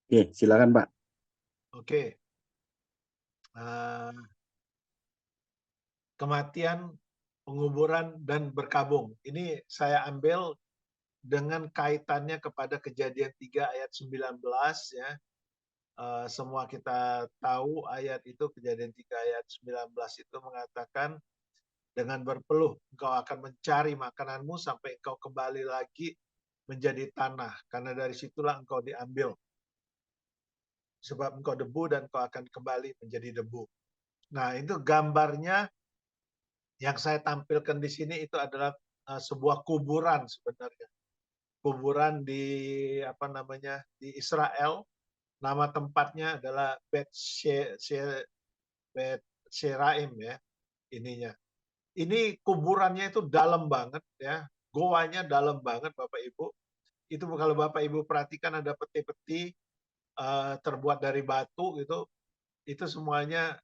Oke, silakan Pak. Oke. Kematian, penguburan, dan berkabung. Ini saya ambil dengan kaitannya kepada Kejadian 3 ayat 19 ya. Semua kita tahu ayat itu, Kejadian 3 ayat 19 itu mengatakan, dengan berpeluh engkau akan mencari makananmu sampai engkau kembali lagi menjadi tanah, karena dari situlah engkau diambil. Sebab engkau debu dan engkau akan kembali menjadi debu. Nah, itu gambarnya yang saya tampilkan di sini itu adalah sebuah kuburan sebenarnya. Kuburan di di Israel. Nama tempatnya adalah Bet Sheraim ya ininya. Ini kuburannya itu dalam banget ya. Goanya dalam banget Bapak Ibu. Itu kalau Bapak Ibu perhatikan ada peti-peti terbuat dari batu gitu. Itu semuanya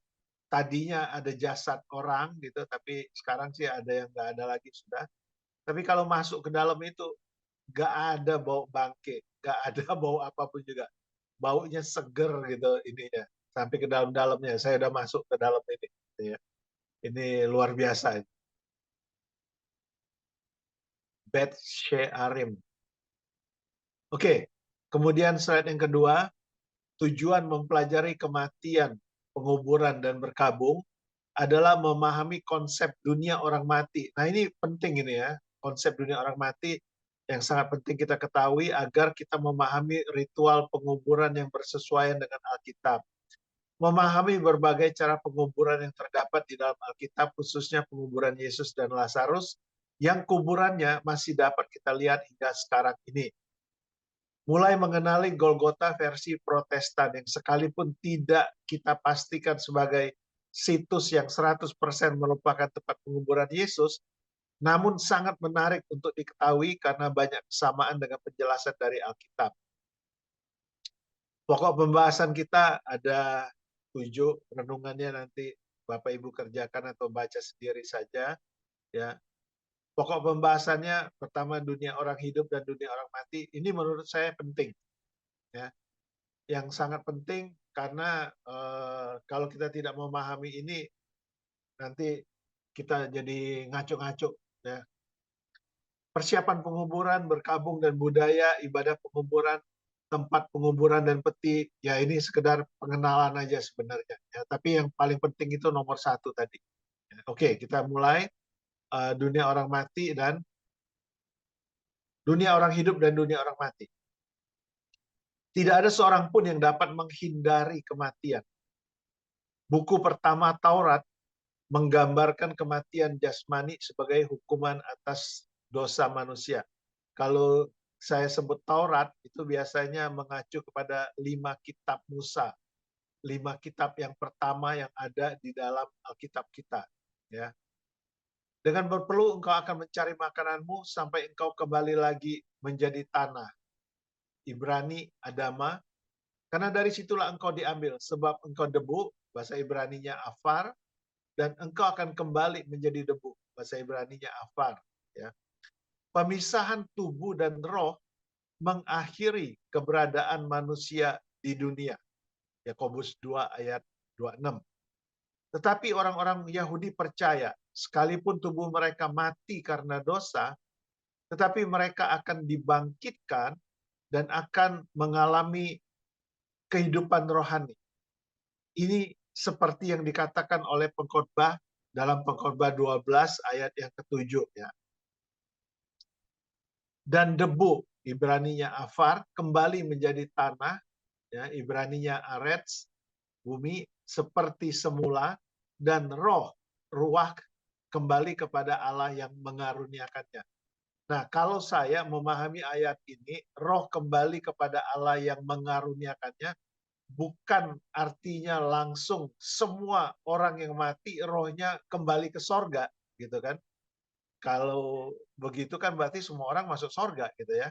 tadinya ada jasad orang gitu, tapi sekarang sih ada yang nggak ada lagi sudah. Tapi kalau masuk ke dalam itu nggak ada bau bangke, nggak ada bau apapun juga. Baunya seger gitu ininya sampai ke dalam-dalamnya. Saya udah masuk ke dalam ini. Gitu ya. Ini luar biasa. Bet Shearim. Oke, kemudian slide yang kedua, tujuan mempelajari kematian, penguburan, dan berkabung adalah memahami konsep dunia orang mati. Nah ini penting ini ya, konsep dunia orang mati yang sangat penting kita ketahui agar kita memahami ritual penguburan yang bersesuaian dengan Alkitab. Memahami berbagai cara penguburan yang terdapat di dalam Alkitab, khususnya penguburan Yesus dan Lazarus, yang kuburannya masih dapat kita lihat hingga sekarang ini. Mulai mengenali Golgota versi Protestan yang sekalipun tidak kita pastikan sebagai situs yang 100% merupakan tempat penguburan Yesus, namun sangat menarik untuk diketahui karena banyak kesamaan dengan penjelasan dari Alkitab. Pokok pembahasan kita ada 7, renungannya nanti Bapak Ibu kerjakan atau baca sendiri saja ya. Pokok pembahasannya pertama dunia orang hidup dan dunia orang mati. Ini menurut saya penting ya. Yang sangat penting karena kalau kita tidak memahami ini nanti kita jadi ngaco-ngaco ya. Persiapan penguburan, berkabung dan budaya, ibadah penguburan, tempat penguburan dan peti, ya ini sekedar pengenalan aja sebenarnya. Ya. Tapi yang paling penting itu nomor 1 tadi. Ya. Oke, kita mulai dunia orang mati dan dunia orang hidup dan dunia orang mati. Tidak ada seorang pun yang dapat menghindari kematian. Buku pertama Taurat menggambarkan kematian jasmani sebagai hukuman atas dosa manusia. Kalau saya sebut Taurat, itu biasanya mengacu kepada 5 kitab Musa. 5 kitab yang pertama yang ada di dalam Alkitab kita. Ya. Dengan berpeluh engkau akan mencari makananmu sampai engkau kembali lagi menjadi tanah. Ibrani Adama, karena dari situlah engkau diambil, sebab engkau debu, bahasa Ibraninya Afar, dan engkau akan kembali menjadi debu, bahasa Ibraninya Afar. Ya. Pemisahan tubuh dan roh mengakhiri keberadaan manusia di dunia. Yakobus 2 ayat 26. Tetapi orang-orang Yahudi percaya, sekalipun tubuh mereka mati karena dosa, tetapi mereka akan dibangkitkan dan akan mengalami kehidupan rohani. Ini seperti yang dikatakan oleh pengkhotbah dalam pengkhotbah 12 ayat yang ke-7 ya. Dan debu, Ibraninya Afar, kembali menjadi tanah, ya, Ibraninya Arets, bumi, seperti semula, dan roh, ruah, kembali kepada Allah yang mengaruniakannya. Nah, kalau saya memahami ayat ini, roh kembali kepada Allah yang mengaruniakannya, bukan artinya langsung semua orang yang mati rohnya kembali ke sorga, gitu kan? Kalau begitu kan berarti semua orang masuk sorga, gitu ya.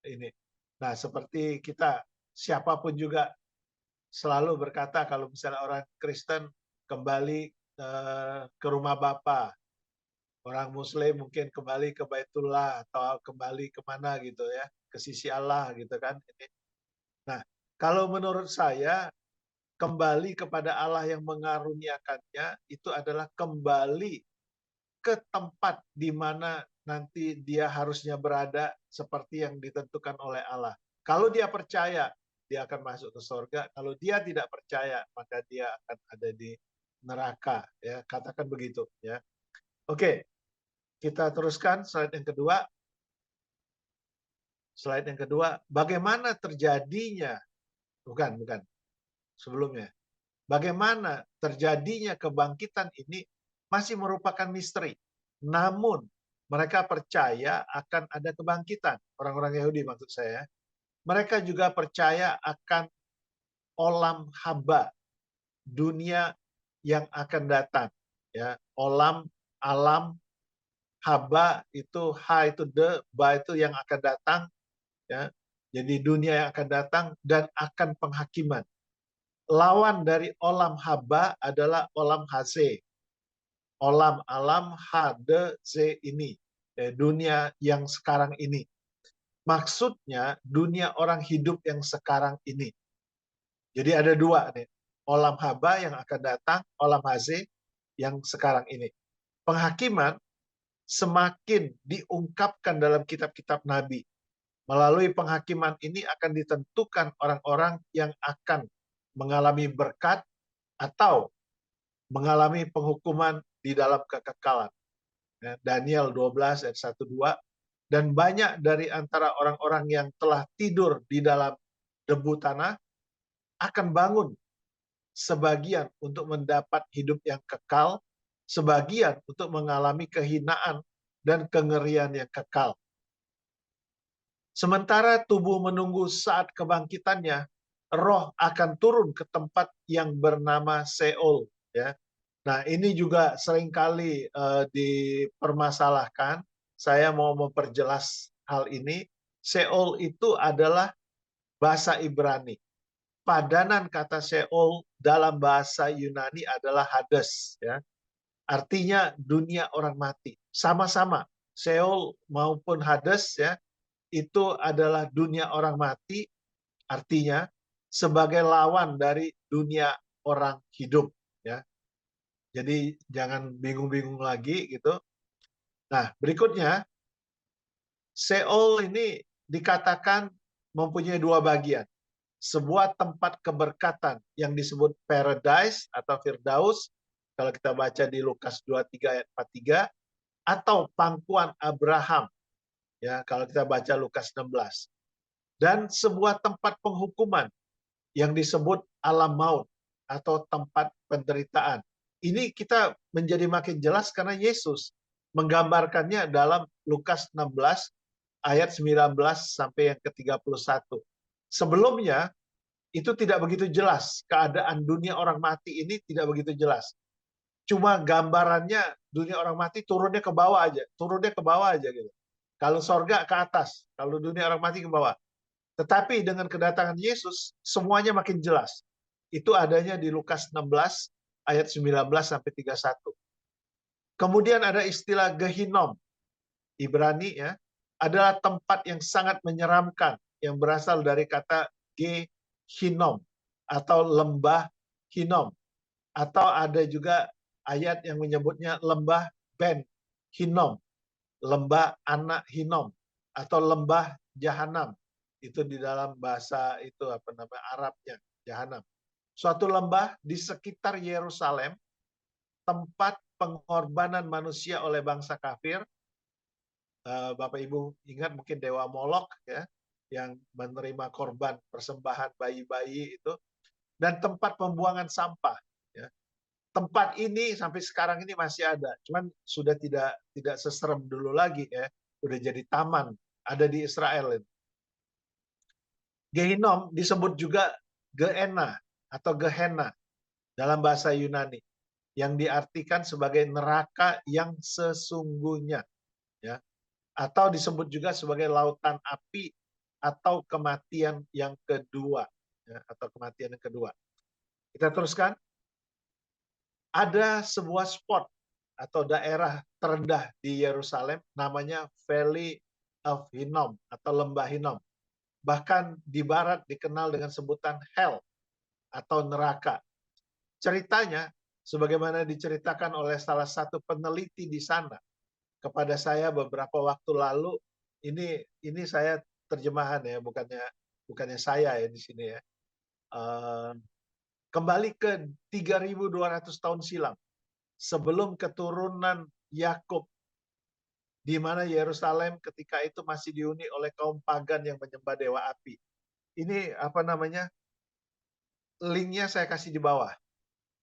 Ini. Nah, seperti kita, siapapun juga selalu berkata kalau misalnya orang Kristen kembali ke rumah Bapa, orang Muslim mungkin kembali ke Baitullah atau kembali kemana gitu ya, ke sisi Allah gitu kan. Nah, Kalau menurut saya, kembali kepada Allah yang mengaruniakannya, itu adalah kembali ke tempat di mana nanti dia harusnya berada seperti yang ditentukan oleh Allah. Kalau dia percaya, dia akan masuk ke surga. Kalau dia tidak percaya, maka dia akan ada di neraka. Ya, katakan begitu. Ya, oke. Kita teruskan slide yang kedua. Slide yang kedua, bagaimana terjadinya? Bukan. Sebelumnya. Bagaimana terjadinya kebangkitan ini masih merupakan misteri. Namun, mereka percaya akan ada kebangkitan. Orang-orang Yahudi maksud saya. Mereka juga percaya akan olam haba, dunia yang akan datang. Ya, olam, alam, haba itu ha itu de, ba itu yang akan datang. Ya, jadi dunia yang akan datang dan akan penghakiman. Lawan dari olam haba adalah olam hase. Olam alam HDZ ini, dunia yang sekarang ini. Maksudnya dunia orang hidup yang sekarang ini. Jadi ada dua nih, olam haba yang akan datang, olam haze yang sekarang ini. Penghakiman semakin diungkapkan dalam kitab-kitab Nabi. Melalui penghakiman ini akan ditentukan orang-orang yang akan mengalami berkat atau mengalami penghukuman di dalam kekekalan. Daniel 12 ayat 1-2. Dan banyak dari antara orang-orang yang telah tidur di dalam debu tanah akan bangun, sebagian untuk mendapat hidup yang kekal, sebagian untuk mengalami kehinaan dan kengerian yang kekal. Sementara tubuh menunggu saat kebangkitannya, roh akan turun ke tempat yang bernama Seol. Ya. Nah, ini juga seringkali dipermasalahkan. Saya mau memperjelas hal ini. Seol itu adalah bahasa Ibrani. Padanan kata Seol dalam bahasa Yunani adalah Hades. Ya. Artinya dunia orang mati. Sama-sama. Seol maupun Hades ya, itu adalah dunia orang mati. Artinya sebagai lawan dari dunia orang hidup. Ya. Jadi jangan bingung-bingung lagi gitu. Nah, berikutnya, Seol ini dikatakan mempunyai dua bagian. Sebuah tempat keberkatan yang disebut paradise atau Firdaus, kalau kita baca di Lukas 23 ayat 43, atau pangkuan Abraham, ya kalau kita baca Lukas 16. Dan sebuah tempat penghukuman yang disebut alam maut atau tempat penderitaan. Ini kita menjadi makin jelas karena Yesus menggambarkannya dalam Lukas 16 ayat 19 sampai yang ke-31. Sebelumnya itu tidak begitu jelas, keadaan dunia orang mati ini tidak begitu jelas. Cuma gambarannya dunia orang mati turunnya ke bawah aja gitu. Kalau sorga ke atas, kalau dunia orang mati ke bawah. Tetapi dengan kedatangan Yesus, semuanya makin jelas. Itu adanya di Lukas 16 ayat 19 sampai 31. Kemudian ada istilah Gehinom. Ibrani ya, adalah tempat yang sangat menyeramkan yang berasal dari kata Gehinom atau lembah Hinom. Atau ada juga ayat yang menyebutnya lembah Ben Hinom, lembah anak Hinom atau lembah Jahanam. Itu di dalam bahasa itu apa namanya Arabnya, Jahanam. Suatu lembah di sekitar Yerusalem, tempat pengorbanan manusia oleh bangsa kafir. Bapak Ibu ingat mungkin Dewa Molok ya, yang menerima korban persembahan bayi-bayi itu, dan tempat pembuangan sampah. Ya. Tempat ini sampai sekarang ini masih ada, cuman sudah tidak seserem dulu lagi ya, udah jadi taman, ada di Israel. Gehinom disebut juga Gehenna atau Gehenna dalam bahasa Yunani, yang diartikan sebagai neraka yang sesungguhnya, ya, atau disebut juga sebagai lautan api atau kematian yang kedua, ya, atau kematian yang kedua. Kita teruskan. Ada sebuah spot atau daerah terendah di Yerusalem namanya Valley of Hinnom atau Lembah Hinnom. bahkan di barat dikenal dengan sebutan hell atau neraka. Ceritanya, sebagaimana diceritakan oleh salah satu peneliti di sana kepada saya beberapa waktu lalu, ini saya terjemahan ya, bukannya saya ya di sini ya. Kembali ke 3.200 tahun silam, sebelum keturunan Yakub, di mana Yerusalem ketika itu masih dihuni oleh kaum pagan yang menyembah dewa api. Ini apa namanya? Linknya saya kasih di bawah.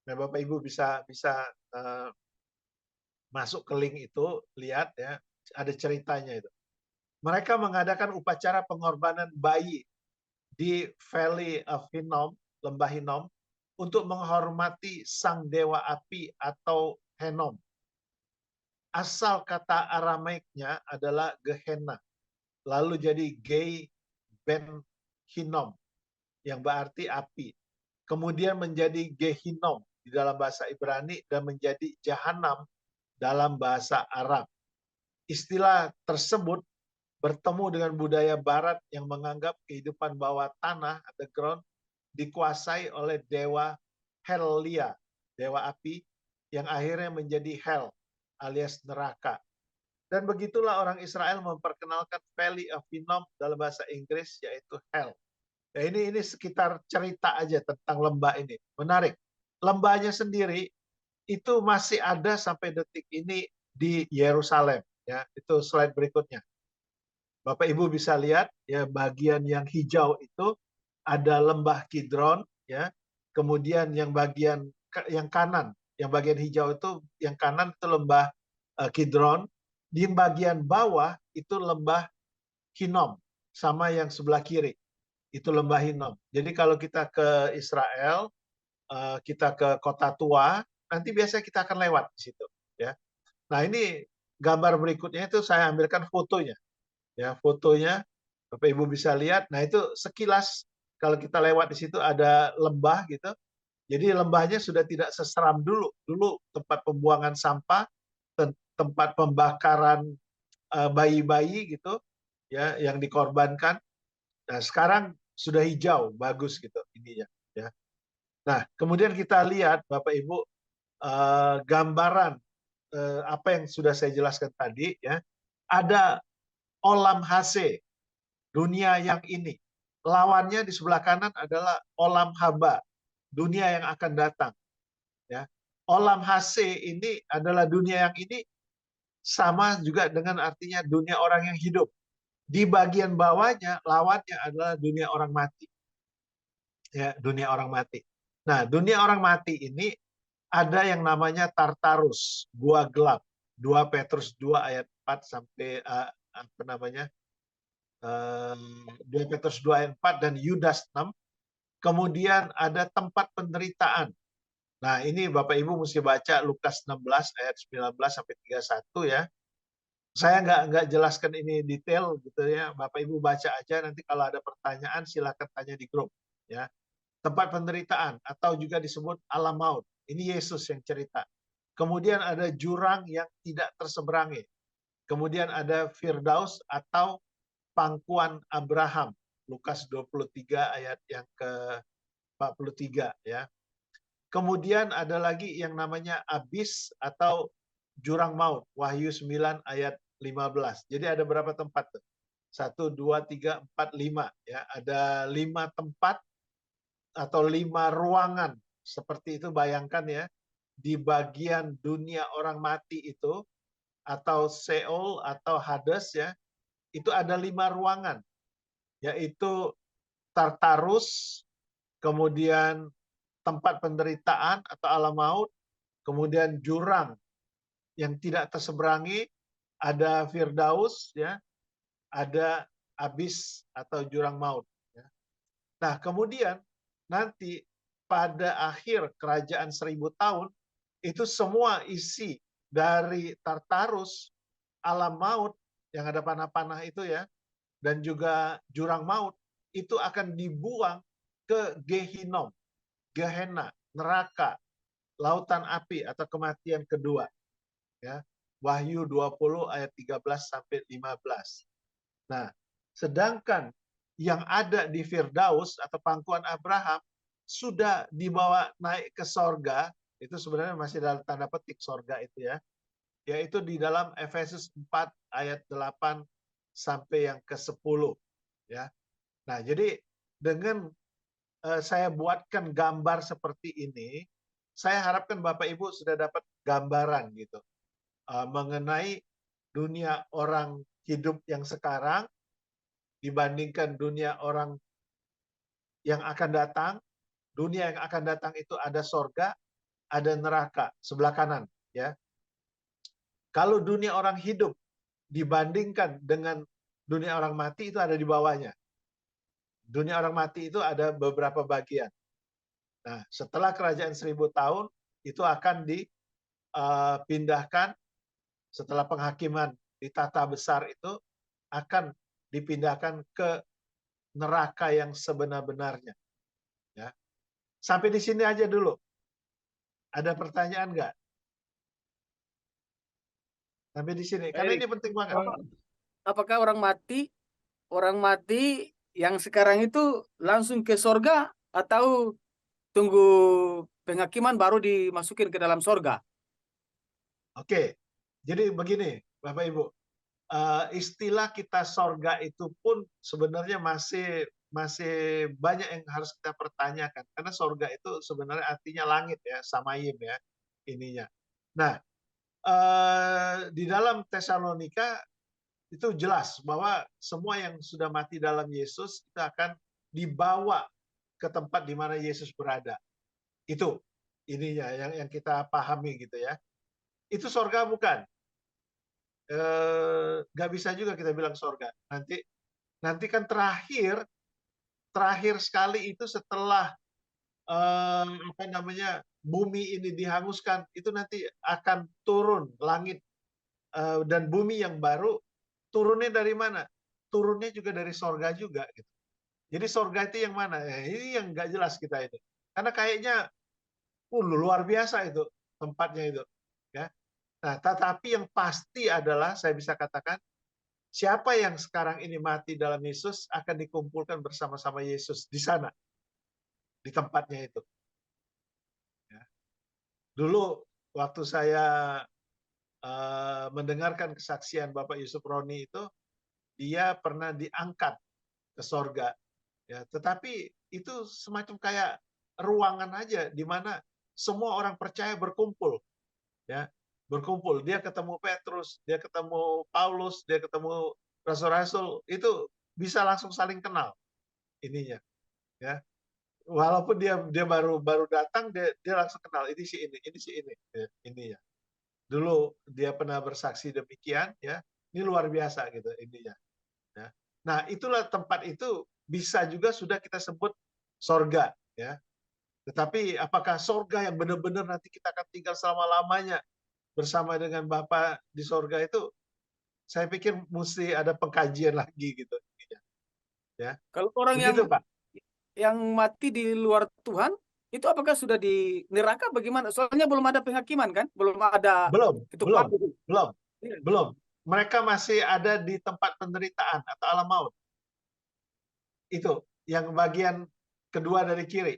Nah, Bapak Ibu bisa masuk ke link itu, lihat ya, ada ceritanya itu. Mereka mengadakan upacara pengorbanan bayi di Valley of Hinnom, Lembah Hinnom, untuk menghormati sang dewa api atau Hinnom. Asal kata Aramaiknya adalah Gehenna, lalu jadi Gei Ben Hinnom, yang berarti api. Kemudian menjadi Gehinnom di dalam bahasa Ibrani dan menjadi Jahanam dalam bahasa Arab. Istilah tersebut bertemu dengan budaya barat yang menganggap kehidupan bawah tanah, underground, dikuasai oleh dewa Hellia, dewa api, yang akhirnya menjadi Hell alias neraka. Dan begitulah orang Israel memperkenalkan Valley of Hinnom dalam bahasa Inggris, yaitu Hell. Nah, ini sekitar cerita aja tentang lembah ini. Menarik. Lembahnya sendiri itu masih ada sampai detik ini di Yerusalem. Ya, itu slide berikutnya. Bapak Ibu bisa lihat ya, bagian yang hijau itu ada lembah Kidron, ya. Kemudian yang bagian yang kanan, yang bagian hijau itu yang kanan itu lembah Kidron. Di bagian bawah itu lembah Hinnom, sama yang sebelah kiri itu lembah Hinnom. Jadi kalau kita ke Israel, kita ke Kota Tua, nanti biasanya kita akan lewat di situ, ya. Nah, ini gambar berikutnya itu saya ambilkan fotonya, ya, fotonya Bapak Ibu bisa lihat. Nah, itu sekilas kalau kita lewat di situ ada lembah gitu. Jadi lembahnya sudah tidak seseram dulu. Dulu tempat pembuangan sampah, tempat pembakaran bayi-bayi gitu, ya, yang dikorbankan. Nah, sekarang sudah hijau, bagus gitu ininya, ya. Nah, kemudian kita lihat Bapak Ibu gambaran apa yang sudah saya jelaskan tadi, ya. Ada Olam HC, dunia yang ini. Lawannya di sebelah kanan adalah Olam Haba, dunia yang akan datang, ya. Olam HC ini adalah dunia yang ini, sama juga dengan artinya dunia orang yang hidup. Di bagian bawahnya, lawannya adalah dunia orang mati. Ya, dunia orang mati. Nah, dunia orang mati ini ada yang namanya Tartarus, gua gelap. 2 Petrus 2 ayat 4 sampai apa namanya? 2 Petrus 2 ayat 4 dan Yudas 6. Kemudian ada tempat penderitaan. Nah, ini Bapak Ibu mesti baca Lukas 16 ayat 19 sampai 31 ya. Saya nggak jelaskan ini detail gitu ya. Bapak Ibu baca aja, nanti kalau ada pertanyaan silakan tanya di grup ya. Tempat penderitaan atau juga disebut alam maut. Ini Yesus yang cerita. Kemudian ada jurang yang tidak terseberangi. Kemudian ada Firdaus atau pangkuan Abraham. Lukas 23 ayat yang ke-43 ya. Kemudian ada lagi yang namanya abis atau jurang maut. Wahyu 9 ayat 15. Jadi ada berapa tempat tuh? 1, 2, 3, 4, 5 ya. Ada 5 tempat atau 5 ruangan. Seperti itu bayangkan ya. Di bagian dunia orang mati itu atau Seol atau Hades ya. Itu ada 5 ruangan. Yaitu Tartarus, kemudian tempat penderitaan atau alam maut, kemudian jurang yang tidak terseberangi, ada Firdaus ya, ada abis atau jurang maut ya. Nah, kemudian nanti pada akhir kerajaan 1000 tahun itu semua isi dari Tartarus, alam maut yang ada panah-panah itu ya, dan juga jurang maut itu akan dibuang ke Gehinom, Gehenna, neraka, lautan api atau kematian kedua. Ya. Wahyu 20 ayat 13 sampai 15. Nah, sedangkan yang ada di Firdaus atau pangkuan Abraham sudah dibawa naik ke sorga, itu sebenarnya masih dalam tanda petik sorga itu ya, yaitu di dalam Efesus 4 ayat 8 sampai yang ke-10 ya. Nah, jadi dengan saya buatkan gambar seperti ini, saya harapkan Bapak Ibu sudah dapat gambaran gitu mengenai dunia orang hidup yang sekarang dibandingkan dunia orang yang akan datang. Dunia yang akan datang itu ada sorga, ada neraka sebelah kanan ya. Kalau dunia orang hidup dibandingkan dengan dunia orang mati itu ada di bawahnya. Dunia orang mati itu ada beberapa bagian. Nah, setelah kerajaan 1000 tahun itu akan dipindahkan setelah penghakiman di tata besar itu akan dipindahkan ke neraka yang sebenar-benarnya. Ya. Sampai di sini aja dulu. Ada pertanyaan nggak? Sampai di sini, karena Baik. ini penting banget. Apakah orang mati yang sekarang itu langsung ke sorga atau tunggu penghakiman baru dimasukin ke dalam sorga? Oke, jadi begini Bapak Ibu, istilah kita sorga itu pun sebenarnya masih banyak yang harus kita pertanyakan, karena sorga itu sebenarnya artinya langit ya, samayim ya ininya. Nah, di dalam Tesalonika itu jelas bahwa semua yang sudah mati dalam Yesus itu akan dibawa ke tempat di mana Yesus berada. Itu ininya yang kita pahami gitu ya. Itu sorga bukan? Nggak bisa juga kita bilang sorga. Nanti kan terakhir sekali itu setelah apa namanya bumi ini dihanguskan, itu nanti akan turun langit dan bumi yang baru. Turunnya dari mana? Turunnya juga dari sorga juga gitu. Jadi sorga itu yang mana? Ini yang nggak jelas kita ini. Karena kayaknya luar biasa itu tempatnya itu. Ya. Nah, tetapi yang pasti adalah saya bisa katakan siapa yang sekarang ini mati dalam Yesus akan dikumpulkan bersama-sama Yesus di sana, di tempatnya itu. Ya. Dulu waktu saya mendengarkan kesaksian Bapak Yusuf Roni itu, dia pernah diangkat ke sorga. Ya, tetapi itu semacam kayak ruangan aja di mana semua orang percaya berkumpul. Ya, berkumpul. Dia ketemu Petrus, dia ketemu Paulus, dia ketemu rasul-rasul, itu bisa langsung saling kenal ininya. Ya, walaupun dia baru datang, dia langsung kenal ini si ini, ya, ini ya. Dulu dia pernah bersaksi demikian, ya. Ini luar biasa gitu ininya. Ya. Nah, itulah tempat itu bisa juga sudah kita sebut sorga, ya. Tetapi apakah sorga yang benar-benar nanti kita akan tinggal selama-lamanya bersama dengan Bapa di sorga itu, saya pikir mesti ada pengkajian lagi gitu. Ya, Kalau orang begitu Pak. yang mati di luar Tuhan, itu apakah sudah di neraka bagaimana? Soalnya belum ada penghakiman kan? Belum ada Belum, ketuk belum, palu. belum, Iya. belum. Mereka masih ada di tempat penderitaan atau alam maut. Itu yang bagian kedua dari kiri.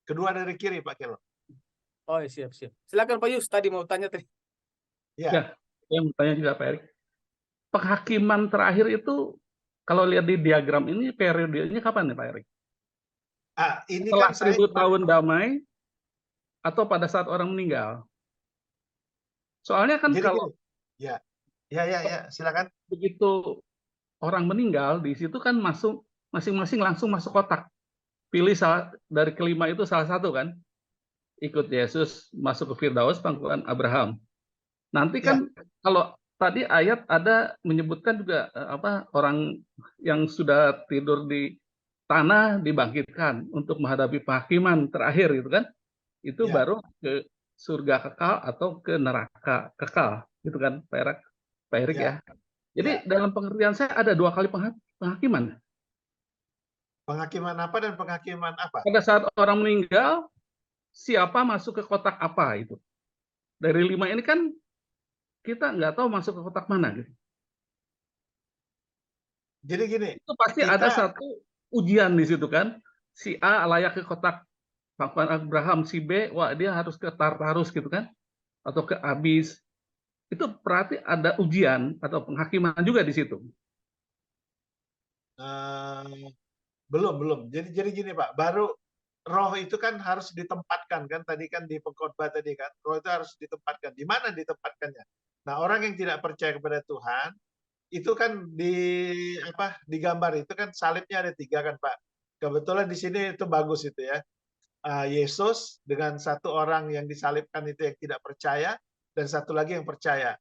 Kedua dari kiri Pak Kelo. Oh, siap, siap. Silakan Pak Yus, tadi mau tanya tadi. Ya. Ya, saya mau tanya juga Pak Erik. Penghakiman terakhir itu kalau lihat di diagram ini periodenya kapan nih Pak Erik? Ini Setelah kan saya 1000 tahun damai atau pada saat orang meninggal? Soalnya kan jadi kalau gini. Ya, silakan. begitu orang meninggal di situ kan masuk masing-masing langsung masuk kotak. Pilih dari kelima itu salah satu kan. Ikut Yesus masuk ke Firdaus pangkuan Abraham. Nanti Ya, kan kalau tadi ayat ada menyebutkan juga orang yang sudah tidur di tanah dibangkitkan untuk menghadapi penghakiman terakhir gitu kan. Itu ya, baru ke surga kekal atau ke neraka kekal gitu kan Pak Erik ya. ya, Jadi ya. dalam pengertian saya ada dua kali penghakiman. Penghakiman apa dan penghakiman apa? Pada saat orang meninggal, siapa masuk ke kotak apa itu? Dari lima ini kan kita nggak tahu masuk ke kotak mana gitu. Jadi gini, Itu pasti ada kita satu ujian di situ kan. Si A layak ke kotak Pangkuan Abraham, si B, wah dia harus ke Tartarus gitu kan, atau ke Abis. Itu berarti ada ujian atau penghakiman juga di situ. eh, belum. Jadi gini Pak, baru roh itu kan harus ditempatkan kan, tadi kan di pengkhotbah tadi kan, roh itu harus ditempatkan. Di mana ditempatkannya? Nah, orang yang tidak percaya kepada Tuhan itu kan digambar itu kan salibnya ada 3 kan Pak. Kebetulan di sini itu bagus itu ya. Yesus dengan satu orang yang disalibkan itu yang tidak percaya dan satu lagi yang percaya.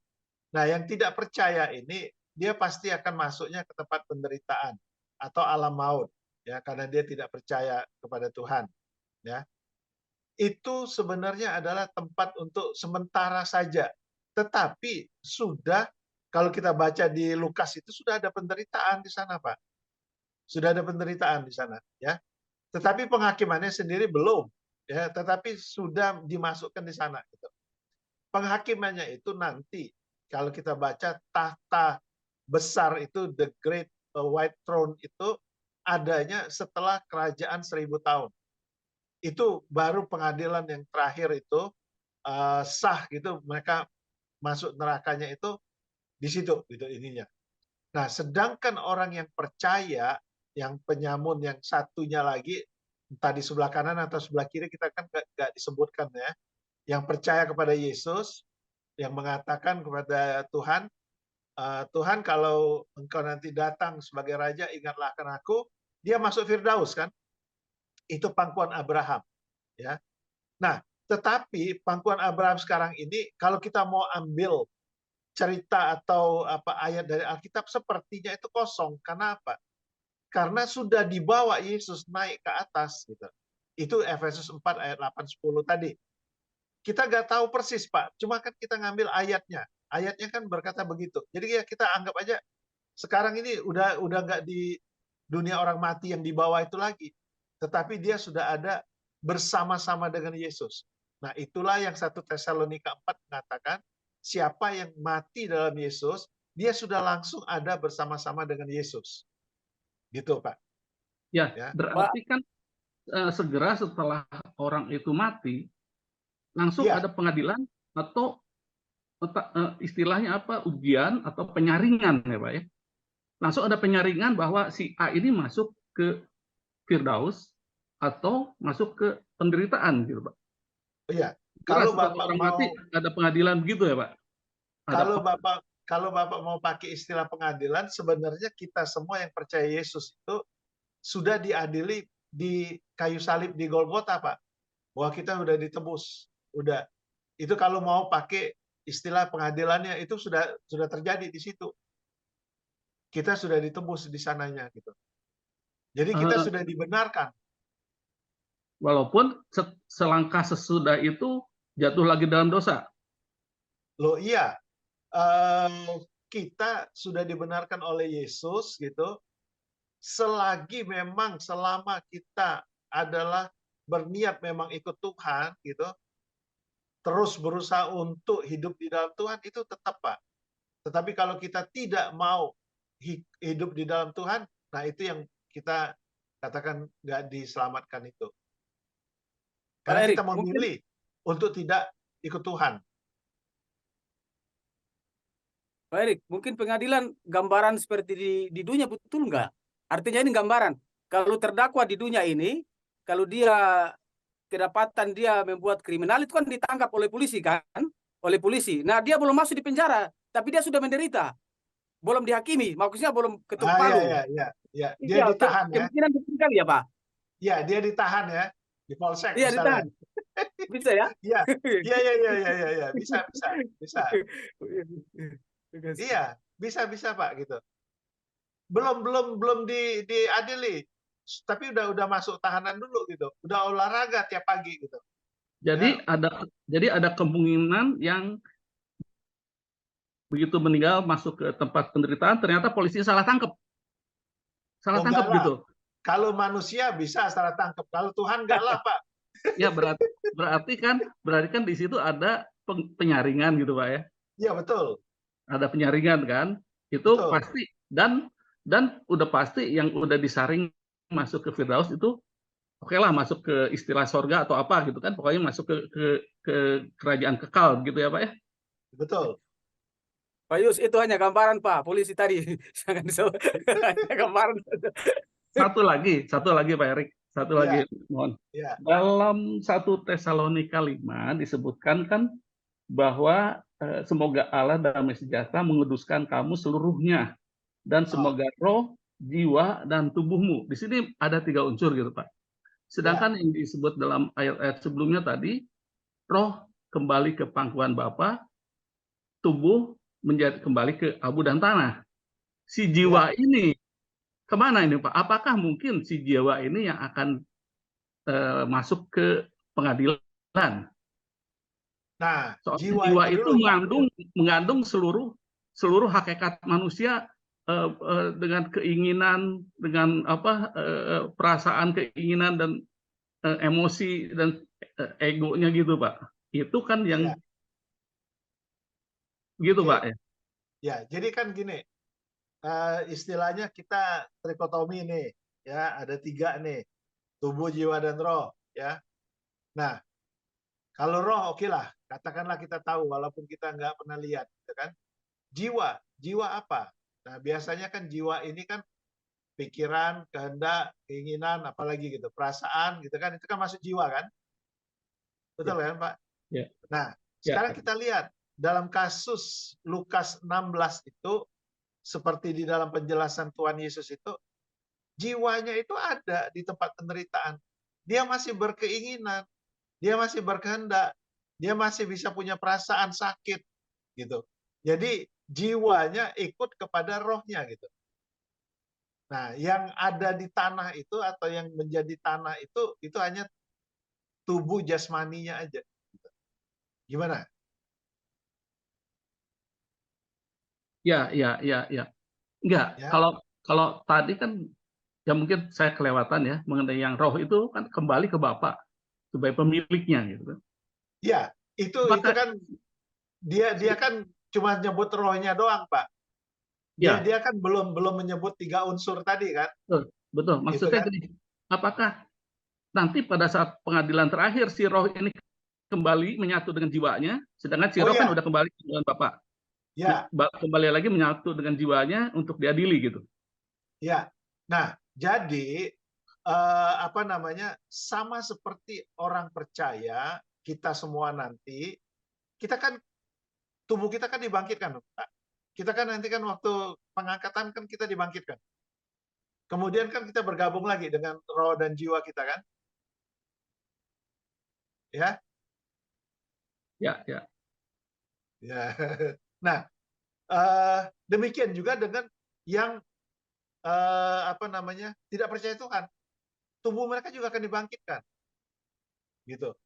Nah, yang tidak percaya ini dia pasti akan masuknya ke tempat penderitaan atau alam maut ya, karena dia tidak percaya kepada Tuhan ya. Itu sebenarnya adalah tempat untuk sementara saja. Tetapi sudah, kalau kita baca di Lukas itu sudah ada penderitaan di sana, Pak. Sudah ada penderitaan di sana ya. Tetapi penghakimannya sendiri belum ya, tetapi sudah dimasukkan di sana gitu. Penghakimannya itu nanti kalau kita baca tahta besar itu, the great white throne itu adanya setelah kerajaan 1000 tahun. Itu baru pengadilan yang terakhir itu sah gitu, mereka masuk nerakanya itu di situ gitu ininya. Nah, sedangkan orang yang percaya, yang penyamun yang satunya lagi, entah di sebelah kanan atau sebelah kiri kita kan nggak disebutkan ya, yang percaya kepada Yesus, yang mengatakan kepada Tuhan, Tuhan kalau engkau nanti datang sebagai raja, ingatlah akan aku, dia masuk Firdaus kan, itu pangkuan Abraham ya. Nah, tetapi pangkuan Abraham sekarang ini kalau kita mau ambil cerita atau ayat dari Alkitab sepertinya itu kosong. Karena apa? Karena sudah dibawa Yesus naik ke atas gitu. Itu Efesus 4 ayat 8-10 tadi. Kita nggak tahu persis Pak, cuma kan kita ngambil ayatnya. Ayatnya kan berkata begitu. Jadi ya kita anggap aja sekarang ini udah nggak di dunia orang mati yang di bawah itu lagi. Tetapi dia sudah ada bersama-sama dengan Yesus. Nah, itulah yang 1 Tesalonika 4 mengatakan, siapa yang mati dalam Yesus, dia sudah langsung ada bersama-sama dengan Yesus. Gitu, Pak. Ya, Ya. berarti kan segera setelah orang itu mati, langsung Ya. ada pengadilan atau istilahnya apa, ujian atau penyaringan ya Pak ya. Langsung ada penyaringan bahwa si A ini masuk ke Firdaus atau masuk ke penderitaan gitu Pak. Iya. Kalau setelah Bapak orang mau mati ada pengadilan begitu ya Pak. Kalau Bapak mau pakai istilah pengadilan, sebenarnya kita semua yang percaya Yesus itu sudah diadili di kayu salib di Golgota, Pak. Bahwa kita sudah ditebus. Udah. Itu kalau mau pakai istilah pengadilannya itu sudah terjadi di situ. Kita sudah ditebus di sananya gitu. Jadi kita sudah dibenarkan. Walaupun selangkah sesudah itu jatuh lagi dalam dosa. Loh iya, kita sudah dibenarkan oleh Yesus gitu. Selagi memang selama kita adalah berniat memang ikut Tuhan gitu, terus berusaha untuk hidup di dalam Tuhan itu tetap Pak. Tetapi kalau kita tidak mau hidup di dalam Tuhan, nah itu yang kita katakan nggak diselamatkan itu. Karena Pak Erik, kita memilih untuk tidak ikut Tuhan. Pak Erik, mungkin pengadilan gambaran seperti di dunia betul nggak? Artinya ini gambaran. Kalau terdakwa di dunia ini, kalau dia kedapatan dia membuat kriminal itu kan ditangkap oleh polisi kan? Oleh polisi. Nah, dia belum masuk di penjara, tapi dia sudah menderita. Belum dihakimi, maksudnya belum ketuk palu. Iya. Dia ditahan ya. Kemungkinan betul kali ya, Pak? Iya, dia ditahan ya. Di polsek Iya, misalnya. ditahan. Bisa ya? Iya. Bisa. Iya, bisa Pak gitu. Belum diadili. Tapi udah masuk tahanan dulu gitu. Udah olahraga tiap pagi gitu. Jadi ada kemungkinan yang begitu meninggal masuk ke tempat penderitaan ternyata polisi salah tangkap. Salah tangkap gitu. Kalau manusia bisa salah tangkap. Kalau Tuhan enggak lah, Pak. Ya berarti kan di situ ada penyaringan gitu Pak ya. Iya, betul. Ada penyaringan kan? Itu Betul. pasti, dan udah pasti yang udah disaring masuk ke Firdaus itu oke lah, masuk ke istilah sorga atau apa gitu kan, pokoknya masuk ke kerajaan kekal gitu ya Pak ya. Betul. Pak Yus, itu hanya gambaran Pak, polisi tadi. Jangan hanya gambaran. Satu lagi Pak Erik, satu lagi Iya, mohon. iya. Dalam 1 Tesalonika 5 disebutkan kan bahwa semoga Allah damai sejahtera menguduskan kamu seluruhnya, dan Oh, semoga roh, jiwa, dan tubuhmu. Di sini ada 3 unsur gitu Pak. ya, Sedangkan yang disebut dalam ayat-ayat sebelumnya tadi, roh kembali ke pangkuan Bapa, tubuh menjadi kembali ke abu dan tanah. Si ya. jiwa ini kemana ini Pak? Apakah mungkin si jiwa ini yang akan masuk ke pengadilan? Nah, Soal jiwa jiwa itu itu dulu, Pak. mengandung seluruh hakikat manusia, dengan keinginan, dengan apa, perasaan, keinginan, dan emosi, dan egonya gitu Pak. Itu kan yang Iya, gitu oke. Pak ya. Ya, jadi kan gini, istilahnya kita trikotomi nih, ya, ada 3 nih, tubuh, jiwa, dan roh, ya. Nah, kalau roh, oke lah, katakanlah kita tahu, walaupun kita nggak pernah lihat, gitu kan. Jiwa apa? Nah, biasanya kan jiwa ini kan pikiran, kehendak, keinginan, apalagi gitu, perasaan, gitu kan, itu kan masuk jiwa kan? Ya, Betul kan, Pak? ya, Nah, ya. sekarang kita lihat dalam kasus Lukas 16 itu, seperti di dalam penjelasan Tuhan Yesus itu, jiwanya itu ada di tempat penderitaan. Dia masih berkeinginan, dia masih berkehendak, dia masih bisa punya perasaan sakit, gitu. Jadi jiwanya ikut kepada rohnya gitu. Nah, yang ada di tanah itu atau yang menjadi tanah itu hanya tubuh jasmaninya aja. Gimana? Ya, ya, ya, ya. Enggak, Ya, kalau tadi kan ya mungkin saya kelewatan ya mengenai yang roh itu kan kembali ke Bapa sebagai pemiliknya gitu kan. ya, itu Apakah kan dia kan cuma nyebut rohnya doang, Pak. Dia ya, dia kan belum menyebut 3 unsur tadi kan, betul, betul. Maksud gitu saya kan? gini, apakah nanti pada saat pengadilan terakhir si roh ini kembali menyatu dengan jiwanya, sedangkan si Oh roh kan ya, udah kembali dengan Bapa, ya, kembali lagi menyatu dengan jiwanya untuk diadili gitu. ya. Nah, jadi apa namanya? Sama seperti orang percaya, kita semua nanti, kita kan tubuh kita kan dibangkitkan, Pak. Kita kan nanti kan waktu pengangkatan kan kita dibangkitkan. Kemudian kan kita bergabung lagi dengan roh dan jiwa kita kan, ya, Ya, ya, ya. Nah, demikian juga dengan yang apa namanya tidak percaya Tuhan, tubuh mereka juga akan dibangkitkan, gitu.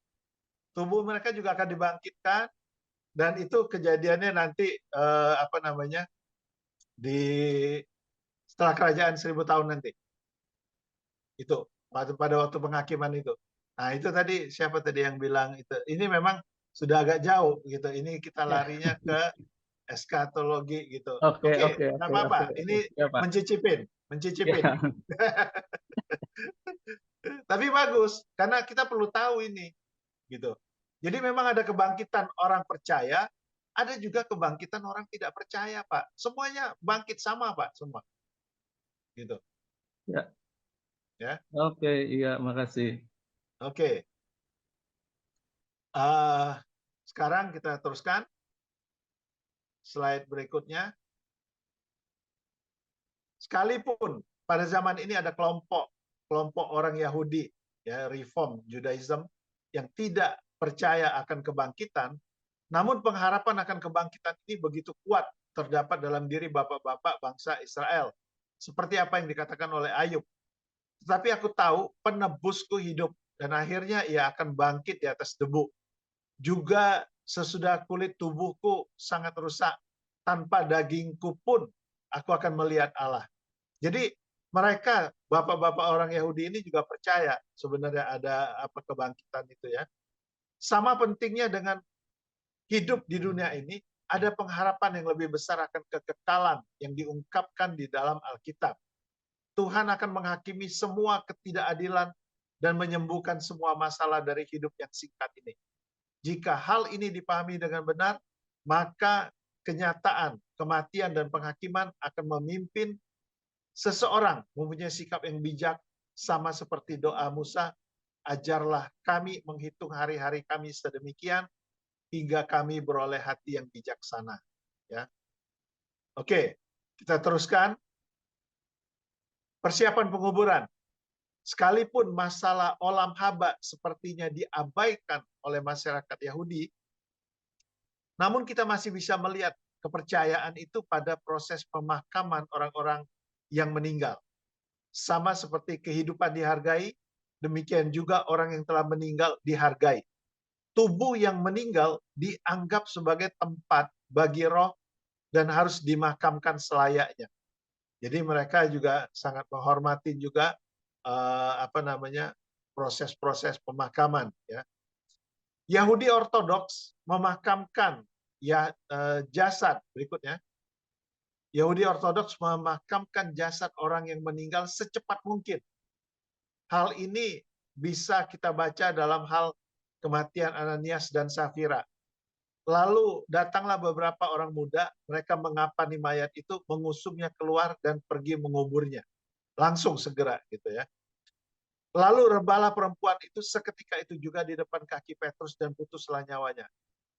Tubuh mereka juga akan dibangkitkan, dan itu kejadiannya nanti apa namanya di setelah kerajaan 1000 tahun nanti, itu pada waktu penghakiman itu. Nah, itu tadi siapa tadi yang bilang itu? Ini memang sudah agak jauh gitu. Ini kita ya. larinya ke eskatologi gitu. Oke, Oke, oke, nggak oke, apa-apa. oke, Ini oke. Ya Pak. mencicipin, Ya, mencicipin. Tapi bagus karena kita perlu tahu ini gitu. Jadi memang ada kebangkitan orang percaya, ada juga kebangkitan orang tidak percaya, Pak. Semuanya bangkit sama, Pak, semua. Gitu. ya. Ya. Oke, iya, makasih. Oke. Sekarang kita teruskan slide berikutnya. Sekalipun pada zaman ini ada kelompok orang Yahudi, ya, Reform Judaism, yang tidak percaya akan kebangkitan, namun pengharapan akan kebangkitan ini begitu kuat terdapat dalam diri bapak-bapak bangsa Israel. Seperti apa yang dikatakan oleh Ayub. Tetapi aku tahu penebusku hidup, dan akhirnya ia akan bangkit di atas debu. Juga sesudah kulit tubuhku sangat rusak, tanpa dagingku pun aku akan melihat Allah. Jadi mereka, bapak-bapak orang Yahudi ini juga percaya sebenarnya ada apa kebangkitan itu ya. Sama pentingnya dengan hidup di dunia ini, ada pengharapan yang lebih besar akan kekekalan yang diungkapkan di dalam Alkitab. Tuhan akan menghakimi semua ketidakadilan dan menyembuhkan semua masalah dari hidup yang singkat ini. Jika hal ini dipahami dengan benar, maka kenyataan, kematian, dan penghakiman akan memimpin seseorang mempunyai sikap yang bijak, sama seperti doa Musa, ajarlah kami menghitung hari-hari kami sedemikian, hingga kami beroleh hati yang bijaksana. Ya. Oke, kita teruskan. Persiapan penguburan. Sekalipun masalah olam haba sepertinya diabaikan oleh masyarakat Yahudi, namun kita masih bisa melihat kepercayaan itu pada proses pemakaman orang-orang yang meninggal. Sama seperti kehidupan dihargai, demikian juga orang yang telah meninggal dihargai. Tubuh yang meninggal dianggap sebagai tempat bagi roh dan harus dimakamkan selayaknya. Jadi mereka juga sangat menghormati juga proses-proses pemakaman. Ya. Yahudi Ortodoks memakamkan jasad berikutnya. Yahudi Ortodoks memakamkan jasad orang yang meninggal secepat mungkin. Hal ini bisa kita baca dalam hal kematian Ananias dan Safira. Lalu datanglah beberapa orang muda, mereka mengapani mayat itu, mengusungnya keluar dan pergi menguburnya. Langsung segera gitu ya. Lalu rebalah perempuan itu seketika itu juga di depan kaki Petrus dan putuslah nyawanya.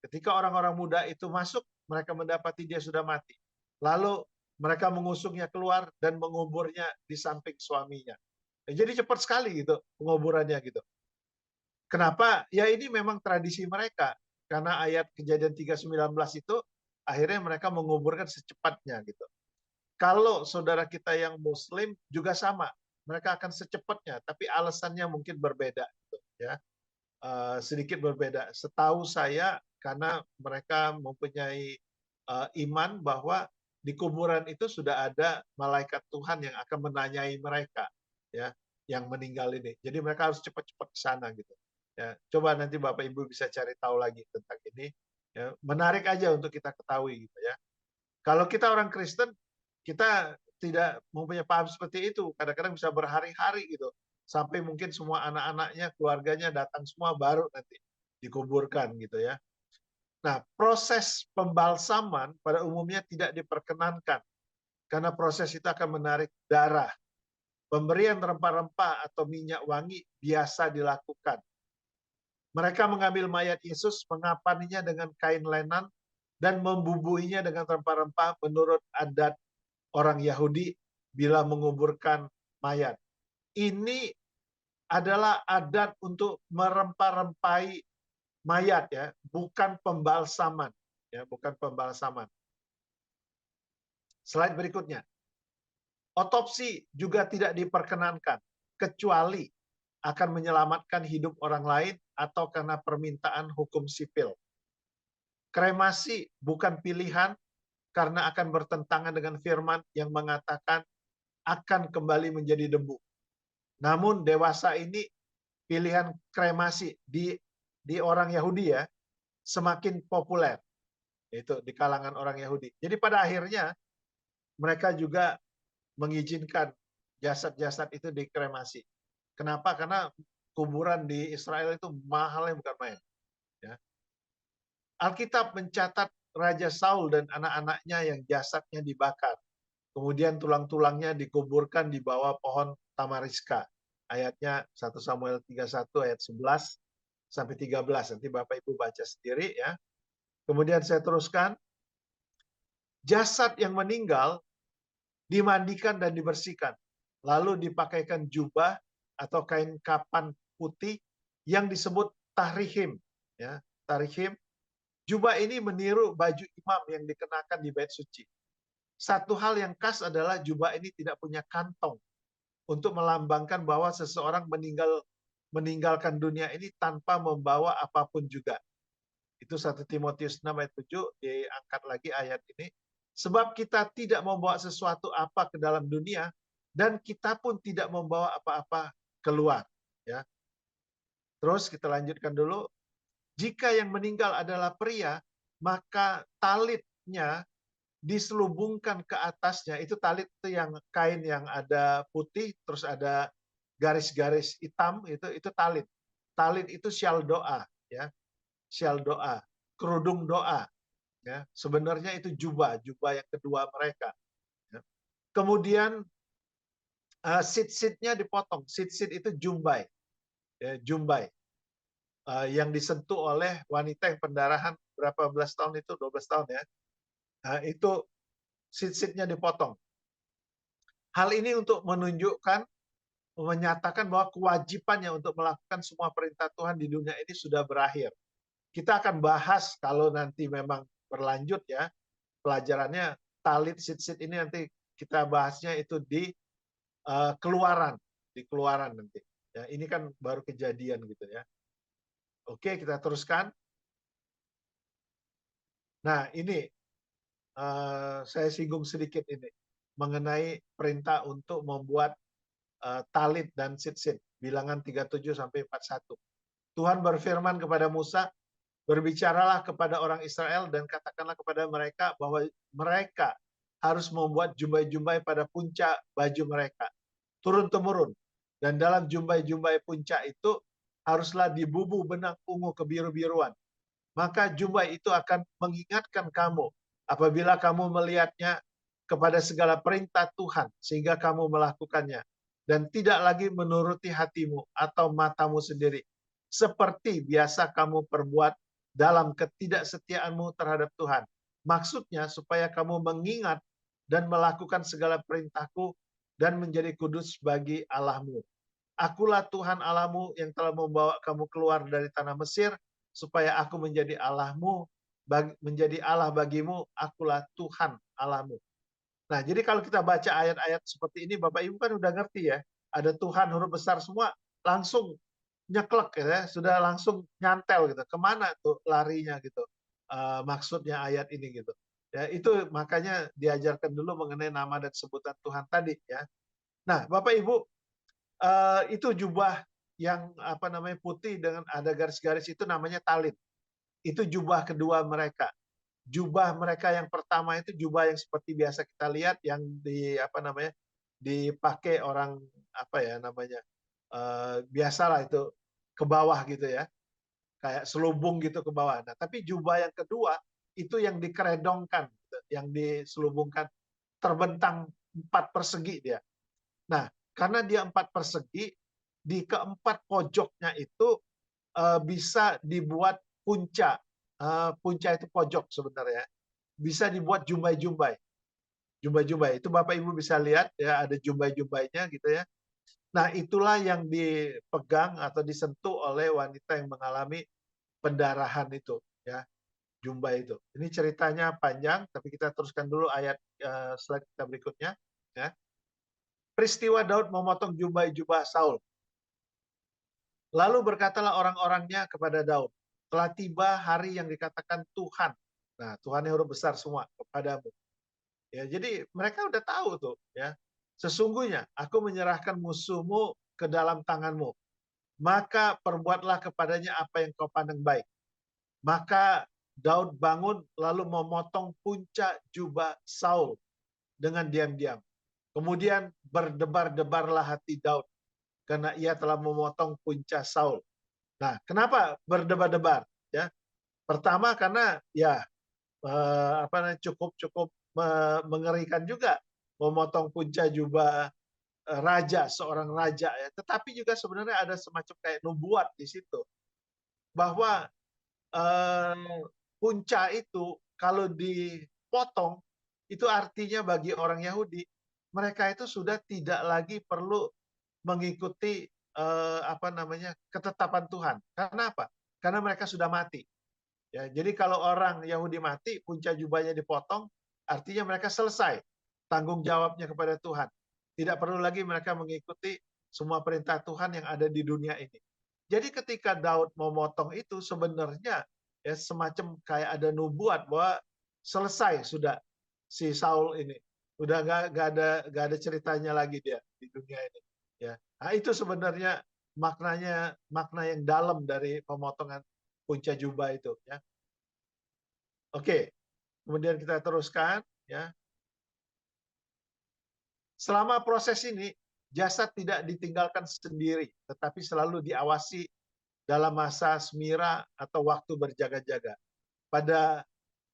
Ketika orang-orang muda itu masuk, mereka mendapati dia sudah mati. Lalu mereka mengusungnya keluar dan menguburnya di samping suaminya. Jadi cepat sekali gitu penguburannya gitu. Kenapa? Ya ini memang tradisi mereka. Karena ayat Kejadian 3:19 itu akhirnya mereka menguburkan secepatnya gitu. Kalau saudara kita yang Muslim juga sama, mereka akan secepatnya, tapi alasannya mungkin berbeda gitu, ya. Sedikit berbeda. Setahu saya karena mereka mempunyai iman bahwa di kuburan itu sudah ada malaikat Tuhan yang akan menanyai mereka, ya, yang meninggal ini. Jadi mereka harus cepat-cepat ke sana gitu. Ya, coba nanti Bapak Ibu bisa cari tahu lagi tentang ini. Ya, menarik aja untuk kita ketahui gitu ya. Kalau kita orang Kristen, kita tidak mempunyai paham seperti itu. Kadang-kadang bisa berhari-hari gitu. Sampai mungkin semua anak-anaknya, keluarganya datang semua baru nanti dikuburkan gitu ya. Nah, proses pembalsaman pada umumnya tidak diperkenankan. Karena proses itu akan menarik darah. Pemberian rempah-rempah atau minyak wangi biasa dilakukan. Mereka mengambil mayat Yesus, mengapaninya dengan kain lenan, dan membubuhinya dengan rempah-rempah menurut adat orang Yahudi bila menguburkan mayat. Ini adalah adat untuk merempah-rempahi mayat, ya, bukan pembalsaman, ya, bukan pembalsaman. Slide berikutnya. Otopsi juga tidak diperkenankan, kecuali akan menyelamatkan hidup orang lain atau karena permintaan hukum sipil. Kremasi bukan pilihan karena akan bertentangan dengan firman yang mengatakan akan kembali menjadi debu. Namun dewasa ini pilihan kremasi di orang Yahudi ya semakin populer, itu di kalangan orang Yahudi. Jadi pada akhirnya mereka juga mengizinkan jasad-jasad itu dikremasi. Kenapa? Karena kuburan di Israel itu mahalnya bukan main. Ya. Alkitab mencatat Raja Saul dan anak-anaknya yang jasadnya dibakar. Kemudian tulang-tulangnya dikuburkan di bawah pohon tamariska. Ayatnya 1 Samuel 31 ayat 11 sampai 13. Nanti Bapak Ibu baca sendiri ya. Kemudian saya teruskan. Jasad yang meninggal dimandikan dan dibersihkan. Lalu dipakaikan jubah atau kain kapan putih yang disebut tahrihim. Ya, tahrihim. Jubah ini meniru baju imam yang dikenakan di bait suci. Satu hal yang khas adalah jubah ini tidak punya kantong untuk melambangkan bahwa seseorang meninggalkan dunia ini tanpa membawa apapun juga. Itu 1 Timotius 6 ayat 7 diangkat lagi ayat ini. Sebab kita tidak membawa sesuatu apa ke dalam dunia dan kita pun tidak membawa apa-apa keluar. Ya. Terus kita lanjutkan dulu. Jika yang meninggal adalah pria, maka talitnya diselubungkan ke atasnya. Itu talit itu yang kain yang ada putih terus ada garis-garis hitam, itu talit. Talit itu syal doa, ya. Syal doa, kerudung doa, ya. Sebenarnya itu jubah yang kedua mereka, ya. Kemudian sit-sitnya dipotong. Sit-sit itu jumbai, ya, jumbai. Yang disentuh oleh wanita yang pendarahan berapa belas tahun itu, 12 tahun ya. Itu sit-sitnya dipotong. Hal ini untuk menunjukkan, menyatakan bahwa kewajibannya untuk melakukan semua perintah Tuhan di dunia ini sudah berakhir. Kita akan bahas kalau nanti memang berlanjut ya, pelajarannya talit sit-sit ini nanti kita bahasnya itu di keluaran, nanti. Ya, ini kan baru kejadian gitu ya. Oke, kita teruskan. Nah, ini saya singgung sedikit ini mengenai perintah untuk membuat talit dan sit-sit, bilangan 37 sampai 41. Tuhan berfirman kepada Musa, berbicaralah kepada orang Israel dan katakanlah kepada mereka bahwa mereka harus membuat jumbai-jumbai pada puncak baju mereka, turun-temurun. Dan dalam jumbai-jumbai puncak itu haruslah dibubuh benang ungu kebiru-biruan. Maka jumbai itu akan mengingatkan kamu apabila kamu melihatnya kepada segala perintah Tuhan sehingga kamu melakukannya dan tidak lagi menuruti hatimu atau matamu sendiri seperti biasa kamu perbuat dalam ketidaksetiaanmu terhadap Tuhan. Maksudnya supaya kamu mengingat dan melakukan segala perintahku dan menjadi kudus bagi Allahmu. Akulah Tuhan Allahmu yang telah membawa kamu keluar dari tanah Mesir, supaya aku menjadi Allahmu, menjadi Allah bagimu, akulah Tuhan Allahmu. Nah, jadi kalau kita baca ayat-ayat seperti ini, Bapak Ibu kan udah ngerti ya, ada Tuhan huruf besar semua, langsung nyeklek ya, sudah langsung nyantel gitu. Kemana tuh larinya gitu, maksudnya ayat ini gitu. Ya, itu makanya diajarkan dulu mengenai nama dan sebutan Tuhan tadi ya. Nah, Bapak Ibu, itu jubah yang putih dengan ada garis-garis itu namanya talit. Itu jubah kedua mereka. Jubah mereka yang pertama itu jubah yang seperti biasa kita lihat yang dipakai orang biasalah itu ke bawah gitu ya, kayak selubung gitu ke bawah. Nah, tapi jubah yang kedua itu yang dikeredongkan, gitu, yang diselubungkan, terbentang 4 persegi dia. Nah, karena dia 4 persegi, di keempat pojoknya itu bisa dibuat punca. Punca itu pojok sebenarnya. Bisa dibuat jumbai-jumbai. Jumbai-jumbai itu Bapak Ibu bisa lihat ya, ada jumbai-jumbainya gitu ya. Nah, itulah yang dipegang atau disentuh oleh wanita yang mengalami pendarahan itu ya, jumbai itu. Ini ceritanya panjang, tapi kita teruskan dulu ayat slide kita berikutnya ya. Peristiwa Daud memotong jubah Saul. Lalu berkatalah orang-orangnya kepada Daud, telah tiba hari yang dikatakan Tuhan. Nah, Tuhan yang huruf besar semua kepadamu. Ya, jadi mereka udah tahu tuh ya. Sesungguhnya aku menyerahkan musuhmu ke dalam tanganmu. Maka perbuatlah kepadanya apa yang kau pandang baik. Maka Daud bangun lalu memotong puncak jubah Saul dengan diam-diam. Kemudian berdebar-debarlah hati Daud karena ia telah memotong puncak Saul. Nah, kenapa berdebar-debar? Ya, pertama karena ya cukup mengerikan juga memotong punca jubah raja, seorang raja ya. Tetapi juga sebenarnya ada semacam kayak nubuat di situ bahwa punca itu kalau dipotong itu artinya bagi orang Yahudi mereka itu sudah tidak lagi perlu mengikuti ketetapan Tuhan. Karena apa? Karena mereka sudah mati. Ya, jadi kalau orang Yahudi mati, punca jubahnya dipotong, artinya mereka selesai tanggung jawabnya kepada Tuhan. Tidak perlu lagi mereka mengikuti semua perintah Tuhan yang ada di dunia ini. Jadi ketika Daud memotong itu sebenarnya ya semacam kayak ada nubuat bahwa selesai sudah si Saul ini. Udah gak ada ceritanya lagi dia di dunia ini. Ya, nah itu sebenarnya makna yang dalam dari pemotongan punca jubah itu ya. Oke, kemudian kita teruskan ya. Selama proses ini, jasad tidak ditinggalkan sendiri, tetapi selalu diawasi dalam masa semira atau waktu berjaga-jaga. Pada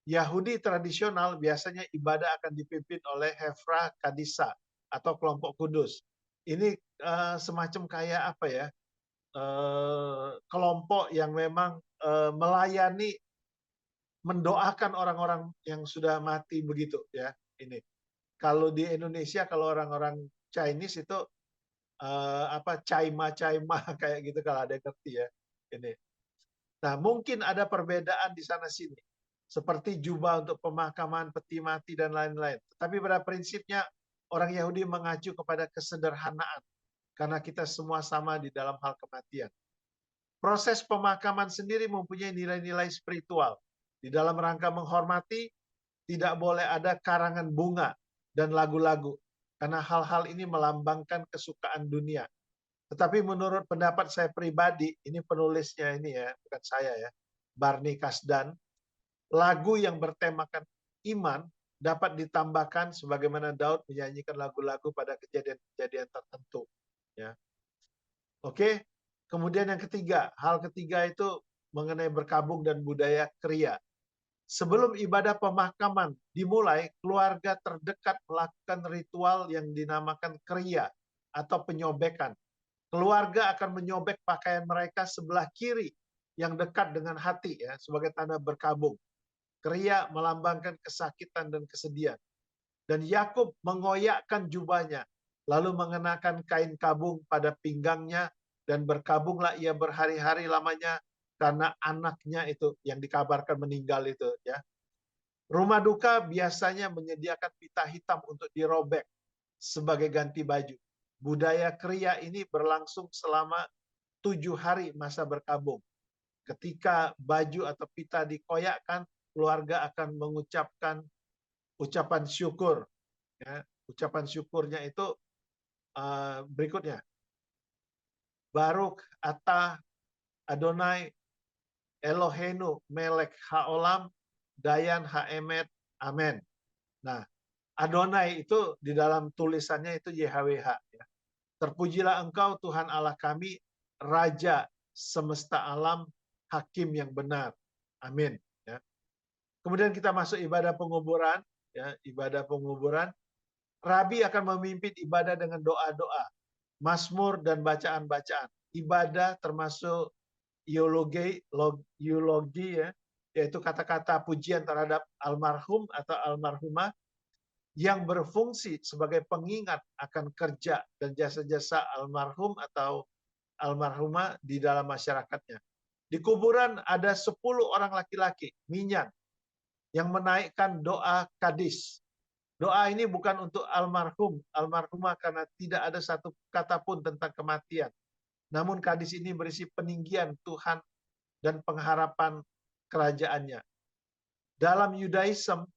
Yahudi tradisional, biasanya ibadah akan dipimpin oleh Hefra Kadisa atau kelompok kudus. Ini semacam kayak apa ya? Kelompok yang memang melayani, mendoakan orang-orang yang sudah mati begitu ya. Ini kalau di Indonesia, kalau orang-orang Chinese itu apa caima kayak gitu, kalau ada yang ngerti ya ini. Nah, mungkin ada perbedaan di sana sini, seperti jubah untuk pemakaman peti mati dan lain-lain. Tapi pada prinsipnya orang Yahudi mengacu kepada kesederhanaan karena kita semua sama di dalam hal kematian. Proses pemakaman sendiri mempunyai nilai-nilai spiritual. Di dalam rangka menghormati, tidak boleh ada karangan bunga dan lagu-lagu, karena hal-hal ini melambangkan kesukaan dunia. Tetapi menurut pendapat saya pribadi, ini penulisnya ini ya, bukan saya ya, Barney Kasdan, lagu yang bertemakan iman dapat ditambahkan sebagaimana Daud menyanyikan lagu-lagu pada kejadian-kejadian tertentu. Ya. Oke, kemudian yang ketiga, hal ketiga itu mengenai berkabung dan budaya kriya. Sebelum ibadah pemakaman dimulai, keluarga terdekat melakukan ritual yang dinamakan kriya atau penyobekan. Keluarga akan menyobek pakaian mereka sebelah kiri yang dekat dengan hati ya, sebagai tanda berkabung. Kriya melambangkan kesakitan dan kesedihan. Dan Yakub mengoyakkan jubahnya, lalu mengenakan kain kabung pada pinggangnya, dan berkabunglah ia berhari-hari lamanya karena anaknya itu yang dikabarkan meninggal itu ya. Rumah duka biasanya menyediakan pita hitam untuk dirobek sebagai ganti baju. Budaya kriya ini berlangsung selama 7 hari masa berkabung. Ketika baju atau pita dikoyakkan, keluarga akan mengucapkan ucapan syukur. Ya, ucapan syukurnya itu berikutnya. Baruk atah Adonai Elohenu melek haolam dayan haemet amen. Nah, Adonai itu di dalam tulisannya itu YHWH. Ya. Terpujilah engkau Tuhan Allah kami, Raja semesta alam, Hakim yang benar. Amin. Ya. Kemudian kita masuk ibadah penguburan. Ya, ibadah penguburan. Rabi akan memimpin ibadah dengan doa-doa, mazmur dan bacaan-bacaan. Ibadah termasuk eulogi ya, yaitu kata-kata pujian terhadap almarhum atau almarhumah yang berfungsi sebagai pengingat akan kerja dan jasa-jasa almarhum atau almarhumah di dalam masyarakatnya. Di kuburan ada 10 orang laki-laki, minyan, yang menaikkan doa kadis. Doa ini bukan untuk almarhum, almarhumah, karena tidak ada satu kata pun tentang kematian. Namun kadis ini berisi peninggian Tuhan dan pengharapan kerajaannya. Dalam Yudaism,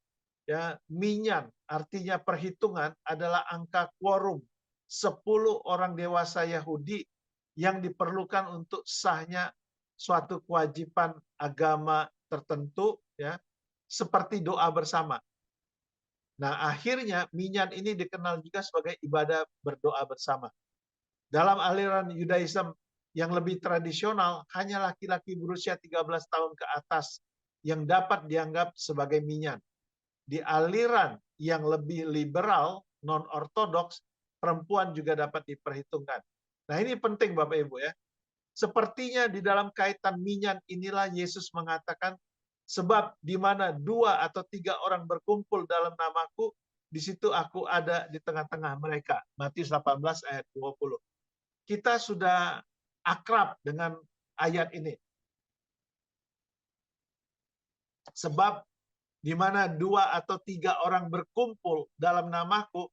ya, minyan artinya perhitungan adalah angka quorum 10 orang dewasa Yahudi yang diperlukan untuk sahnya suatu kewajiban agama tertentu ya, seperti doa bersama. Nah, akhirnya minyan ini dikenal juga sebagai ibadah berdoa bersama. Dalam aliran Yudaism yang lebih tradisional, hanya laki-laki berusia 13 tahun ke atas yang dapat dianggap sebagai minyan. Di aliran yang lebih liberal, non-ortodoks, perempuan juga dapat diperhitungkan. Nah, ini penting Bapak Ibu ya. Sepertinya di dalam kaitan minyan inilah Yesus mengatakan, sebab di mana 2 atau 3 orang berkumpul dalam namaku, di situ aku ada di tengah-tengah mereka. Matius 18 ayat 20. Kita sudah akrab dengan ayat ini. Sebab di mana 2 atau 3 orang berkumpul dalam namaku,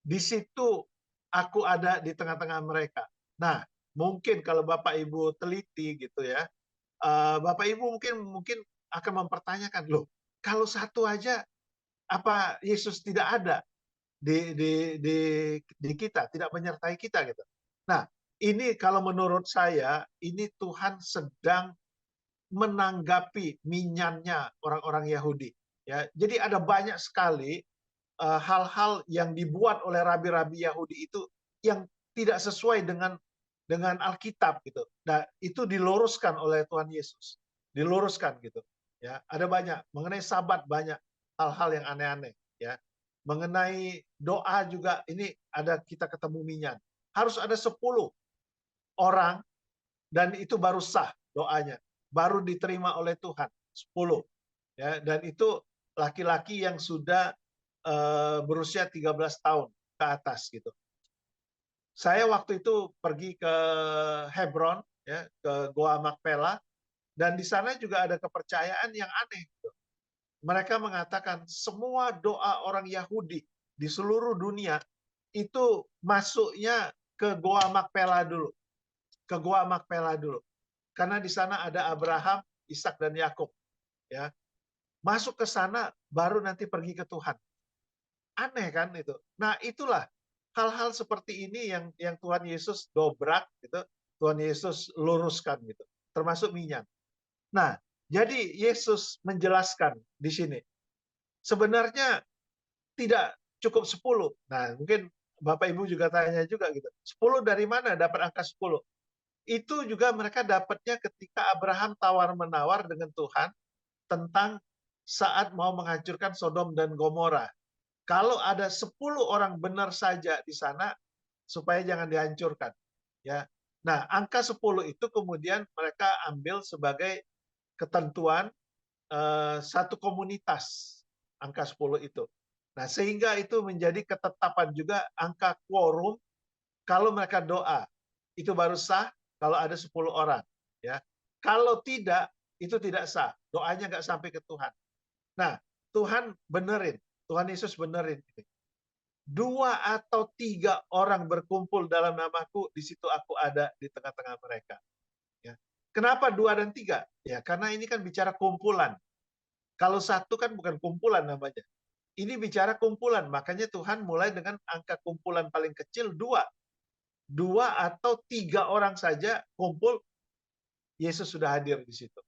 di situ aku ada di tengah-tengah mereka. Nah, mungkin kalau Bapak Ibu teliti gitu ya, Bapak Ibu mungkin akan mempertanyakan, loh, kalau satu aja apa Yesus tidak ada di kita, tidak menyertai kita gitu. Nah, ini kalau menurut saya ini Tuhan sedang menanggapi minyannya orang-orang Yahudi. Ya, jadi ada banyak sekali hal-hal yang dibuat oleh rabi-rabi Yahudi itu yang tidak sesuai dengan Alkitab gitu. Nah, itu diluruskan oleh Tuhan Yesus. Diluruskan gitu. Ya, ada banyak mengenai Sabat, banyak hal-hal yang aneh-aneh ya. Mengenai doa juga ini ada kita ketemu minyan. Harus ada 10 orang dan itu baru sah doanya. Baru diterima oleh Tuhan 10 ya, dan itu laki-laki yang sudah berusia 13 tahun ke atas gitu. Saya waktu itu pergi ke Hebron ya, ke Goa Makpela, dan di sana juga ada kepercayaan yang aneh gitu. Mereka mengatakan semua doa orang Yahudi di seluruh dunia itu masuknya ke Goa Makpela dulu. Ke Goa Makpela dulu. Karena di sana ada Abraham, Ishak dan Yakub ya. Masuk ke sana baru nanti pergi ke Tuhan. Aneh kan itu. Nah, itulah hal-hal seperti ini yang Tuhan Yesus dobrak gitu. Tuhan Yesus luruskan gitu. Termasuk minyan. Nah, jadi Yesus menjelaskan di sini. Sebenarnya tidak cukup 10. Nah, mungkin Bapak Ibu juga tanya juga gitu. 10 dari mana dapat angka 10? Itu juga mereka dapatnya ketika Abraham tawar-menawar dengan Tuhan tentang saat mau menghancurkan Sodom dan Gomora. Kalau ada 10 orang benar saja di sana, supaya jangan dihancurkan. Ya. Nah, angka 10 itu kemudian mereka ambil sebagai ketentuan satu komunitas, angka 10 itu. Nah, sehingga itu menjadi ketetapan juga angka quorum kalau mereka doa. Itu baru sah kalau ada 10 orang. Ya. Kalau tidak, itu tidak sah. Doanya nggak sampai ke Tuhan. Nah, Tuhan benerin. Tuhan Yesus benerin. 2 atau 3 orang berkumpul dalam namaku, di situ aku ada di tengah-tengah mereka. Ya. Kenapa 2 dan 3? Ya, karena ini kan bicara kumpulan. Kalau satu kan bukan kumpulan namanya. Ini bicara kumpulan, makanya Tuhan mulai dengan angka kumpulan paling kecil 2. 2 atau 3 orang saja kumpul, Yesus sudah hadir di situ.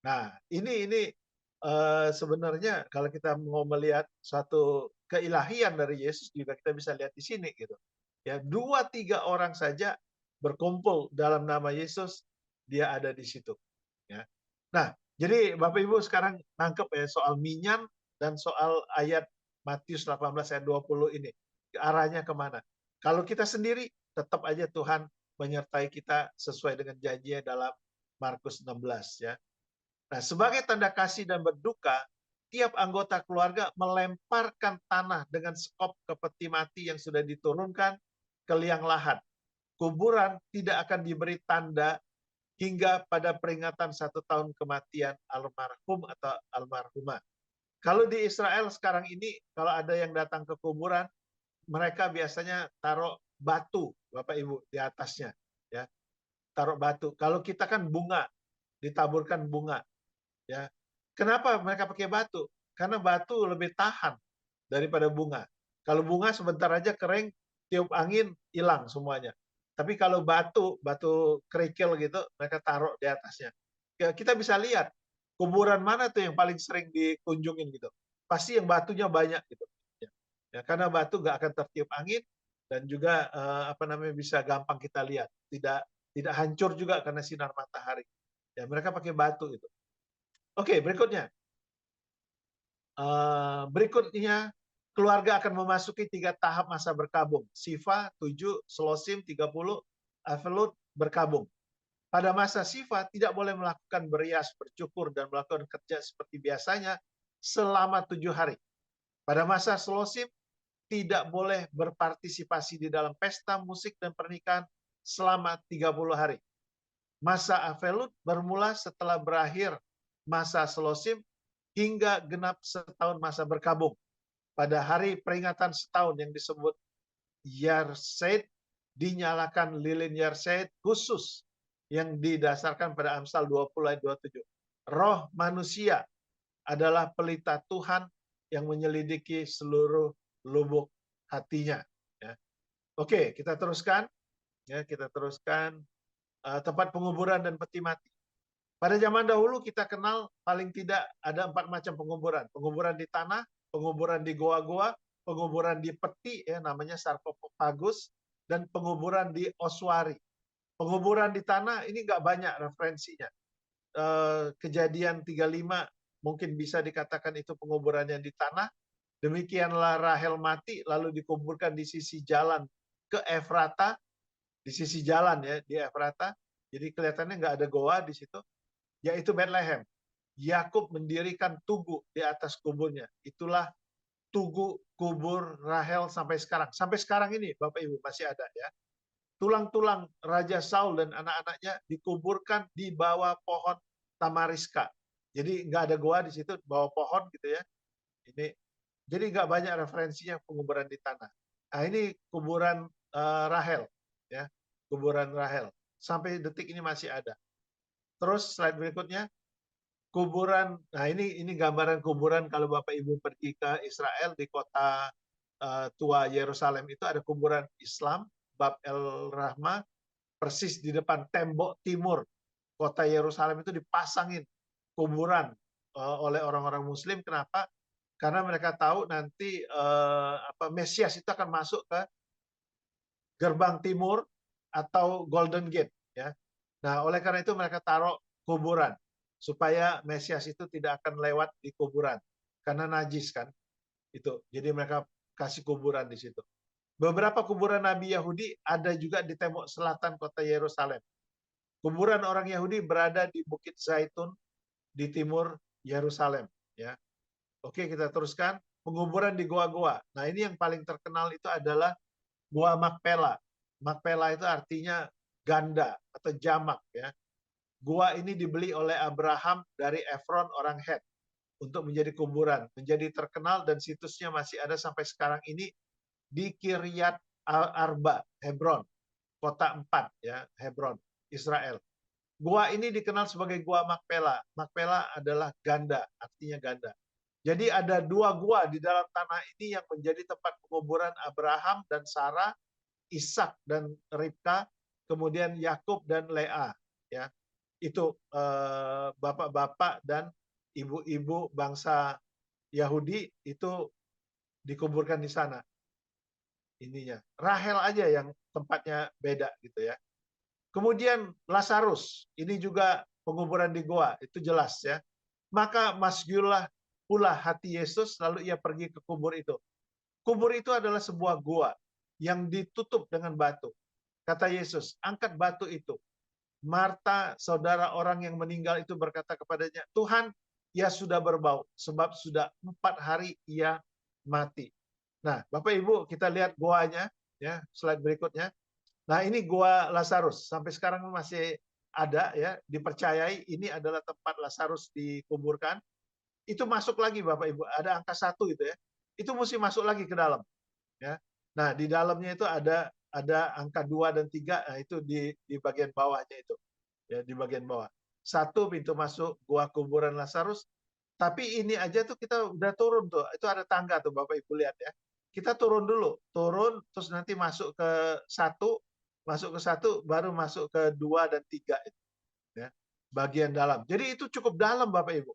Nah, ini sebenarnya kalau kita mau melihat suatu keilahian dari Yesus juga kita bisa lihat di sini gitu. Ya, 2-3 orang saja berkumpul dalam nama Yesus, dia ada di situ. Ya. Nah, jadi Bapak Ibu sekarang nangkep ya soal minyan dan soal ayat Matius 18 ayat 20 ini. Arahnya kemana? Kalau kita sendiri, tetap aja Tuhan menyertai kita sesuai dengan janjinya dalam Markus 16 ya. Nah, sebagai tanda kasih dan berduka, tiap anggota keluarga melemparkan tanah dengan sekop ke peti mati yang sudah diturunkan ke liang lahat. Kuburan tidak akan diberi tanda hingga pada peringatan 1 tahun kematian almarhum atau almarhumah. Kalau di Israel sekarang ini, kalau ada yang datang ke kuburan, mereka biasanya taruh batu, Bapak Ibu, di atasnya. Ya, taruh batu. Kalau kita kan bunga, ditaburkan bunga. Ya, kenapa mereka pakai batu? Karena batu lebih tahan daripada bunga. Kalau bunga sebentar aja kering, tiup angin, hilang semuanya. Tapi kalau batu kerikil gitu, mereka taruh di atasnya. Ya, kita bisa lihat kuburan mana tuh yang paling sering dikunjungin gitu. Pasti yang batunya banyak gitu. Ya, karena batu nggak akan tertiup angin dan juga bisa gampang kita lihat. Tidak hancur juga karena sinar matahari. Ya, mereka pakai batu itu. Oke, berikutnya. Berikutnya, keluarga akan memasuki 3 tahap masa berkabung. Sifa 7, Selosim 30, Avelut berkabung. Pada masa Sifa tidak boleh melakukan berias, bercukur, dan melakukan kerja seperti biasanya selama 7 hari. Pada masa Selosim tidak boleh berpartisipasi di dalam pesta, musik, dan pernikahan selama 30 hari. Masa Avelut bermula setelah berakhir masa Selosim hingga genap setahun masa berkabung. Pada hari peringatan setahun yang disebut Yarseid, dinyalakan lilin Yarseid khusus yang didasarkan pada Amsal 20 ayat 27. Roh manusia adalah pelita Tuhan yang menyelidiki seluruh lubuk hatinya. Ya. Oke, kita teruskan. Ya, kita teruskan tempat penguburan dan peti mati. Pada zaman dahulu kita kenal paling tidak ada 4 macam penguburan. Penguburan di tanah, penguburan di goa-goa, penguburan di peti, ya namanya sarkofagus, dan penguburan di ossuary. Penguburan di tanah ini nggak banyak referensinya. Kejadian 35 mungkin bisa dikatakan itu penguburan yang di tanah. Demikianlah Rahel mati lalu dikuburkan di sisi jalan ke Efrata, di sisi jalan ya di Efrata. Jadi kelihatannya nggak ada goa di situ, yaitu Bethlehem. Yakub mendirikan tugu di atas kuburnya. Itulah tugu kubur Rahel sampai sekarang. Sampai sekarang ini Bapak Ibu masih ada ya. Tulang-tulang Raja Saul dan anak-anaknya dikuburkan di bawah pohon tamariska. Jadi nggak ada goa di situ, bawah pohon gitu ya. Ini jadi nggak banyak referensinya penguburan di tanah. Nah ini kuburan Rahel, ya, kuburan Rahel. Sampai detik ini masih ada. Terus slide berikutnya, kuburan. Nah ini gambaran kuburan kalau Bapak Ibu pergi ke Israel di kota tua Yerusalem itu ada kuburan Islam, Bab el Rahmah, persis di depan tembok timur kota Yerusalem itu dipasangin kuburan oleh orang-orang Muslim. Kenapa? Karena mereka tahu nanti Mesias itu akan masuk ke gerbang timur atau Golden Gate. Ya. Nah, oleh karena itu mereka taruh kuburan supaya Mesias itu tidak akan lewat di kuburan karena najis kan. Itu. Jadi mereka kasih kuburan di situ. Beberapa kuburan Nabi Yahudi ada juga di tembok selatan kota Yerusalem. Kuburan orang Yahudi berada di Bukit Zaitun di timur Yerusalem. Ya. Oke, kita teruskan. Penguburan di goa-goa. Nah, ini yang paling terkenal itu adalah Gua Makpela. Makpela itu artinya ganda atau jamak. Ya. Gua ini dibeli oleh Abraham dari Efron orang Het untuk menjadi kuburan. Menjadi terkenal dan situsnya masih ada sampai sekarang ini di Kiryat Arba, Hebron. Kota 4, ya, Hebron, Israel. Gua ini dikenal sebagai Gua Makpela. Makpela adalah ganda, artinya ganda. Jadi ada 2 gua di dalam tanah ini yang menjadi tempat penguburan Abraham dan Sarah, Ishak dan Ribka, kemudian Yakub dan Lea. Ya, itu bapak-bapak dan ibu-ibu bangsa Yahudi itu dikuburkan di sana. Ininya Rahel aja yang tempatnya beda gitu ya. Kemudian Lazarus, ini juga penguburan di goa, itu jelas ya. Maka masjullah pula hati Yesus, lalu ia pergi ke kubur itu. Kubur itu adalah sebuah gua yang ditutup dengan batu. Kata Yesus, angkat batu itu. Marta, saudara orang yang meninggal itu berkata kepadanya, Tuhan, ia sudah berbau, sebab sudah 4 hari ia mati. Nah, Bapak Ibu, kita lihat goanya, ya, slide berikutnya. Nah, ini gua Lazarus, sampai sekarang masih ada, ya, dipercayai ini adalah tempat Lazarus dikuburkan. Itu masuk lagi Bapak Ibu, ada angka 1 itu ya. Itu mesti masuk lagi ke dalam, ya. Nah, di dalamnya itu ada angka 2 dan 3, nah itu di bagian bawahnya itu. Ya, di bagian bawah. 1 pintu masuk gua kuburan Lazarus, tapi ini aja tuh kita udah turun tuh. Itu ada tangga tuh Bapak Ibu lihat ya. Kita turun dulu, turun terus nanti masuk ke 1, baru masuk ke 2 dan 3 itu. Ya. Bagian dalam. Jadi itu cukup dalam Bapak Ibu.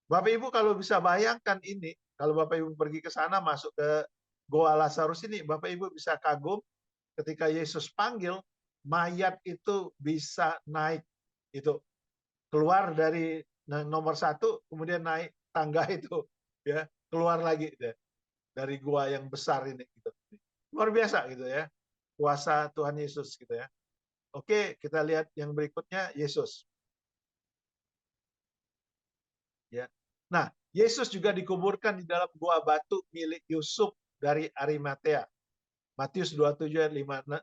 Bapak Ibu kalau bisa bayangkan ini, kalau Bapak Ibu pergi ke sana masuk ke Goa Lazarus ini, Bapak Ibu bisa kagum ketika Yesus panggil, mayat itu bisa naik. Itu keluar dari nomor 1, kemudian naik tangga itu, ya, keluar lagi ya, dari gua yang besar ini. Gitu. Luar biasa gitu ya, kuasa Tuhan Yesus gitu ya. Oke, kita lihat yang berikutnya, Yesus. Ya. Nah, Yesus juga dikuburkan di dalam gua batu milik Yusuf dari Arimatea. Matius 27 ayat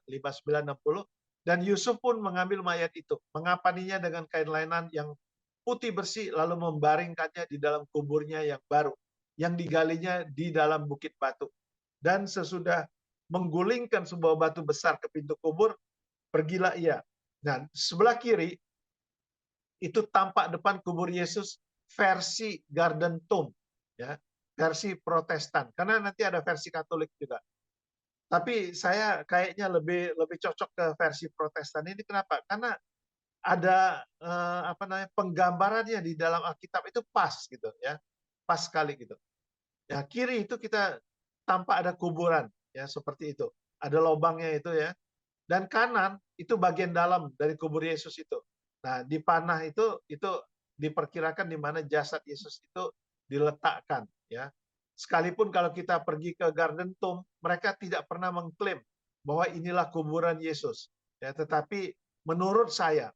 59-60. Dan Yusuf pun mengambil mayat itu, mengapaninya dengan kain lainan yang putih bersih, lalu membaringkannya di dalam kuburnya yang baru, yang digalinya di dalam bukit batu. Dan sesudah menggulingkan sebuah batu besar ke pintu kubur, pergilah ia. Nah, sebelah kiri itu tampak depan kubur Yesus versi Garden Tomb, ya, versi Protestan. Karena nanti ada versi Katolik juga. Tapi saya kayaknya lebih cocok ke versi Protestan ini. Kenapa? Karena ada apa namanya, penggambarannya di dalam Alkitab itu pas gitu ya, pas sekali gitu. Ya, kiri itu kita tampak ada kuburan ya, seperti itu, ada lubangnya itu ya, dan kanan itu bagian dalam dari kubur Yesus itu. Nah, di panah itu diperkirakan di mana jasad Yesus itu diletakkan ya. Sekalipun kalau kita pergi ke Garden Tomb, mereka tidak pernah mengklaim bahwa inilah kuburan Yesus ya, tetapi menurut saya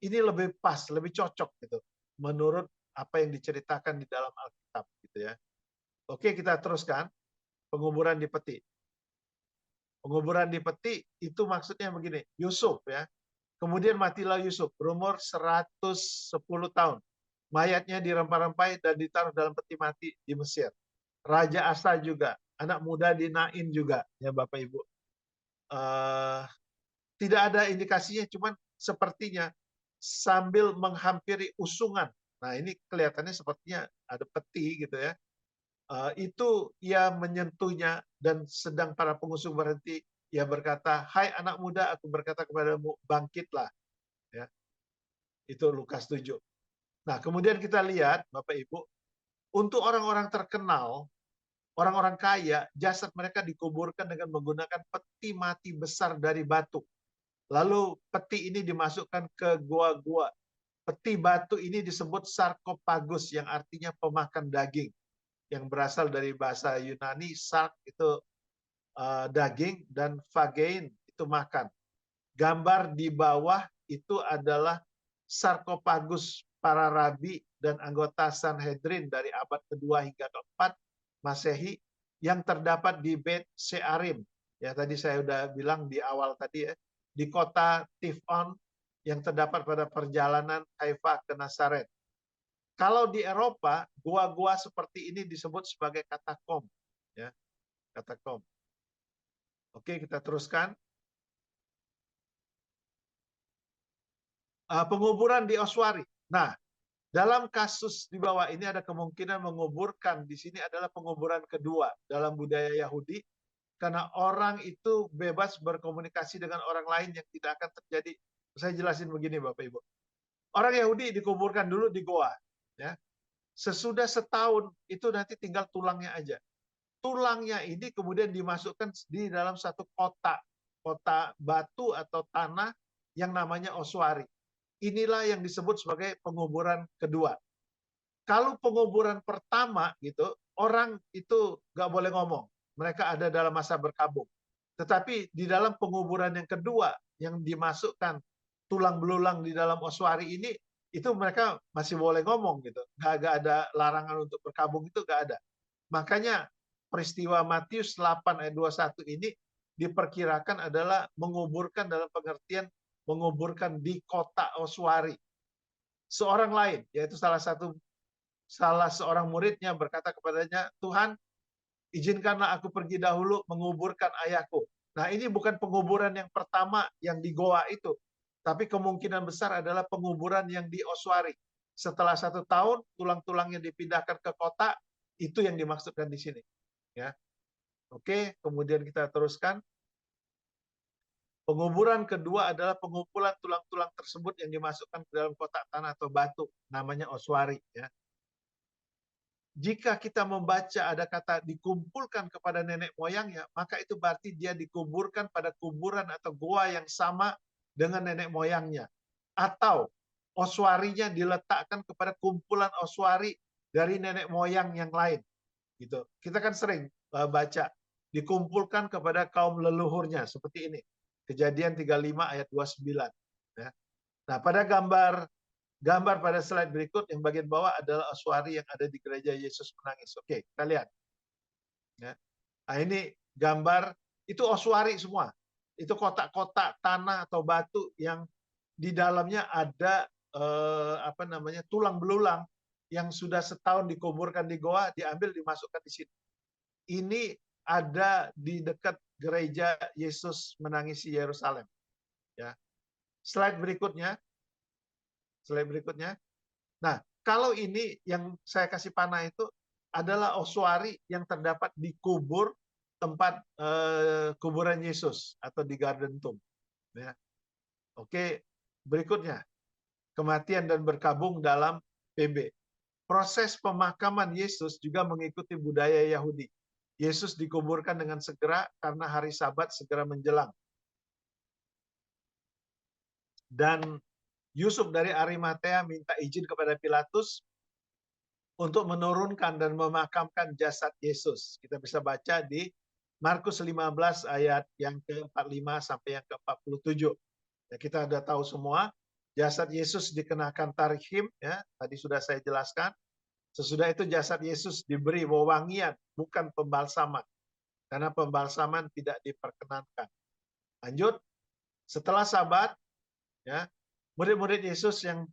ini lebih pas, lebih cocok gitu menurut apa yang diceritakan di dalam Alkitab gitu ya. Oke, kita teruskan. Penguburan di peti. Penguburan di peti itu maksudnya begini, Yusuf ya. Kemudian matilah Yusuf berumur 110 tahun. Mayatnya dirempah-rempai dan ditaruh dalam peti mati di Mesir. Raja Asa juga, anak muda di Nain juga ya Bapak Ibu. Tidak ada indikasinya, cuman sepertinya sambil menghampiri usungan. Nah, ini kelihatannya sepertinya ada peti gitu ya. Itu ia menyentuhnya dan sedang para pengusung berhenti, ia berkata, "Hai anak muda, aku berkata kepadamu, bangkitlah." Ya, itu Lukas 7. Nah, kemudian kita lihat Bapak Ibu, untuk orang-orang terkenal, orang-orang kaya, jasad mereka dikuburkan dengan menggunakan peti mati besar dari batu. Lalu peti ini dimasukkan ke gua-gua. Peti batu ini disebut sarkopagus yang artinya pemakan daging, yang berasal dari bahasa Yunani. Sark itu daging dan phagein itu makan. Gambar di bawah itu adalah sarkopagus para rabi dan anggota Sanhedrin dari abad kedua hingga keempat Masehi yang terdapat di Beit Shearim. Ya, tadi saya sudah bilang di awal tadi ya, di kota Tifon yang terdapat pada perjalanan Haifa ke Nazaret. Kalau di Eropa, gua-gua seperti ini disebut sebagai katakom. Ya, katakom. Oke, kita teruskan. Penguburan di Oswari. Nah, dalam kasus di bawah ini ada kemungkinan menguburkan di sini adalah penguburan kedua dalam budaya Yahudi, karena orang itu bebas berkomunikasi dengan orang lain yang tidak akan terjadi. Saya jelasin begini Bapak Ibu. Orang Yahudi dikuburkan dulu di goa, ya. Sesudah setahun itu nanti tinggal tulangnya aja. Tulangnya ini kemudian dimasukkan di dalam satu kota batu atau tanah yang namanya oswari. Inilah yang disebut sebagai penguburan kedua. Kalau penguburan pertama gitu, orang itu nggak boleh ngomong. Mereka ada dalam masa berkabung. Tetapi di dalam penguburan yang kedua, yang dimasukkan tulang belulang di dalam oswari ini, itu mereka masih boleh ngomong gitu. Nggak ada larangan untuk berkabung, itu nggak ada. Makanya peristiwa Matius 8 ayat 21 ini diperkirakan adalah menguburkan dalam pengertian menguburkan di kota Oswari. Seorang lain, yaitu salah seorang muridnya berkata kepadanya, "Tuhan, izinkanlah aku pergi dahulu menguburkan ayahku." Nah, ini bukan penguburan yang pertama yang di goa itu, tapi kemungkinan besar adalah penguburan yang di Oswari. Setelah 1 tahun, tulang-tulangnya dipindahkan ke kota, itu yang dimaksudkan di sini. Ya, oke, kemudian kita teruskan. Penguburan kedua adalah pengumpulan tulang-tulang tersebut yang dimasukkan ke dalam kotak tanah atau batu, namanya oswari. Ya. Jika kita membaca ada kata dikumpulkan kepada nenek moyangnya, maka itu berarti dia dikuburkan pada kuburan atau goa yang sama dengan nenek moyangnya. Atau oswarinya diletakkan kepada kumpulan oswari dari nenek moyang yang lain. Gitu. Kita kan sering baca, dikumpulkan kepada kaum leluhurnya, seperti ini. Kejadian 35 ayat 29. Ya. Nah, pada gambar pada slide berikut yang bagian bawah adalah oswari yang ada di gereja Yesus menangis. Oke, kita lihat. Ya. Nah, ini gambar itu oswari semua. Itu kotak-kotak tanah atau batu yang di dalamnya ada tulang belulang yang sudah setahun dikuburkan di goa, diambil dimasukkan di sini. Ini ada di dekat gereja Yesus menangisi Yerusalem. Ya. Slide berikutnya. Nah, kalau ini yang saya kasih panah itu adalah oswari yang terdapat di kubur tempat kuburan Yesus atau di Garden Tomb. Ya. Oke, berikutnya, kematian dan berkabung dalam PB. Proses pemakaman Yesus juga mengikuti budaya Yahudi. Yesus dikuburkan dengan segera karena hari Sabat segera menjelang. Dan Yusuf dari Arimatea minta izin kepada Pilatus untuk menurunkan dan memakamkan jasad Yesus. Kita bisa baca di Markus 15 ayat yang ke-45 sampai yang ke-47. Ya, kita sudah tahu semua, jasad Yesus dikenakan tarhim, ya, tadi sudah saya jelaskan. Sesudah itu jasad Yesus diberi wewangian, bukan pembalsaman. Karena pembalsaman tidak diperkenankan. Lanjut, setelah Sabat, ya, murid-murid Yesus yang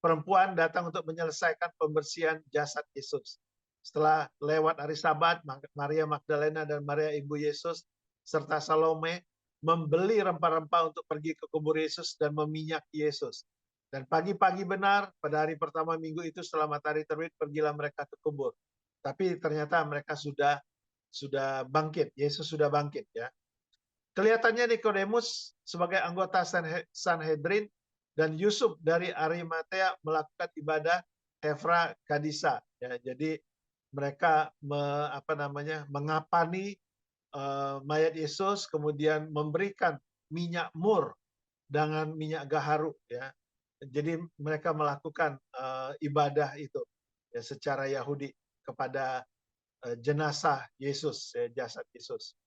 perempuan datang untuk menyelesaikan pembersihan jasad Yesus. Setelah lewat hari Sabat, Maria Magdalena dan Maria Ibu Yesus serta Salome membeli rempah-rempah untuk pergi ke kubur Yesus dan meminyaki Yesus. Dan pagi-pagi benar, pada hari pertama minggu itu setelah matahari terbit, pergilah mereka ke kubur. Tapi ternyata mereka sudah bangkit, Yesus sudah bangkit, ya. Kelihatannya Nikodemus sebagai anggota Sanhedrin dan Yusuf dari Arimatea melakukan ibadah Hefra Kadisa. Ya, jadi mereka mengapani mayat Yesus, kemudian memberikan minyak mur dengan minyak gaharu. Ya. Jadi mereka melakukan ibadah itu ya, secara Yahudi kepada jenazah Yesus, ya, jasad Yesus.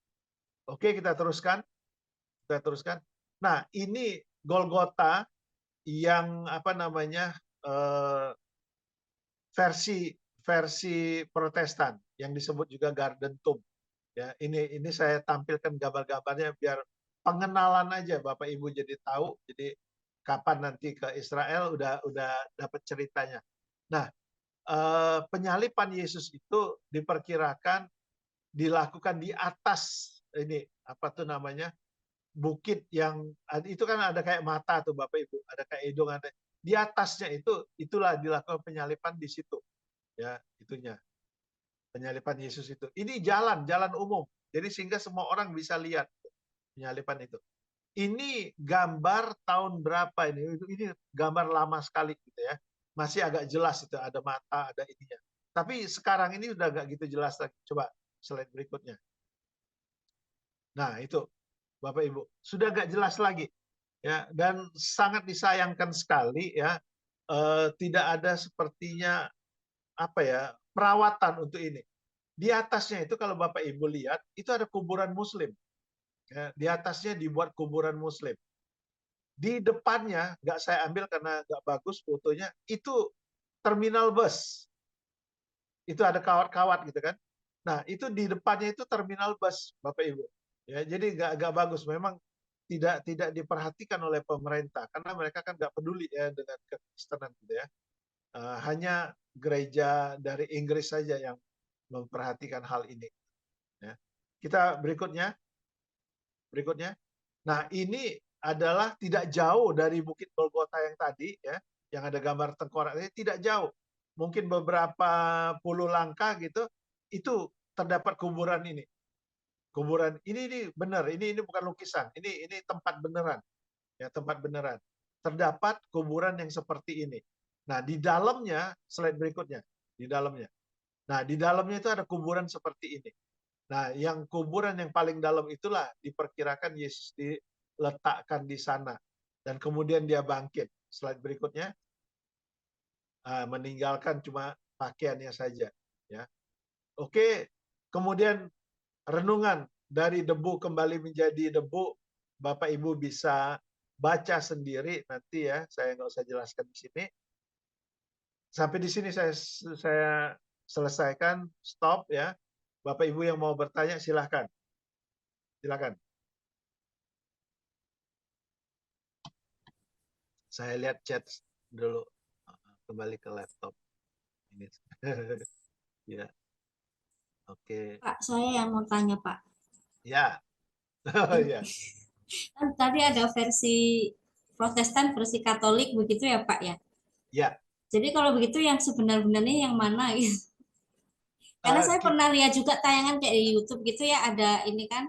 Oke, kita teruskan. Nah, ini Golgota yang versi Protestan yang disebut juga Garden Tomb. Ya, ini saya tampilkan gambar-gambarnya biar pengenalan aja Bapak Ibu jadi tahu. Jadi kapan nanti ke Israel udah dapat ceritanya. Nah, penyalipan Yesus itu diperkirakan dilakukan di atas ini bukit yang itu kan ada kayak mata tuh Bapak Ibu, ada kayak hidung, ada di atasnya itulah dilakukan penyalipan di situ, ya, itunya penyalipan Yesus itu. Ini jalan umum, jadi sehingga semua orang bisa lihat penyalipan itu. Ini gambar tahun berapa ini? Ini gambar lama sekali gitu ya, masih agak jelas itu ada mata, ada ininya. Tapi sekarang ini udah agak gitu jelas lagi. Coba slide berikutnya. Nah itu Bapak Ibu sudah agak jelas lagi, ya, dan sangat disayangkan sekali, ya, tidak ada sepertinya perawatan untuk ini. Di atasnya itu kalau Bapak Ibu lihat itu ada kuburan Muslim, ya, di atasnya dibuat kuburan Muslim. Di depannya nggak saya ambil karena nggak bagus fotonya, itu terminal bus, itu ada kawat-kawat gitu kan. Nah itu di depannya itu terminal bus Bapak Ibu. Ya, jadi nggak bagus, memang tidak diperhatikan oleh pemerintah karena mereka kan nggak peduli ya dengan kekristenan gitu ya. Hanya gereja dari Inggris saja yang memperhatikan hal ini. Ya. Kita berikutnya. Nah ini adalah tidak jauh dari Bukit Golgota yang tadi, ya, yang ada gambar tengkorak ini, tidak jauh, mungkin beberapa puluh langkah gitu, itu terdapat kuburan ini. Kuburan ini benar, ini bukan lukisan, ini tempat beneran, ya, tempat beneran. Terdapat kuburan yang seperti ini. Nah di dalamnya, slide berikutnya, di dalamnya. Nah di dalamnya itu ada kuburan seperti ini. Nah yang kuburan yang paling dalam itulah diperkirakan Yesus diletakkan di sana dan kemudian dia bangkit. Slide berikutnya, meninggalkan cuma pakaiannya saja. Ya, oke, kemudian renungan dari debu kembali menjadi debu, Bapak Ibu bisa baca sendiri nanti ya, saya nggak usah jelaskan di sini. Sampai di sini saya selesaikan, stop ya. Bapak Ibu yang mau bertanya silahkan. Silakan. Saya lihat chat dulu, kembali ke laptop. Ini. Ya. Oke. Pak, saya yang mau tanya, Pak. Ya. Ya. Kan tadi ada versi Protestan, versi Katolik begitu ya, Pak ya? Ya. Jadi kalau begitu yang sebenar-benarnya yang mana gitu? Karena saya pernah lihat juga tayangan kayak di YouTube gitu ya, ada ini kan,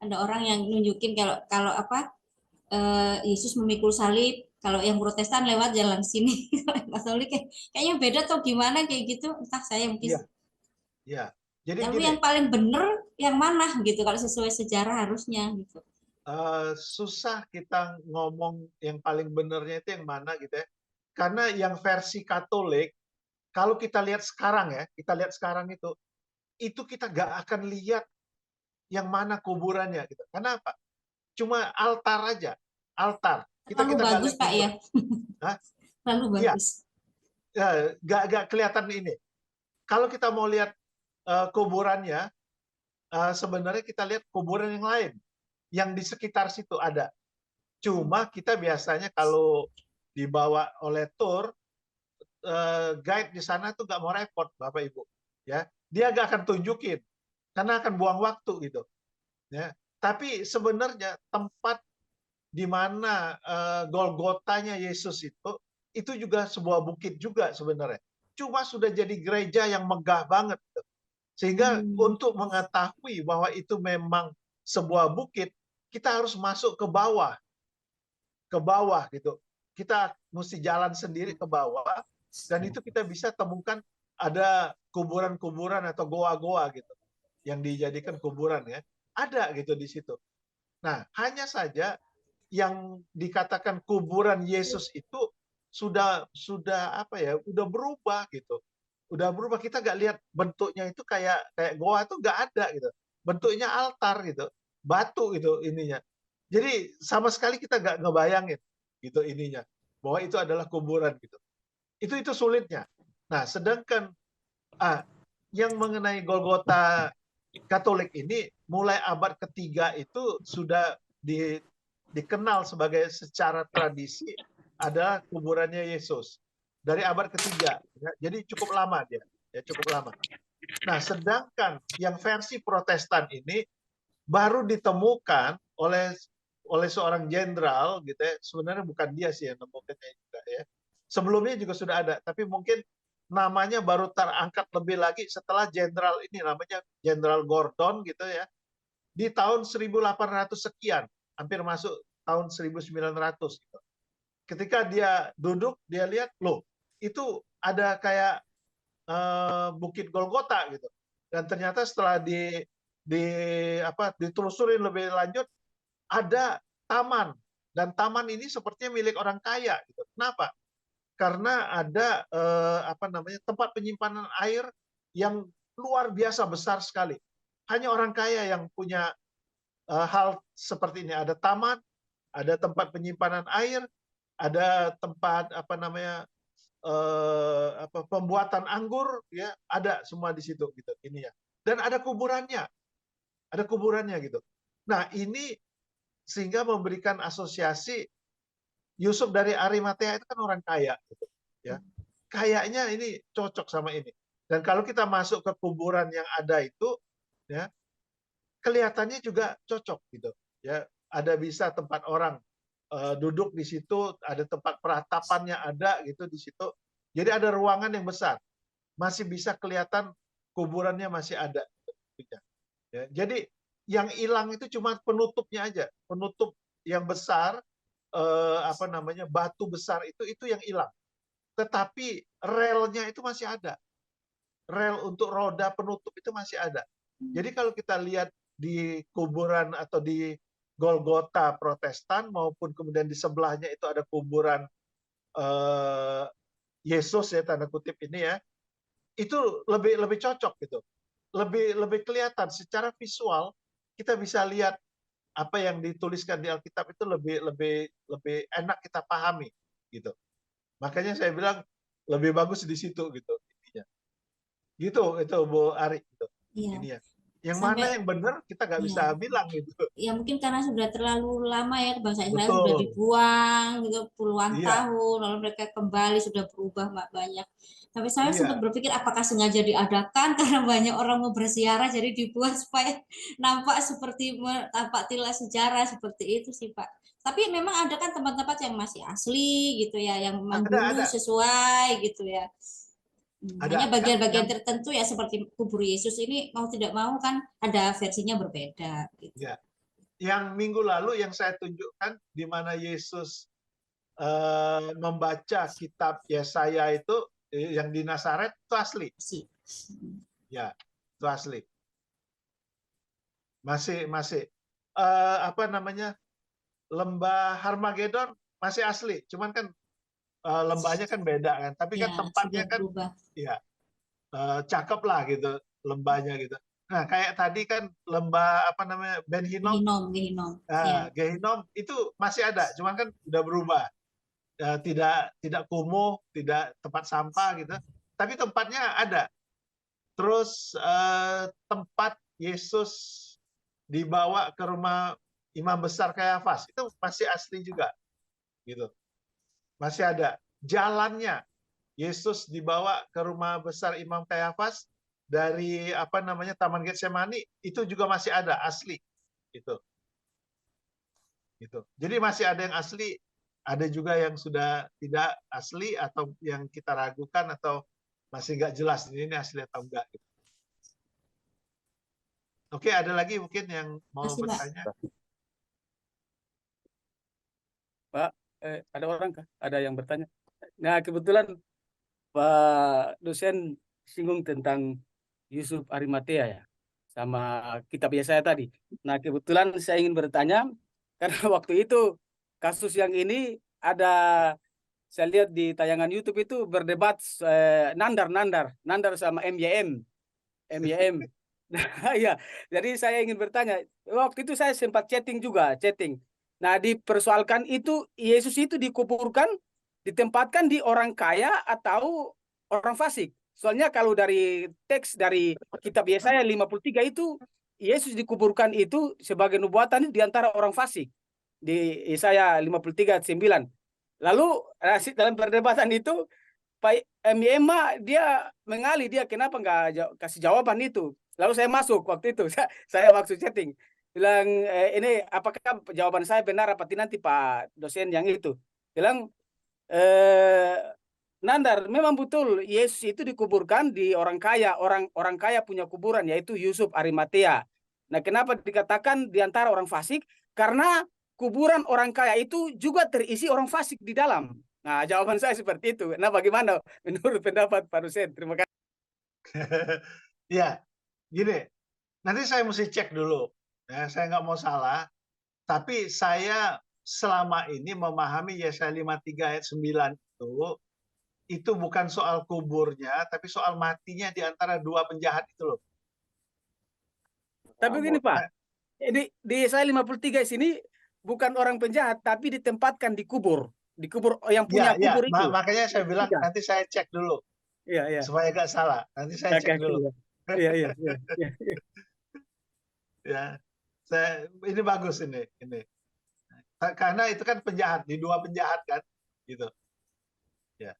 ada orang yang nunjukin kalau Yesus memikul salib, Kalau yang Protestan lewat jalan sini, kalau yang Katolik kayaknya beda atau gimana kayak gitu. Entah saya mungkin. Iya, iya. Jadi Tapi gini, yang paling bener yang mana gitu kalau sesuai sejarah harusnya gitu. susah kita ngomong yang paling benernya itu yang mana gitu ya. Karena yang versi Katolik, kalau kita lihat sekarang ya, kita lihat sekarang itu kita nggak akan lihat yang mana kuburannya gitu. Kenapa? Cuma altar aja, altar. Kita Terlalu nggak bagus lihat Pak ya. kuburan. Hah? Terlalu Iya, bagus. nggak kelihatan ini. Kalau kita mau lihat kuburannya, sebenarnya kita lihat kuburan yang lain, yang di sekitar situ ada. Cuma kita biasanya kalau dibawa oleh tour, guide di sana tuh nggak mau repot, Bapak Ibu. Ya, dia nggak akan tunjukin, karena akan buang waktu gitu. Ya, tapi sebenarnya tempat di mana Golgotanya Yesus itu juga sebuah bukit juga sebenarnya. Cuma sudah jadi gereja yang megah banget. Gitu. Sehingga untuk mengetahui bahwa itu memang sebuah bukit, kita harus masuk ke bawah gitu. Kita mesti jalan sendiri ke bawah, dan itu kita bisa temukan ada kuburan-kuburan atau goa-goa gitu yang dijadikan kuburan ya. Ada gitu di situ. Nah, hanya saja yang dikatakan kuburan Yesus itu sudah apa ya, udah berubah gitu. Udah berubah, kita nggak lihat bentuknya itu kayak goa itu nggak ada gitu. Bentuknya altar gitu, batu gitu ininya. Jadi sama sekali kita nggak ngebayangin gitu ininya bahwa itu adalah kuburan gitu. Itu sulitnya. Nah, sedangkan yang mengenai Golgota Katolik ini mulai abad ketiga itu sudah dikenal sebagai secara tradisi adalah kuburannya Yesus dari abad ketiga. Ya, jadi cukup lama dia, ya cukup lama. Nah, sedangkan yang versi Protestan ini baru ditemukan oleh seorang jenderal gitu ya. Sebenarnya bukan dia sih yang nemukannya juga ya. Sebelumnya juga sudah ada, tapi mungkin namanya baru terangkat lebih lagi setelah jenderal ini, namanya Jenderal Gordon gitu ya. Di tahun 1800 sekian, hampir masuk tahun 1900 gitu. Ketika dia duduk, dia lihat, loh, itu ada kayak Bukit Golgota gitu. Dan ternyata setelah ditelusurin lebih lanjut, ada taman, dan taman ini sepertinya milik orang kaya gitu. Kenapa? Karena ada tempat penyimpanan air yang luar biasa besar sekali. Hanya orang kaya yang punya hal seperti ini. Ada taman, ada tempat penyimpanan air, ada tempat pembuatan anggur, ya ada semua di situ gitu ini ya. Dan ada kuburannya gitu. Nah ini sehingga memberikan asosiasi Yusuf dari Arimatea itu kan orang kaya gitu ya. Kayaknya ini cocok sama ini. Dan kalau kita masuk ke kuburan yang ada itu ya, kelihatannya juga cocok gitu ya. Ada bisa tempat orang duduk di situ, ada tempat peratapannya ada gitu di situ. Jadi ada ruangan yang besar. Masih bisa kelihatan kuburannya masih ada. Ya, jadi yang hilang itu cuma penutupnya aja. Penutup yang besar batu besar itu yang hilang. Tetapi relnya itu masih ada. Rel untuk roda penutup itu masih ada. Jadi kalau kita lihat di kuburan atau di Golgota Protestan maupun kemudian di sebelahnya itu ada kuburan Yesus ya tanda kutip ini ya, itu lebih cocok gitu. Lebih kelihatan secara visual, kita bisa lihat apa yang dituliskan di Alkitab itu lebih enak kita pahami gitu. Makanya saya bilang lebih bagus di situ gitu intinya. Gitu itu Bu Ari gitu. Iya. Ini ya. Yang Sampai, mana yang benar kita nggak bisa bilang gitu. Ya mungkin karena sudah terlalu lama ya bangsa Israel Betul. sudah dibuang gitu puluhan Iya. tahun, lalu mereka kembali sudah berubah banyak. Tapi saya Iya. sempat berpikir apakah sengaja diadakan karena banyak orang mau berziarah jadi dibuat supaya nampak seperti tampak tilas sejarah seperti itu sih Pak. Tapi memang ada kan tempat-tempat yang masih asli gitu ya, yang memang dulu sesuai gitu ya. Hanya bagian-bagian tertentu ya seperti kubur Yesus ini mau tidak mau kan ada versinya berbeda. Gitu. Ya. Yang minggu lalu yang saya tunjukkan di mana Yesus membaca kitab Yesaya itu yang di Nazaret itu asli. Ya, itu asli. Masih apa namanya, lembah Harmagedon masih asli, cuman kan lembahnya kan beda kan, tapi kan Ya, tempatnya sudah kan berubah. ya cakep lah gitu lembahnya gitu. Nah kayak tadi kan lembah apa namanya Ben Hinnom, Gehinom. Ya. Gehinom itu masih ada, cuman kan udah berubah. Tidak kumuh, tidak tempat sampah gitu, tapi tempatnya ada. Terus tempat Yesus dibawa ke rumah imam besar Kayafas itu masih asli juga, gitu. Masih ada jalannya. Yesus dibawa ke rumah besar Imam Kayafas dari apa namanya Taman Getsemani itu juga masih ada asli, gitu. Gitu. Jadi masih ada yang asli, ada juga yang sudah tidak asli atau yang kita ragukan atau masih nggak jelas ini asli atau enggak. Gitu. Oke, ada lagi mungkin yang mau Masih, Pak. bertanya? Pak, ada orang kah? Ada yang bertanya? Nah, kebetulan Pak dosen singgung tentang Yusuf Arimatea ya, sama kitab Yesaya tadi. Nah, kebetulan saya ingin bertanya, karena waktu itu kasus yang ini ada, saya lihat di tayangan YouTube itu berdebat Nandar sama MYM. Nah, ya, jadi saya ingin bertanya, waktu itu saya sempat chatting. Nah, dipersoalkan itu Yesus itu dikuburkan, ditempatkan di orang kaya atau orang fasik. Soalnya kalau dari teks dari kitab Yesaya 53 itu Yesus dikuburkan itu sebagai nubuatan di antara orang fasik. Di Yesaya 53:9. Lalu dalam perdebatan itu Pak MYM dia mengalih, dia kenapa nggak kasih jawaban itu. Lalu saya masuk waktu itu, saya waktu chatting. Bilang, ini apakah jawaban saya benar apa tidak, nanti Pak dosen yang itu. Bilang, Nandar, memang betul Yesus itu dikuburkan di orang kaya, orang kaya punya kuburan, yaitu Yusuf Arimatea. Nah, kenapa dikatakan di antara orang fasik? Karena kuburan orang kaya itu juga terisi orang fasik di dalam. Nah, jawaban saya seperti itu. Nah, bagaimana menurut pendapat Pak dosen? Terima kasih. Ya, gini, nanti saya mesti cek dulu. Ya, saya nggak mau salah, tapi saya selama ini memahami Yesaya 53 ayat 9 itu bukan soal kuburnya, tapi soal matinya di antara dua penjahat itu loh. Tapi begini Pak, di Yesaya 53 sini bukan orang penjahat, tapi ditempatkan di kubur yang punya kubur itu. Makanya saya bilang nanti saya cek dulu. Iya. Supaya nggak salah, nanti saya cek dulu. Iya. Ya, ini bagus ini. Karena itu kan penjahat, di dua penjahat kan, gitu. Ya.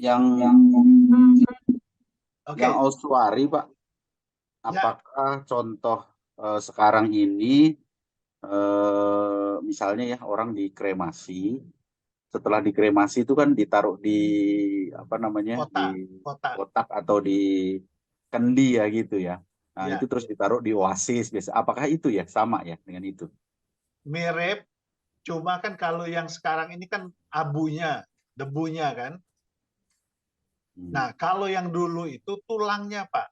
Yang Ausuari, Pak, apakah contoh sekarang ini misalnya ya orang dikremasi, setelah dikremasi itu kan ditaruh di apa namanya kotak atau di kendi ya gitu ya. Nah itu terus ditaruh di oasis biasa. Apakah itu ya sama ya dengan itu? Mirip, cuma kan kalau yang sekarang ini kan abunya, debunya kan. Nah kalau yang dulu itu tulangnya Pak,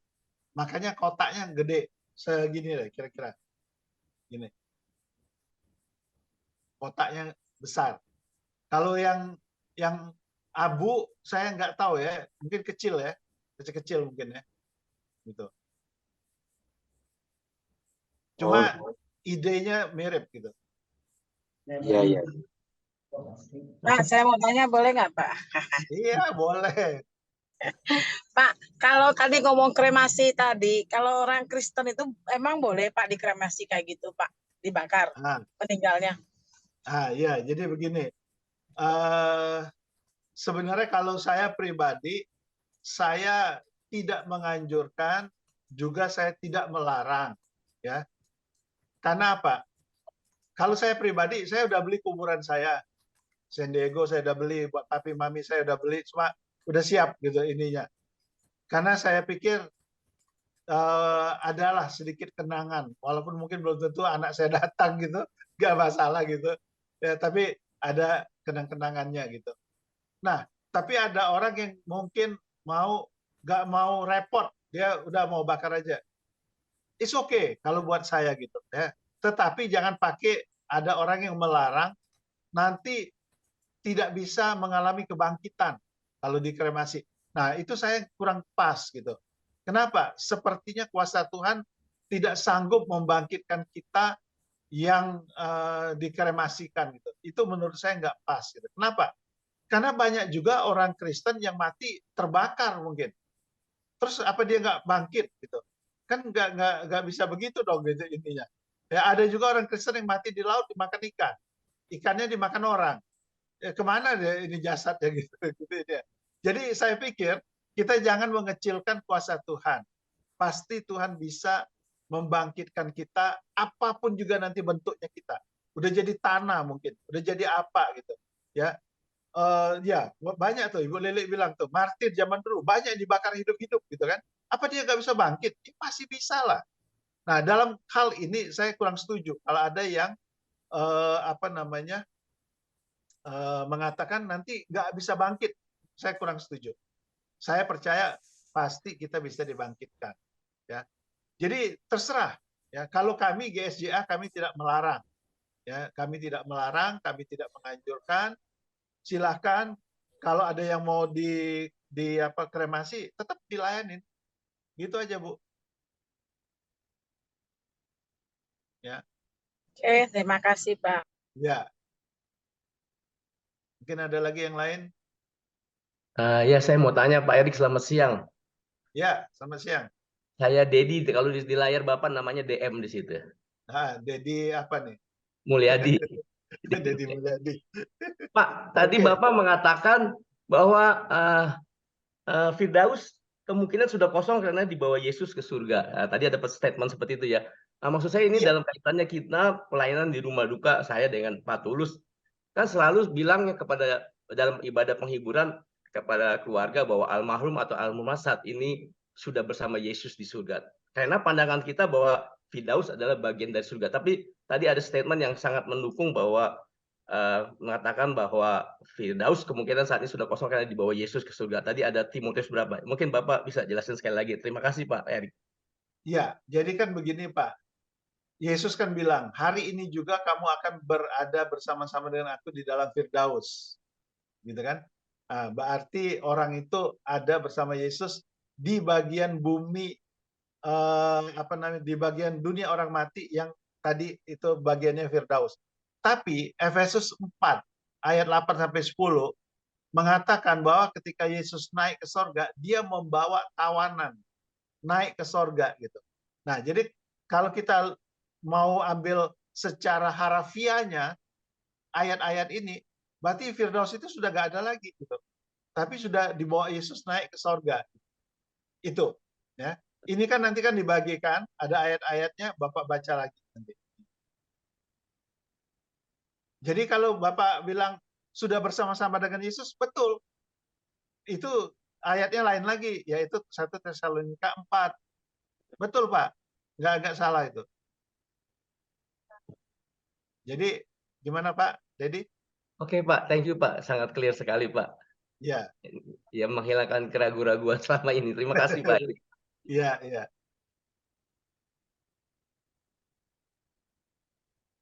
makanya kotaknya gede segini lah kira-kira. Gini. Kotaknya besar. Kalau yang abu saya nggak tahu ya, mungkin kecil ya, kecil mungkin ya, gitu. Cuma idenya mirip gitu. Iya. Pak, saya mau tanya boleh nggak Pak? Iya boleh. Pak, kalau tadi ngomong kremasi tadi, kalau orang Kristen itu emang boleh Pak dikremasi kayak gitu Pak, dibakar meninggalnya? Ya, jadi begini. Sebenarnya kalau saya pribadi, saya tidak menganjurkan, juga saya tidak melarang, ya. Karena apa? Kalau saya pribadi, saya udah beli kuburan saya, San Diego saya udah beli, buat papi mami saya udah beli, cuma udah siap gitu ininya. Karena saya pikir adalah sedikit kenangan, walaupun mungkin belum tentu anak saya datang gitu, nggak masalah gitu. Ya, tapi ada kenang-kenangannya gitu. Nah, tapi ada orang yang mungkin nggak mau repot, dia udah mau bakar aja. It's okay kalau buat saya gitu ya. Tetapi jangan pakai ada orang yang melarang, nanti tidak bisa mengalami kebangkitan kalau dikremasi. Nah, itu saya kurang pas gitu. Kenapa? Sepertinya kuasa Tuhan tidak sanggup membangkitkan kita yang dikremasikan gitu. Itu menurut saya nggak pas gitu. Kenapa? Karena banyak juga orang Kristen yang mati terbakar mungkin. Terus apa dia nggak bangkit gitu? Kan nggak bisa begitu dong gitu intinya. Ya, ada juga orang Kristen yang mati di laut dimakan ikan, ikannya dimakan orang. Kemana dia ini jasadnya gitu, gitu dia. Jadi saya pikir kita jangan mengecilkan kuasa Tuhan. Pasti Tuhan bisa membangkitkan kita apapun juga nanti bentuknya kita. Udah jadi tanah mungkin, udah jadi apa gitu. Ya, ya banyak tuh Ibu Lili bilang tuh martir zaman dulu banyak yang dibakar hidup-hidup gitu kan. Apa dia nggak bisa bangkit? Ya, masih bisa lah. Nah dalam hal ini saya kurang setuju kalau ada yang mengatakan nanti nggak bisa bangkit. Saya kurang setuju. Saya percaya pasti kita bisa dibangkitkan. Ya, jadi terserah. Ya, kalau kami GSJA kami tidak melarang. Ya, kami tidak melarang, kami tidak menganjurkan. Silahkan kalau ada yang mau kremasi tetap dilayanin. Gitu aja, Bu. Ya. Oke, terima kasih, Pak. Ya. Mungkin ada lagi yang lain? Ya, saya mau tanya Pak Erik, selamat siang. Ya, selamat siang. Saya Dedi, kalau di layar Bapak namanya DM di situ. Dedi apa nih? Mulyadi. Dedi Mulyadi. Pak, tadi Bapak mengatakan bahwa Firdaus kemungkinan sudah kosong karena dibawa Yesus ke surga. Nah, tadi ada statement seperti itu ya. Nah, maksud saya ini dalam kaitannya kita pelayanan di rumah duka, saya dengan Pak Tulus kan selalu bilangnya kepada dalam ibadah penghiburan kepada keluarga bahwa almarhum atau almarhumah saat ini sudah bersama Yesus di surga. Karena pandangan kita bahwa Firdaus adalah bagian dari surga. Tapi tadi ada statement yang sangat mendukung bahwa mengatakan bahwa Firdaus kemungkinan saat ini sudah kosong karena dibawa Yesus ke surga. Tadi ada Timotius berapa? Mungkin Bapak bisa jelasin sekali lagi. Terima kasih Pak Erik. Ya, jadi kan begini Pak. Yesus kan bilang, hari ini juga kamu akan berada bersama-sama dengan aku di dalam Firdaus. Gitu kan? Nah, berarti orang itu ada bersama Yesus di bagian bumi, di bagian dunia orang mati yang tadi itu bagiannya Firdaus. Tapi Efesus 4 ayat 8-10 mengatakan bahwa ketika Yesus naik ke sorga, dia membawa tawanan naik ke sorga gitu. Nah, jadi kalau kita mau ambil secara harafiahnya ayat-ayat ini, berarti Firdaus itu sudah nggak ada lagi gitu. Tapi sudah dibawa Yesus naik ke sorga. Itu ya. Ini kan nanti kan dibagikan, ada ayat-ayatnya, Bapak baca lagi nanti. Jadi kalau Bapak bilang sudah bersama-sama dengan Yesus, betul. Itu ayatnya lain lagi, yaitu 1 Tesalonika 4. Betul Pak, nggak salah itu. Jadi gimana Pak, Dedi? Oke Pak, thank you Pak, sangat clear sekali Pak. Ya. Ya, menghilangkan keraguan-keraguan selama ini. Terima kasih Pak. Iya, iya.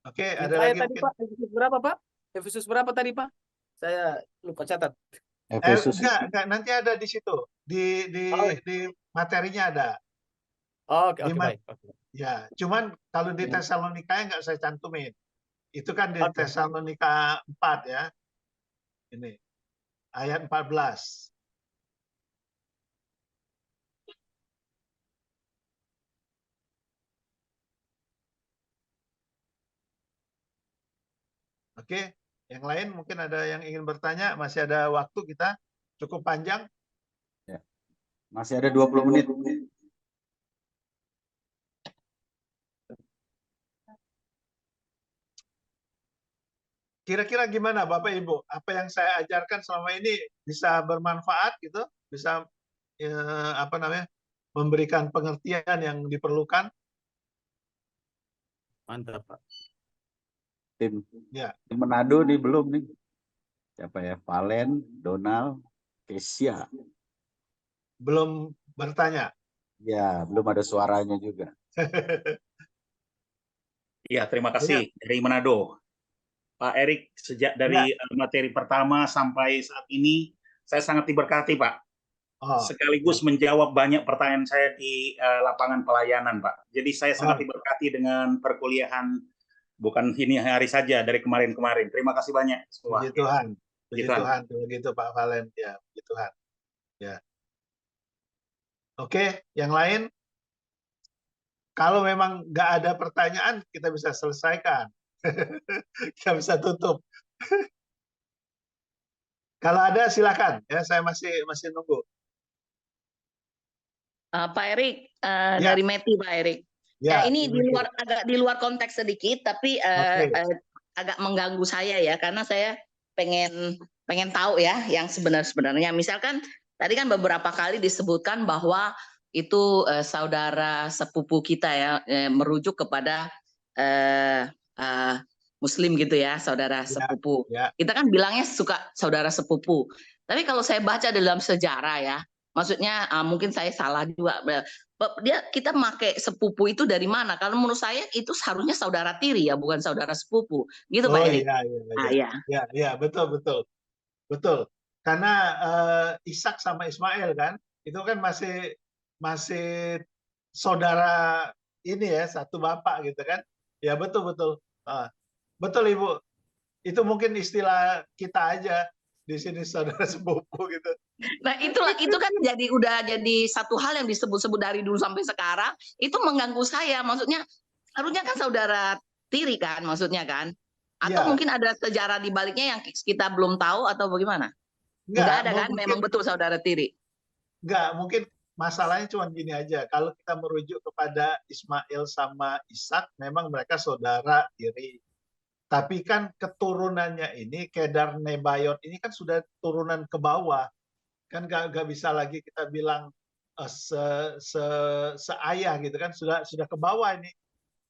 Oke, ada lagi tadi Pak, Efesus berapa Pak? Efesus berapa tadi Pak? Saya lupa catat. Efesus enggak, nanti ada di situ. Di materinya ada. Oke, baik. Ya, cuman kalau di Tesalonika nggak saya cantumin. Itu kan di Tesalonika 4 ya. Ini ayat 14. Oke, yang lain mungkin ada yang ingin bertanya, masih ada waktu kita cukup panjang. Ya. Masih ada 20 menit. Kira-kira gimana Bapak Ibu? Apa yang saya ajarkan selama ini bisa bermanfaat gitu? Bisa memberikan pengertian yang diperlukan? Mantap Pak. Tim Manado nih belum nih. siapa ya? Valen, Donald, Kesia. Belum bertanya. Ya, belum ada suaranya juga. Iya, terima kasih dari Manado. Pak Erik, sejak dari materi pertama sampai saat ini, saya sangat diberkati, Pak. Sekaligus menjawab banyak pertanyaan saya di lapangan pelayanan, Pak. Jadi saya sangat diberkati dengan perkuliahan, bukan ini hari saja, dari kemarin-kemarin. Terima kasih banyak semua. Puji Tuhan. Puji Tuhan. Begitu Pak Valen. Ya, puji Tuhan. Ya. Oke, yang lain? Kalau memang nggak ada pertanyaan, kita bisa selesaikan. Kita bisa tutup. Kalau ada silakan, ya saya masih nunggu. Pak Erik, dari Meti Pak Erik. Ya, ini agak di luar konteks sedikit, tapi agak mengganggu saya ya, karena saya pengen tahu ya yang sebenarnya. Misalkan tadi kan beberapa kali disebutkan bahwa itu saudara sepupu kita ya, merujuk kepada Muslim gitu ya, saudara sepupu. Kita kan bilangnya suka saudara sepupu. Tapi kalau saya baca dalam sejarah ya, maksudnya mungkin saya salah juga. Kita pakai sepupu itu dari mana? Kalau menurut saya itu seharusnya saudara tiri ya, bukan saudara sepupu. Gitu Pak Erik. Iya, betul. Karena Ishak sama Ismail kan, itu kan masih saudara ini ya, satu bapak gitu kan. Ya betul. Betul Ibu, itu mungkin istilah kita aja di sini saudara sepupu gitu. Nah itu kan udah jadi satu hal yang disebut-sebut dari dulu sampai sekarang, itu mengganggu saya. Maksudnya harusnya kan saudara tiri kan, maksudnya kan? Atau mungkin ada sejarah di baliknya yang kita belum tahu atau bagaimana? Enggak ada kan? Memang betul saudara tiri. Enggak, mungkin masalahnya cuma gini aja. Kalau kita merujuk kepada Ismail sama Ishak, memang mereka saudara tiri. Tapi kan keturunannya ini, Kedar Nebayot ini kan sudah turunan ke bawah. Kan nggak bisa lagi kita bilang seayah gitu kan, sudah ke bawah ini.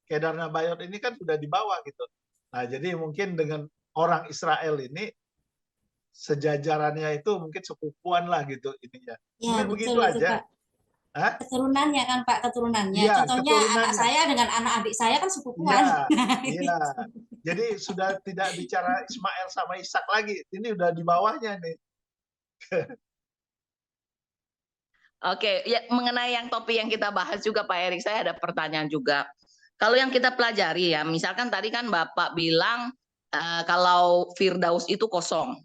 Kedar Nebayot ini kan sudah di bawah gitu. Nah jadi mungkin dengan orang Israel ini, sejajarannya itu mungkin sepupuan lah gitu ininya. Ya, mungkin begitu aja. Pak. Keturunannya kan Pak, keturunannya. Contohnya anak saya dengan anak adik saya kan sepupuan. Iya. Jadi sudah tidak bicara Ismail sama Ishak lagi. Ini udah di bawahnya nih. Oke, ya mengenai yang topik yang kita bahas juga Pak Erik, saya ada pertanyaan juga. Kalau yang kita pelajari ya, misalkan tadi kan Bapak bilang kalau Firdaus itu kosong.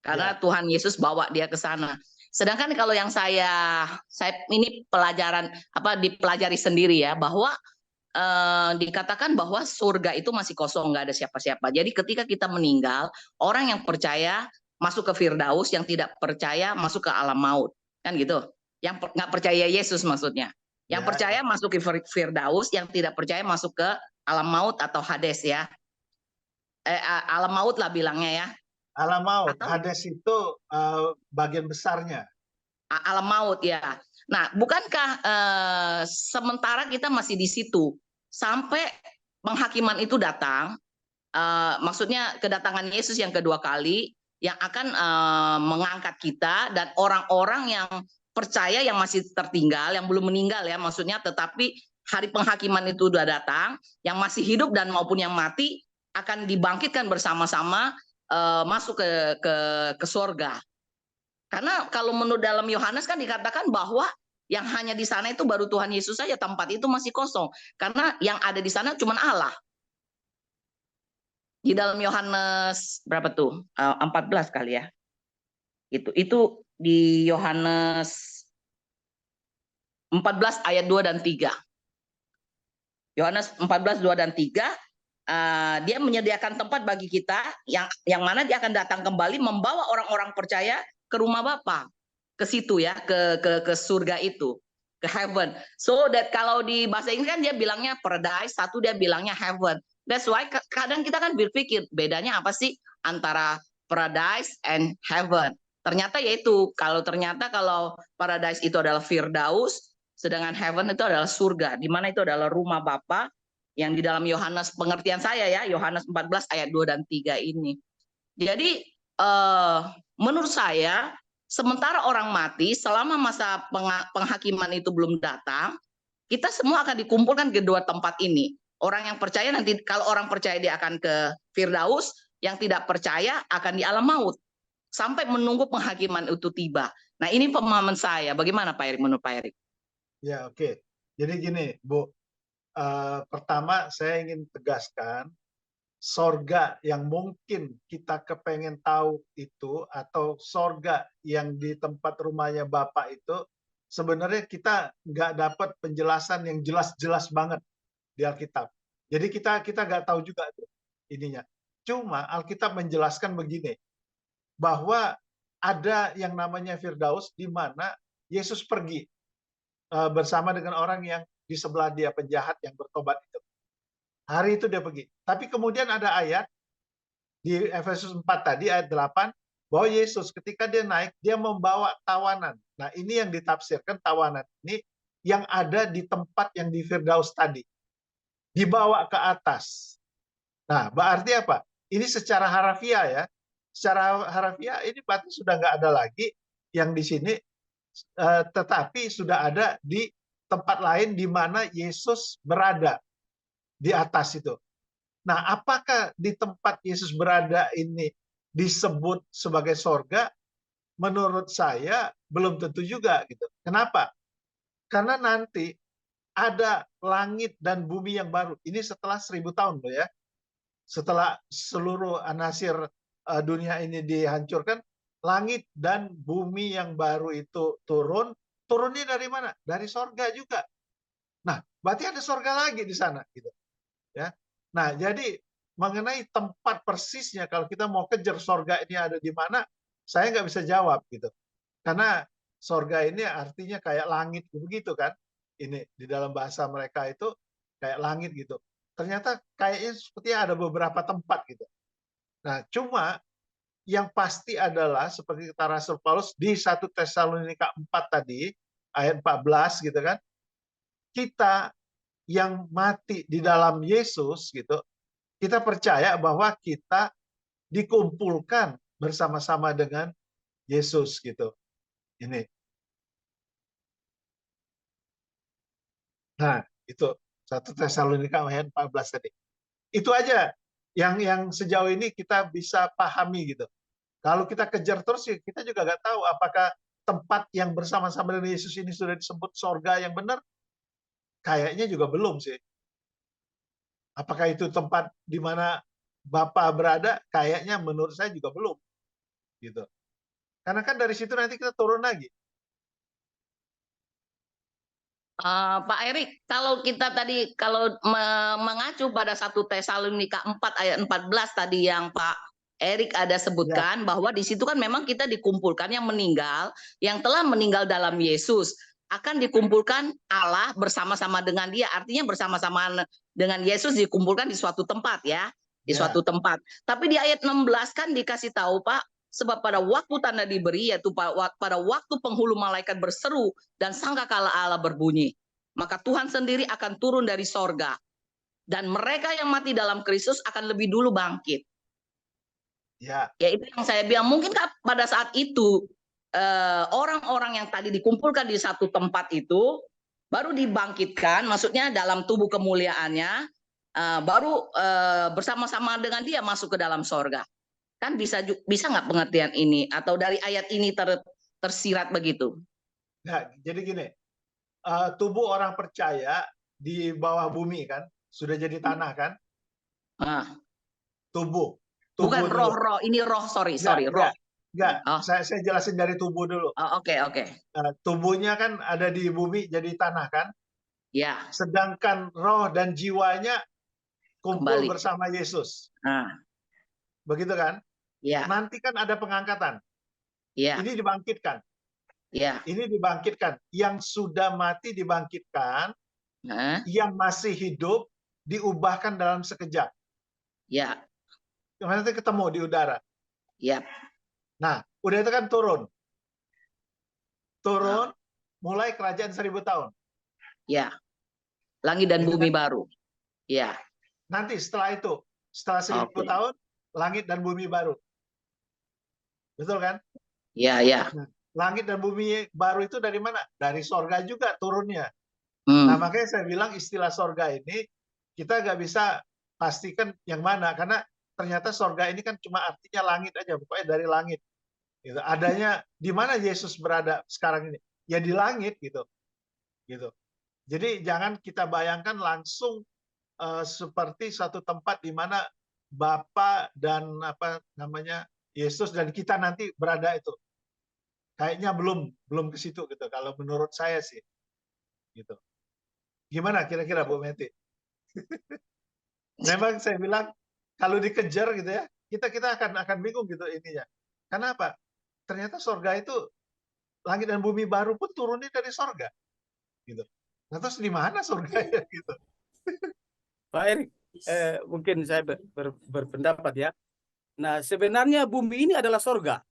Karena Tuhan Yesus bawa dia ke sana. Sedangkan kalau yang saya ini dipelajari sendiri ya, bahwa dikatakan bahwa surga itu masih kosong, nggak ada siapa-siapa. Jadi ketika kita meninggal, orang yang percaya masuk ke Firdaus, yang tidak percaya masuk ke alam maut, kan gitu. Yang nggak percaya Yesus maksudnya. Yang percaya masuk ke Firdaus, yang tidak percaya masuk ke alam maut atau Hades ya. Alam maut lah bilangnya ya. Alam maut, Hades itu bagian besarnya. Alam maut ya. Nah, bukankah sementara kita masih di situ sampai penghakiman itu datang, maksudnya kedatangan Yesus yang kedua kali yang akan mengangkat kita dan orang-orang yang percaya yang masih tertinggal, yang belum meninggal ya, maksudnya tetapi hari penghakiman itu sudah datang, yang masih hidup dan maupun yang mati akan dibangkitkan bersama-sama masuk ke surga. Karena kalau menurut dalam Yohanes kan dikatakan bahwa yang hanya di sana itu baru Tuhan Yesus saja, tempat itu masih kosong. Karena yang ada di sana cuma Allah. Di dalam Yohanes berapa tuh? 14 kali ya. Itu di Yohanes 14 ayat 2 dan 3. Yohanes 14, 2 dan 3. Dia menyediakan tempat bagi kita yang mana dia akan datang kembali membawa orang-orang percaya ke rumah Bapa, ke situ ya, ke surga itu, ke heaven. So that kalau di bahasa Inggris kan dia bilangnya paradise, satu dia bilangnya heaven. That's why kadang kita kan berpikir bedanya apa sih antara paradise and heaven. Ternyata yaitu kalau paradise itu adalah Firdaus, sedangkan heaven itu adalah surga, di mana itu adalah rumah Bapa. Yang di dalam Yohanes, pengertian saya ya, Yohanes 14 ayat 2 dan 3 ini. Jadi menurut saya sementara orang mati selama masa penghakiman itu belum datang, kita semua akan dikumpulkan ke dua tempat ini. Orang yang percaya nanti, kalau orang percaya dia akan ke Firdaus, yang tidak percaya akan di alam maut sampai menunggu penghakiman itu tiba. Nah, ini pemahaman saya. Bagaimana Pak Erik, menurut Pak Erik? Ya, oke. Jadi gini, Bu. Pertama saya ingin tegaskan, sorga yang mungkin kita kepengen tahu itu, atau sorga yang di tempat rumahnya Bapak itu, sebenarnya kita nggak dapat penjelasan yang jelas-jelas banget di Alkitab. Jadi kita nggak tahu juga tuh ininya. Cuma Alkitab menjelaskan begini, bahwa ada yang namanya Firdaus di mana Yesus pergi bersama dengan orang yang di sebelah dia, penjahat yang bertobat itu. Hari itu dia pergi. Tapi kemudian ada ayat di Efesus 4 tadi, ayat 8, bahwa Yesus ketika dia naik, dia membawa tawanan. Nah, ini yang ditafsirkan tawanan ini yang ada di tempat yang di Firdaus tadi. Dibawa ke atas. Nah, berarti apa? Ini secara harafiah ya. Secara harafiah ini berarti sudah nggak ada lagi yang di sini, tetapi sudah ada di tempat lain di mana Yesus berada di atas itu. Nah, apakah di tempat Yesus berada ini disebut sebagai sorga? Menurut saya belum tentu juga gitu. Kenapa? Karena nanti ada langit dan bumi yang baru. Ini setelah 1000 tahun loh ya. Setelah seluruh anasir dunia ini dihancurkan, langit dan bumi yang baru itu turun. Turunnya dari mana? Dari sorga juga. Nah, berarti ada sorga lagi di sana gitu. Ya. Nah, jadi mengenai tempat persisnya kalau kita mau kejar sorga ini ada di mana, saya nggak bisa jawab gitu. Karena sorga ini artinya kayak langit begitu kan. Ini di dalam bahasa mereka itu kayak langit gitu. Ternyata kayaknya seperti ada beberapa tempat gitu. Nah, cuma yang pasti adalah seperti kata Rasul Paulus di 1 Tesalonika 4 tadi, ayat 14 gitu kan. Kita yang mati di dalam Yesus gitu, kita percaya bahwa kita dikumpulkan bersama-sama dengan Yesus gitu. Ini. Nah, itu 1 Tesalonika ayat 14 tadi. Itu aja yang sejauh ini kita bisa pahami gitu. Kalau kita kejar terus ya kita juga nggak tahu apakah tempat yang bersama-sama dengan Yesus ini sudah disebut sorga yang benar. Kayaknya juga belum sih. Apakah itu tempat di mana Bapak berada? Kayaknya menurut saya juga belum. Gitu. Karena kan dari situ nanti kita turun lagi. Pak Erik, kalau kita tadi mengacu pada 1 Tesalonika 4 ayat 14 tadi yang Pak Erik ada sebutkan, bahwa di situ kan memang kita dikumpulkan yang meninggal, yang telah meninggal dalam Yesus akan dikumpulkan Allah bersama-sama dengan dia, artinya bersama-sama dengan Yesus dikumpulkan di suatu tempat ya, di suatu tempat. Tapi di ayat 16 kan dikasih tahu Pak, sebab pada waktu tanda diberi, yaitu pada waktu penghulu malaikat berseru dan sangkakala Allah berbunyi, maka Tuhan sendiri akan turun dari sorga, dan mereka yang mati dalam Kristus akan lebih dulu bangkit. Ya itu yang saya bilang, mungkin pada saat itu orang-orang yang tadi dikumpulkan di satu tempat itu baru dibangkitkan, maksudnya dalam tubuh kemuliaannya, baru bersama-sama dengan dia masuk ke dalam sorga. Kan bisa nggak pengertian ini, atau dari ayat ini tersirat begitu? Nah, jadi gini, tubuh orang percaya di bawah bumi kan, sudah jadi tanah kan? Tubuh. Bukan roh, ini roh, sorry, roh. Enggak, saya jelasin dari tubuh dulu. Oke. Tubuhnya kan ada di bumi jadi tanah kan? Ya. Sedangkan roh dan jiwanya kumpul bersama Yesus. Begitu kan? Ya. Nanti kan ada pengangkatan. Ya. Ini dibangkitkan. Ya. Ini dibangkitkan. Yang sudah mati dibangkitkan. Yang masih hidup diubahkan dalam sekejap. Ya. Nanti ketemu di udara. Ya. Nah, udah itu kan turun. Mulai kerajaan 1000 tahun. Ya. Langit dan bumi baru. Ya. Nanti setelah itu, setelah 1000 tahun, langit dan bumi baru. Betul kan? Ya, ya. Nah, langit dan bumi baru itu dari mana? Dari sorga juga turunnya. Nah, makanya saya bilang istilah sorga ini kita nggak bisa pastikan yang mana, karena ternyata sorga ini kan cuma artinya langit aja, pokoknya dari langit. Gitu. Adanya di mana Yesus berada sekarang ini? Ya di langit gitu. Gitu. Jadi jangan kita bayangkan langsung seperti satu tempat di mana Bapa dan apa namanya Yesus dan kita nanti berada itu. Kayaknya belum ke situ gitu. Kalau menurut saya sih, gitu. Gimana kira-kira Bu Meti? Memang saya bilang kalau dikejar gitu ya, kita akan bingung gitu ininya. Kenapa? Ternyata sorga itu langit dan bumi baru pun turunnya dari sorga, gitu. Nah, terus di mana sorganya gitu? Pak Erik, mungkin saya berpendapat ya. Nah, sebenarnya bumi ini adalah sorga.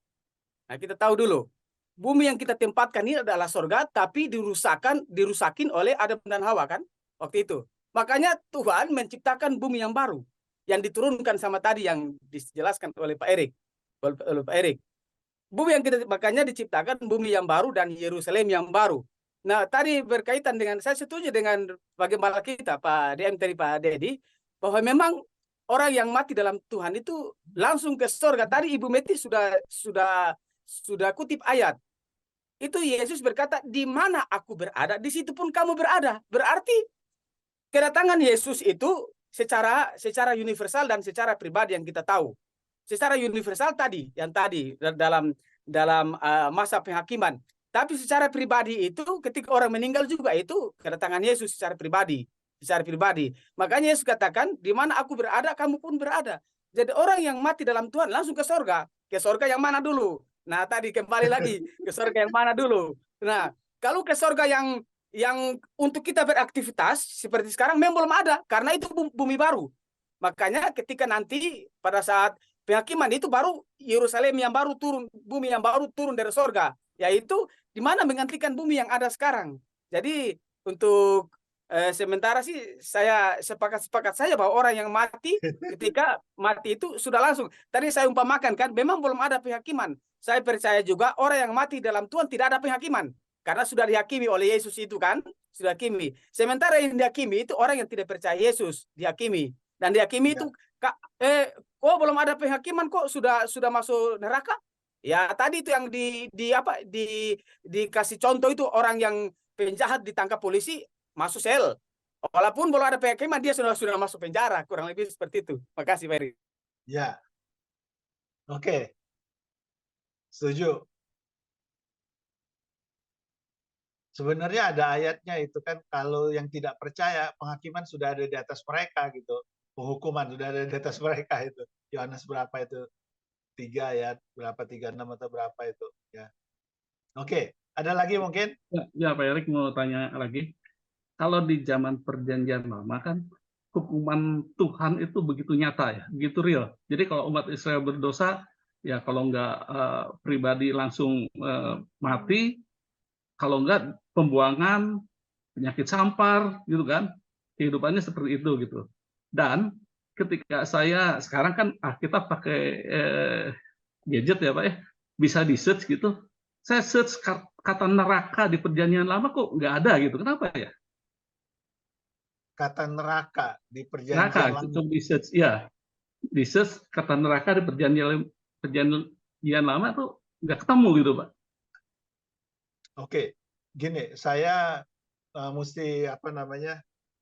Nah, kita tahu dulu, bumi yang kita tempatkan ini adalah sorga, tapi dirusakin oleh Adam dan Hawa kan, waktu itu. Makanya Tuhan menciptakan bumi yang baru, yang diturunkan sama tadi yang dijelaskan oleh Pak Erik. Bumi yang makanya diciptakan bumi yang baru dan Yerusalem yang baru. Nah, tadi berkaitan dengan, saya setuju dengan bagaimana kita, Pak DM tadi, Pak Dedi, bahwa memang orang yang mati dalam Tuhan itu langsung ke surga. Tadi Ibu Meti sudah kutip ayat. Itu Yesus berkata, di mana aku berada, di situ pun kamu berada. Berarti kedatangan Yesus itu secara universal dan secara pribadi yang kita tahu. Secara universal tadi, yang tadi dalam masa penghakiman. Tapi secara pribadi itu ketika orang meninggal juga itu kedatangan Yesus secara pribadi. Makanya Yesus katakan, di mana aku berada, kamu pun berada. Jadi orang yang mati dalam Tuhan langsung ke sorga. Ke sorga yang mana dulu? Nah, tadi kembali lagi ke sorga yang mana dulu? Nah, kalau ke sorga yang untuk kita beraktivitas seperti sekarang memang belum ada, karena itu bumi baru. Makanya ketika nanti pada saat penghakiman itu baru Yerusalem yang baru turun, bumi yang baru turun dari sorga, yaitu di mana menggantikan bumi yang ada sekarang. Jadi untuk sementara sih saya sepakat saja bahwa orang yang mati ketika mati itu sudah langsung. Tadi saya umpamakan kan, memang belum ada penghakiman. Saya percaya juga orang yang mati dalam Tuhan tidak ada penghakiman. Karena sudah dihakimi oleh Yesus itu kan, sudah dihakimi. Sementara yang dihakimi itu orang yang tidak percaya Yesus, dihakimi. Dan dihakimi itu, kok belum ada penghakiman kok sudah masuk neraka? Ya tadi itu yang dikasih contoh itu orang yang penjahat ditangkap polisi masuk sel. Walaupun belum ada penghakiman dia sudah masuk penjara, kurang lebih seperti itu. Makasih Ferry. Ya. Oke. Setuju. Sebenarnya ada ayatnya itu kan, kalau yang tidak percaya penghakiman sudah ada di atas mereka gitu. Penghukuman sudah ada di atas mereka itu. Yohanes berapa itu? 3 ayat, berapa 36 atau berapa itu ya. Oke, ada lagi mungkin? Ya, Pak Erik mau tanya lagi. Kalau di zaman perjanjian lama kan hukuman Tuhan itu begitu nyata ya, begitu real. Jadi kalau umat Israel berdosa, ya kalau nggak pribadi langsung mati, kalau nggak pembuangan, penyakit sampar, gitu kan, kehidupannya seperti itu gitu. Dan ketika saya sekarang kan kita pakai gadget ya Pak ya, bisa di search gitu. Saya search kata neraka di perjanjian lama kok nggak ada gitu. Kenapa ya? Kata neraka di perjanjian lama. Itu di search ya. Di search kata neraka di perjanjian lama tuh nggak ketemu gitu Pak. Oke, gini, saya mesti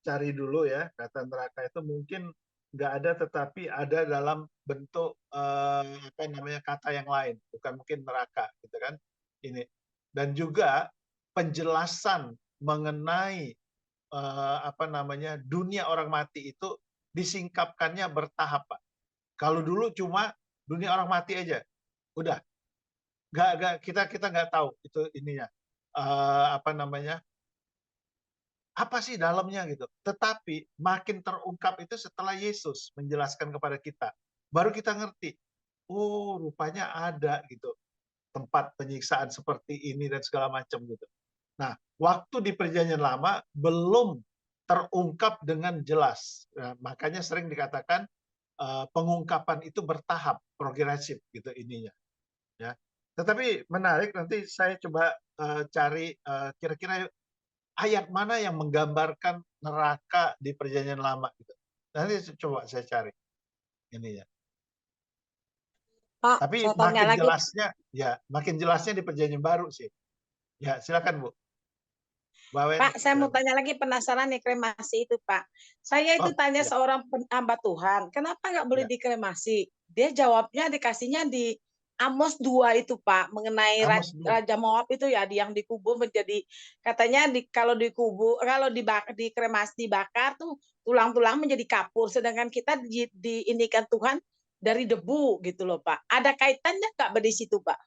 cari dulu ya, kata neraka itu mungkin nggak ada, tetapi ada dalam bentuk kata yang lain, bukan mungkin neraka gitu kan ini. Dan juga penjelasan mengenai dunia orang mati itu disingkapkannya bertahap Pak. Kalau dulu cuma dunia orang mati aja, udah kita nggak tahu itu ininya apa sih dalamnya gitu. Tetapi makin terungkap itu setelah Yesus menjelaskan kepada kita, baru kita ngerti, oh rupanya ada gitu tempat penyiksaan seperti ini dan segala macam gitu. Nah, waktu di perjanjian lama belum terungkap dengan jelas. Nah, makanya sering dikatakan pengungkapan itu bertahap, progresif gitu ininya. Ya. Tetapi menarik, nanti saya coba cari kira-kira ayat mana yang menggambarkan neraka di Perjanjian Lama gitu. Nanti coba saya cari ini ya. Pak, Tapi saya tanya lagi. makin jelasnya di Perjanjian Baru sih. Ya, silakan Bu. Pak, saya mau tanya lagi, penasaran nih kremasi itu, Pak. Saya itu tanya seorang hamba Tuhan, kenapa nggak boleh dikremasi? Dia jawabnya dikasihnya di Amos 2 itu, Pak, mengenai Raja Moab itu ya, yang dikubur menjadi, katanya kalau dikubur, kalau dikremasi, dibakar tuh tulang-tulang menjadi kapur, sedangkan kita diinikan Tuhan dari debu gitu loh, Pak. Ada kaitannya nggak di situ, Pak?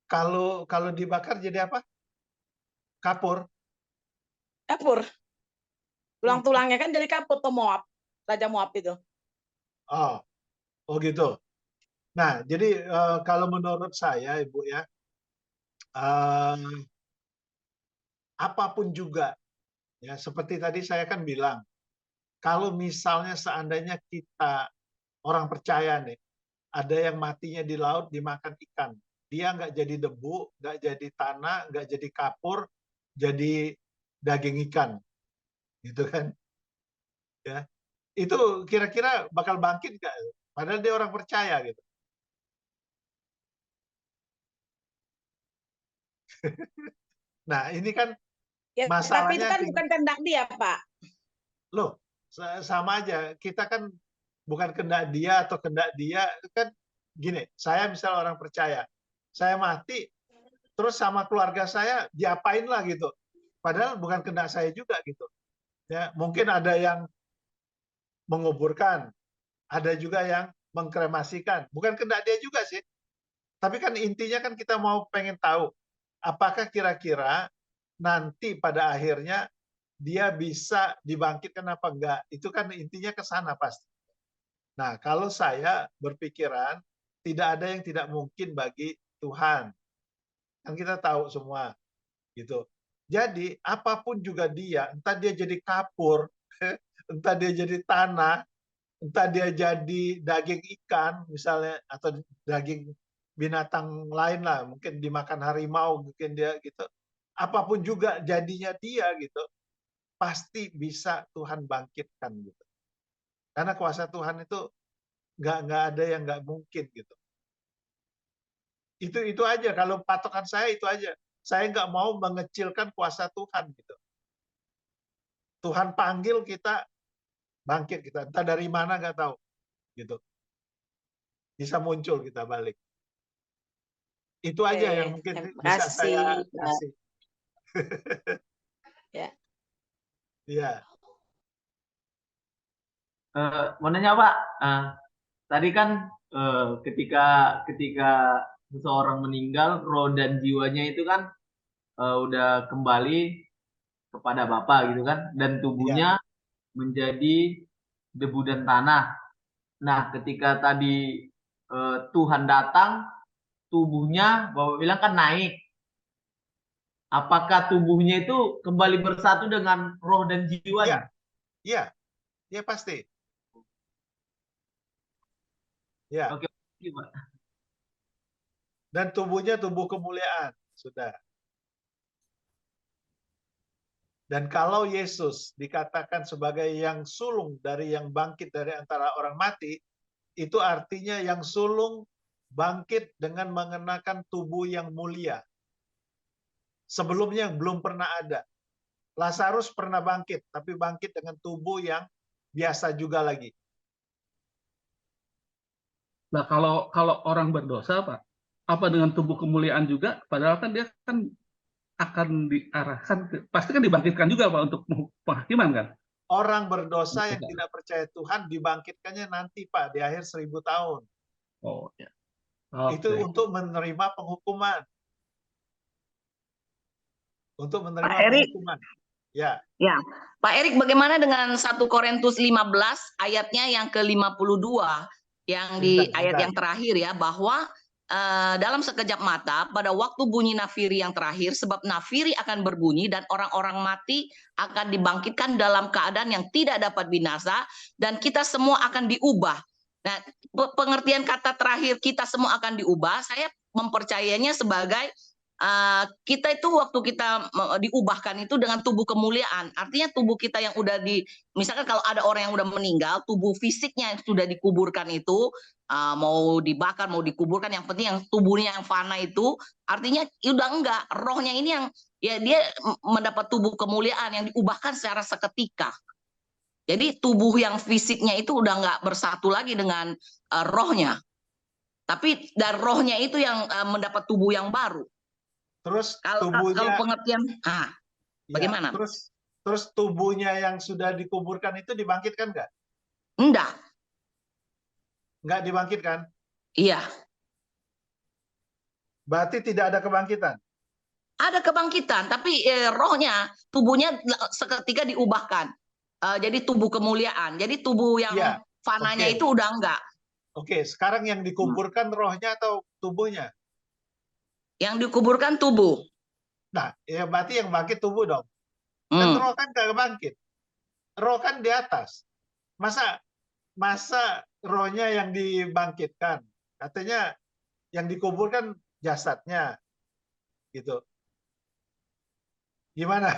Kalau dibakar jadi apa? Kapur. Kapur. Tulang-tulangnya kan jadi kapur tuh Moab, Raja Moab itu. Oh gitu. Nah, jadi kalau menurut saya, Ibu ya, apapun juga, ya seperti tadi saya kan bilang, kalau misalnya seandainya kita orang percaya nih, ada yang matinya di laut dimakan ikan, dia nggak jadi debu, nggak jadi tanah, nggak jadi kapur, jadi daging ikan, gitu kan? Ya, itu kira-kira bakal bangkit nggak? Padahal dia orang percaya gitu. Nah, ini kan masalahnya. Tapi itu kan bukan kehendak dia, Pak. Loh, sama aja. Kita kan bukan kehendak dia atau kehendak dia. Kan gini, saya misal orang percaya, saya mati, terus sama keluarga saya diapain lah gitu. Padahal bukan kehendak saya juga gitu. Ya, mungkin ada yang menguburkan, ada juga yang mengkremasikan. Bukan kehendak dia juga sih. Tapi kan intinya kan kita mau pengen tahu, apakah kira-kira nanti pada akhirnya dia bisa dibangkitkan apa enggak. Itu kan intinya ke sana pasti. Nah, kalau saya berpikiran, tidak ada yang tidak mungkin bagi Tuhan. Kan kita tahu semua. Gitu. Jadi, apapun juga dia, entah dia jadi kapur, entah dia jadi tanah, entah dia jadi daging ikan misalnya, atau daging binatang lain lah, mungkin dimakan harimau, mungkin dia gitu. Apapun juga jadinya dia gitu, pasti bisa Tuhan bangkitkan gitu. Karena kuasa Tuhan itu nggak ada yang nggak mungkin gitu. Itu aja, kalau patokan saya itu aja. Saya nggak mau mengecilkan kuasa Tuhan gitu. Tuhan panggil kita bangkit kita, entah dari mana nggak tahu gitu. Bisa muncul kita balik. Itu aja yang mungkin bisa saya kasih. Ya. Iya. Mau nanya Pak, tadi kan ketika seseorang meninggal, roh dan jiwanya itu kan udah kembali kepada Bapa gitu kan, dan tubuhnya menjadi debu dan tanah. Nah, ketika tadi Tuhan datang, tubuhnya Bapak bilang kan naik. Apakah tubuhnya itu kembali bersatu dengan roh dan jiwanya? Iya, pasti. Ya. Oke, Pak. Dan tubuhnya tubuh kemuliaan, sudah. Dan kalau Yesus dikatakan sebagai yang sulung dari yang bangkit dari antara orang mati, itu artinya yang sulung bangkit dengan mengenakan tubuh yang mulia. Sebelumnya belum pernah ada. Lazarus pernah bangkit, tapi bangkit dengan tubuh yang biasa juga lagi. Nah, kalau orang berdosa, Pak, apa dengan tubuh kemuliaan juga? Padahal kan dia kan akan diarahkan, pasti kan dibangkitkan juga Pak untuk penghakiman kan? Orang berdosa yang tidak percaya Tuhan dibangkitkannya nanti Pak, di akhir 1000 tahun. Oh ya. Itu untuk menerima penghukuman. Untuk menerima penghukuman. Ya. Ya, Pak Erik, bagaimana dengan 1 Korintus 15 ayatnya yang ke-52 yang di ayat yang terakhir ya, bahwa dalam sekejap mata pada waktu bunyi nafiri yang terakhir, sebab nafiri akan berbunyi dan orang-orang mati akan dibangkitkan dalam keadaan yang tidak dapat binasa, dan kita semua akan diubah Nah, pengertian kata terakhir kita semua akan diubah, saya mempercayainya sebagai kita itu waktu kita diubahkan itu dengan tubuh kemuliaan. Artinya tubuh kita yang udah misalkan kalau ada orang yang udah meninggal, tubuh fisiknya yang sudah dikuburkan itu, mau dibakar, mau dikuburkan, yang penting yang tubuhnya yang fana itu, artinya udah enggak, rohnya ini yang ya dia mendapat tubuh kemuliaan yang diubahkan secara seketika. Jadi tubuh yang fisiknya itu udah nggak bersatu lagi dengan rohnya. Tapi dari rohnya itu yang mendapat tubuh yang baru. Terus kalau pengertian, bagaimana? Terus tubuhnya yang sudah dikuburkan itu dibangkitkan nggak? Enggak. Nggak dibangkitkan? Iya. Berarti tidak ada kebangkitan? Ada kebangkitan, tapi rohnya, tubuhnya seketika diubahkan. Jadi tubuh kemuliaan. Jadi tubuh yang fananya itu udah enggak. Oke, sekarang yang dikuburkan rohnya atau tubuhnya? Yang dikuburkan tubuh. Nah, ya berarti yang bangkit tubuh dong. Kan roh kan nggak bangkit. Roh kan di atas. Masa rohnya yang dibangkitkan? Katanya yang dikuburkan jasadnya. Gitu. Gimana?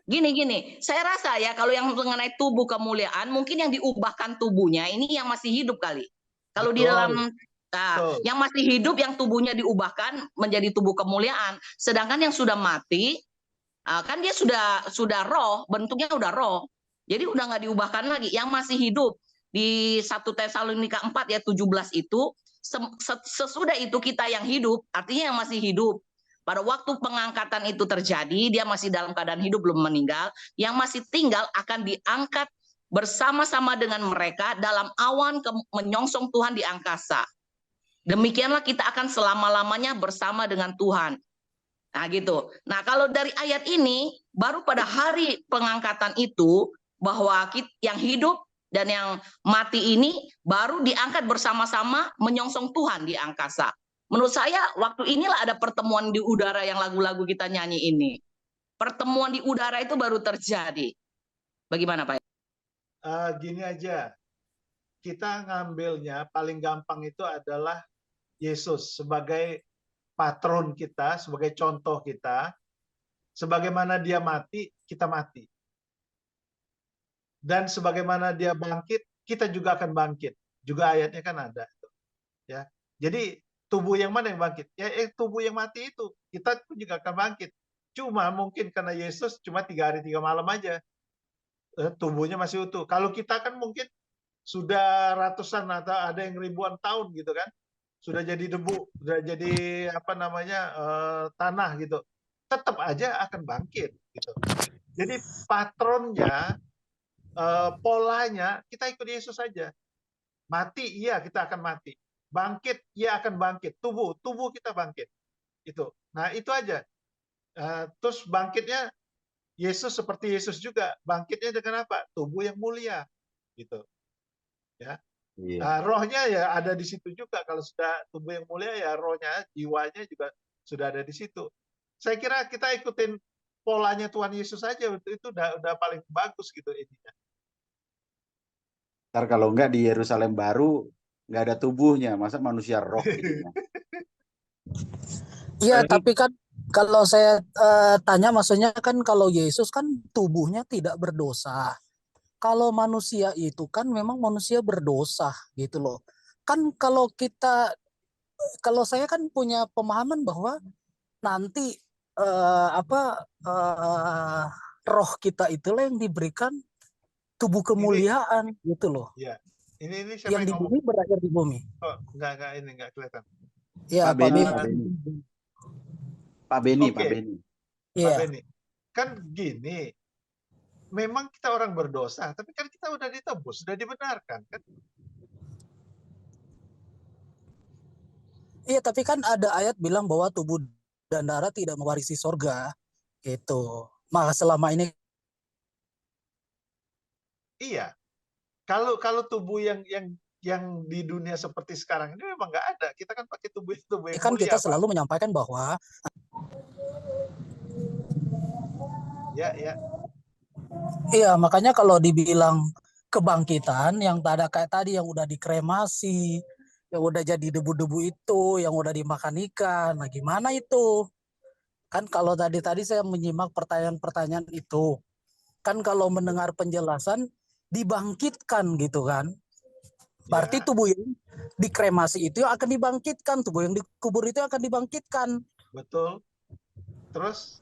Gini, saya rasa ya kalau yang mengenai tubuh kemuliaan, mungkin yang diubahkan tubuhnya ini yang masih hidup kali. Kalau di dalam yang masih hidup, yang tubuhnya diubahkan menjadi tubuh kemuliaan, sedangkan yang sudah mati, kan dia sudah roh, bentuknya udah roh, jadi udah nggak diubahkan lagi. Yang masih hidup di 1 Tesalonika 4 ya 17 itu, sesudah itu kita yang hidup, artinya yang masih hidup. Pada waktu pengangkatan itu terjadi, dia masih dalam keadaan hidup, belum meninggal. Yang masih tinggal akan diangkat bersama-sama dengan mereka dalam awan menyongsong Tuhan di angkasa. Demikianlah kita akan selama-lamanya bersama dengan Tuhan. Nah gitu. Nah kalau dari ayat ini, baru pada hari pengangkatan itu, bahwa yang hidup dan yang mati ini baru diangkat bersama-sama menyongsong Tuhan di angkasa. Menurut saya waktu inilah ada pertemuan di udara yang lagu-lagu kita nyanyi ini. Pertemuan di udara itu baru terjadi. Bagaimana Pak? Gini aja, kita ngambilnya paling gampang itu adalah Yesus sebagai patron kita, sebagai contoh kita. Sebagaimana dia mati, kita mati. Dan sebagaimana dia bangkit, kita juga akan bangkit. Juga ayatnya kan ada. Ya, jadi tubuh yang mana yang bangkit? Ya, tubuh yang mati itu. Kita pun juga akan bangkit. Cuma mungkin karena Yesus cuma 3 hari 3 malam aja. Tubuhnya masih utuh. Kalau kita kan mungkin sudah ratusan atau ada yang ribuan tahun gitu kan. Sudah jadi debu, sudah jadi apa namanya tanah gitu. Tetap aja akan bangkit gitu. Jadi patronnya, polanya kita ikut Yesus saja. Mati, iya kita akan mati. Bangkit, ya akan bangkit. Tubuh kita bangkit. Itu. Nah, itu aja. Terus bangkitnya Yesus seperti Yesus juga. Bangkitnya dengan apa? Tubuh yang mulia. Gitu. Ya. Rohnya ya ada di situ juga. Kalau sudah tubuh yang mulia ya rohnya, jiwanya juga sudah ada di situ. Saya kira kita ikutin polanya Tuhan Yesus saja. Itu udah paling bagus gitu intinya. Ntar kalau enggak di Yerusalem baru nggak ada tubuhnya, masa manusia roh gitu. Iya, tapi kan kalau saya tanya, maksudnya kan kalau Yesus kan tubuhnya tidak berdosa. Kalau manusia itu kan memang manusia berdosa gitu loh. Kan kalau saya kan punya pemahaman bahwa nanti roh kita itulah yang diberikan tubuh kemuliaan gitu loh. Iya. Ini siapa yang di bumi berakhir di bumi. Oh, enggak kelihatan. Ya, Pak Beni. Pak Beni. Kan gini, memang kita orang berdosa, tapi kan kita udah ditebus, sudah dibenarkan kan? Iya, tapi kan ada ayat bilang bahwa tubuh dan darah tidak mewarisi sorga, gitu. Maka selama ini. Iya. Kalau tubuh yang di dunia seperti sekarang ini memang nggak ada. Kita kan pakai tubuh yang kan mulia, kita selalu menyampaikan bahwa ya. Iya, makanya kalau dibilang kebangkitan yang tak ada kayak tadi yang udah dikremasi, yang udah jadi debu-debu itu, yang udah dimakan ikan. Nah, gimana itu? Kan kalau tadi saya menyimak pertanyaan-pertanyaan itu, kan kalau mendengar penjelasan dibangkitkan gitu kan. Berarti tubuh yang dikremasi itu akan dibangkitkan, tubuh yang dikubur itu akan dibangkitkan. Betul. Terus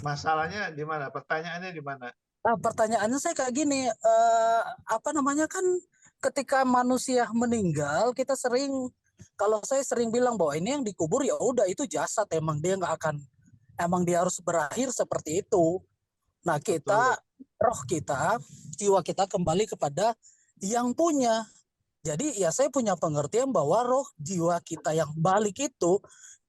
masalahnya di mana? Pertanyaannya di mana? Nah, pertanyaannya saya kayak gini, kan ketika manusia meninggal, kita kalau saya sering bilang bahwa ini yang dikubur ya udah itu jasad, emang dia nggak akan, emang dia harus berakhir seperti itu. Nah, roh kita, jiwa kita kembali kepada yang punya. Jadi ya saya punya pengertian bahwa roh jiwa kita yang balik itu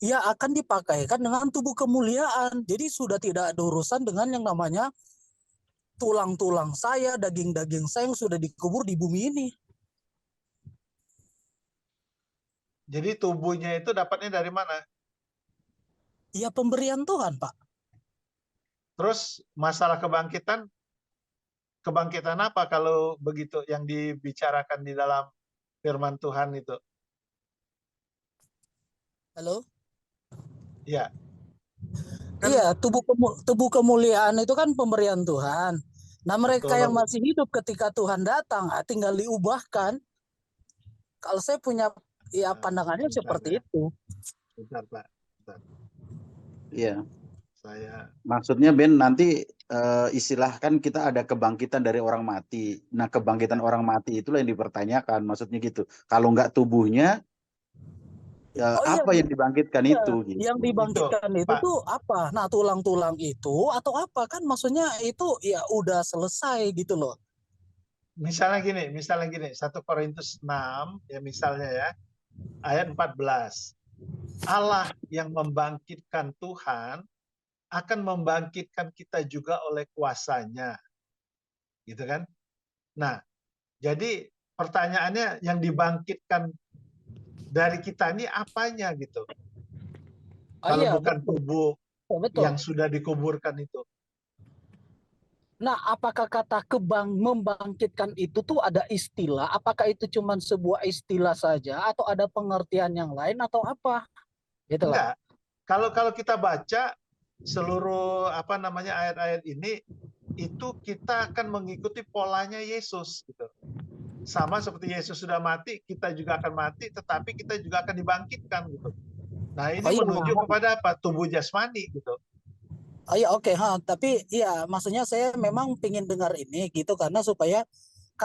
ya akan dipakaikan dengan tubuh kemuliaan. Jadi sudah tidak ada urusan dengan yang namanya tulang-tulang saya, daging-daging saya yang sudah dikubur di bumi ini. Jadi tubuhnya itu dapatnya dari mana? Ya pemberian Tuhan, Pak. Terus masalah kebangkitan apa kalau begitu yang dibicarakan di dalam firman Tuhan itu? Halo? Iya. Iya, tubuh kemuliaan itu kan pemberian Tuhan. Nah, mereka yang masih hidup ketika Tuhan datang, tinggal diubahkan. Kalau saya punya pandangannya seperti itu. Bentar, Pak. Bentar. Iya. Maksudnya Ben, nanti istilahkan kita ada kebangkitan dari orang mati. Nah, kebangkitan orang mati itulah yang dipertanyakan. Maksudnya gitu. Kalau nggak tubuhnya, apa yang dibangkitkan itu? Gitu. Yang dibangkitkan itu tuh apa? Nah, tulang-tulang itu atau apa? Kan maksudnya itu ya udah selesai gitu loh. Misalnya gini, 1 Korintus 6, ya misalnya ya, ayat 14. Allah yang membangkitkan Tuhan akan membangkitkan kita juga oleh kuasanya. Gitu kan? Nah, jadi pertanyaannya yang dibangkitkan dari kita ini apanya gitu? Kalau bukan tubuh yang sudah dikuburkan itu. Nah, apakah kata membangkitkan itu tuh ada istilah? Apakah itu cuma sebuah istilah saja atau ada pengertian yang lain atau apa? Gitu enggak. Kalau kita baca seluruh ayat-ayat ini, itu kita akan mengikuti polanya Yesus gitu. Sama seperti Yesus sudah mati, kita juga akan mati, tetapi kita juga akan dibangkitkan gitu. Nah, ini menuju kepada apa? Tubuh jasmani gitu. Oh iya, oke. Tapi ya maksudnya saya memang ingin dengar ini gitu karena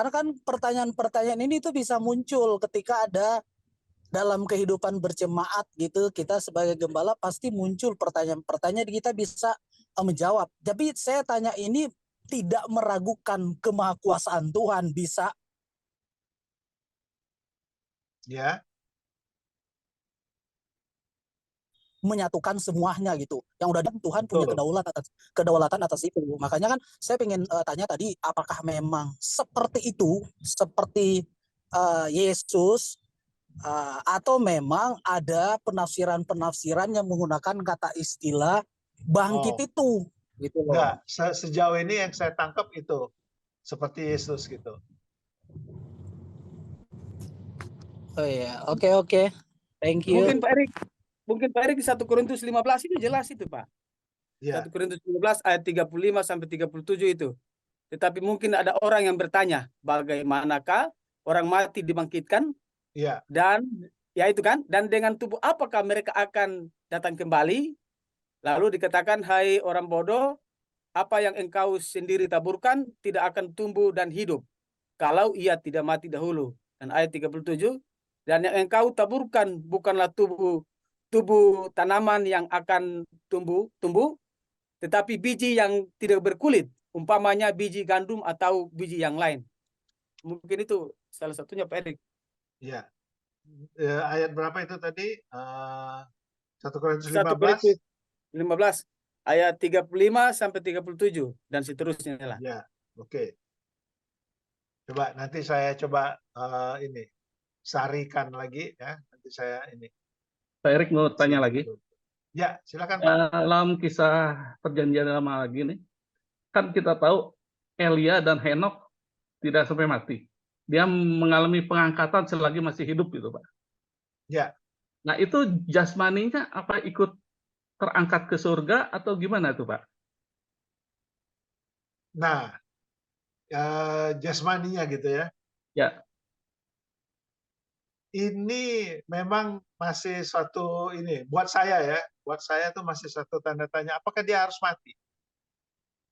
kan pertanyaan-pertanyaan ini tuh bisa muncul ketika ada dalam kehidupan berjemaat gitu, kita sebagai gembala pasti muncul pertanyaan-pertanyaan, kita bisa menjawab. Tapi saya tanya ini tidak meragukan kemahakuasaan Tuhan, bisa ya menyatukan semuanya gitu. Yang udah Tuhan punya kedaulatan atas itu. Makanya kan saya pengen tanya tadi, apakah memang seperti itu, seperti Yesus, atau memang ada penafsiran-penafsiran yang menggunakan kata istilah bangkit itu gitu loh. Enggak, sejauh ini yang saya tangkap itu seperti Yesus gitu. Oh iya, oke. Thank you. Mungkin Pak Erik di 1 Korintus 15 itu jelas itu, Pak. 1 Korintus 15 ayat 35 sampai 37 itu. Tetapi mungkin ada orang yang bertanya, bagaimanakah orang mati dibangkitkan? Iya. Dan ya itu kan, dan dengan tubuh apakah mereka akan datang kembali? Lalu dikatakan, hai orang bodoh, apa yang engkau sendiri taburkan tidak akan tumbuh dan hidup kalau ia tidak mati dahulu. Dan ayat 37, dan yang engkau taburkan bukanlah tubuh tanaman yang akan tumbuh, tetapi biji yang tidak berkulit, umpamanya biji gandum atau biji yang lain. Mungkin itu salah satunya, Pak Erik. Ya. Ayat berapa itu tadi? 1 Korintus 1 Korintus 15 ayat 35 sampai 37 dan seterusnya lah. Ya, oke. Coba nanti saya ini sarikan lagi ya. Nanti saya ini. Pak Erik mau tanya lagi. Ya, silakan Pak. Dalam kisah perjanjian lama lagi nih, kan kita tahu Elia dan Henokh tidak sampai mati. Dia mengalami pengangkatan selagi masih hidup gitu, Pak. Ya. Nah, itu jasmaninya apa ikut terangkat ke surga atau gimana tuh, Pak? Nah, jasmaninya gitu ya. Ya. Ini memang masih suatu ini buat saya tuh masih satu tanda tanya, apakah dia harus mati?